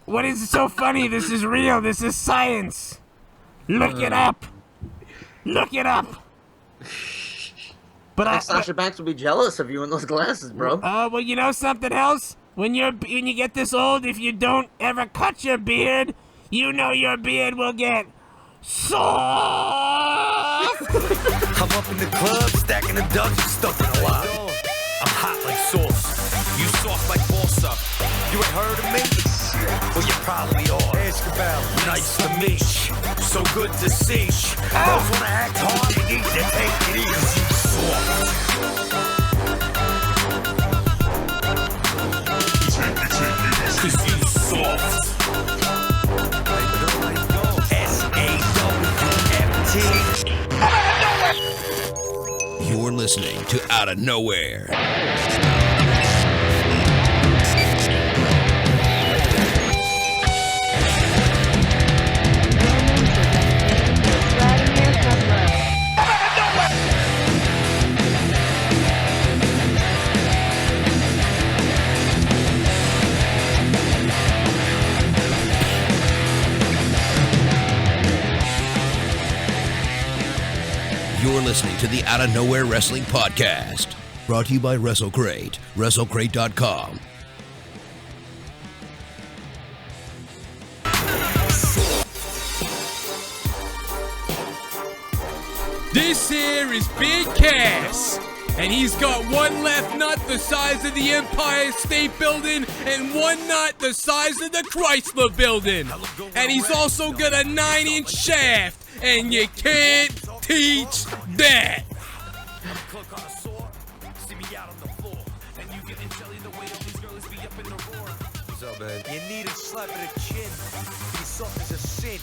What is so funny? This is real. This is science. Look it up. Look it up. But Sasha Banks would be jealous of you in those glasses, bro. Well, you know something else? When you get this old, if you don't ever cut your beard, you know your beard will get soft. I'm up in the club, stacking the ducks, stuck in a lot. I'm hot like sauce. You soft like balsa. You ain't heard of me? Well, you probably are. Nice to meet you. So good to see you. Those wanna act hard, you need to take it easy. Soft. Cause you soft. S-A-W-F-T. You're listening to Outta Nowhere. You're listening to the Outta Nowhere Wrestling Podcast, brought to you by WrestleCrate, WrestleCrate.com. This here is Big Cass, and he's got one left nut the size of the Empire State Building and one nut the size of the Chrysler Building. And he's also got a 9-inch shaft, and you can't teach that. You need a slap in the chin. Be soft as a sin.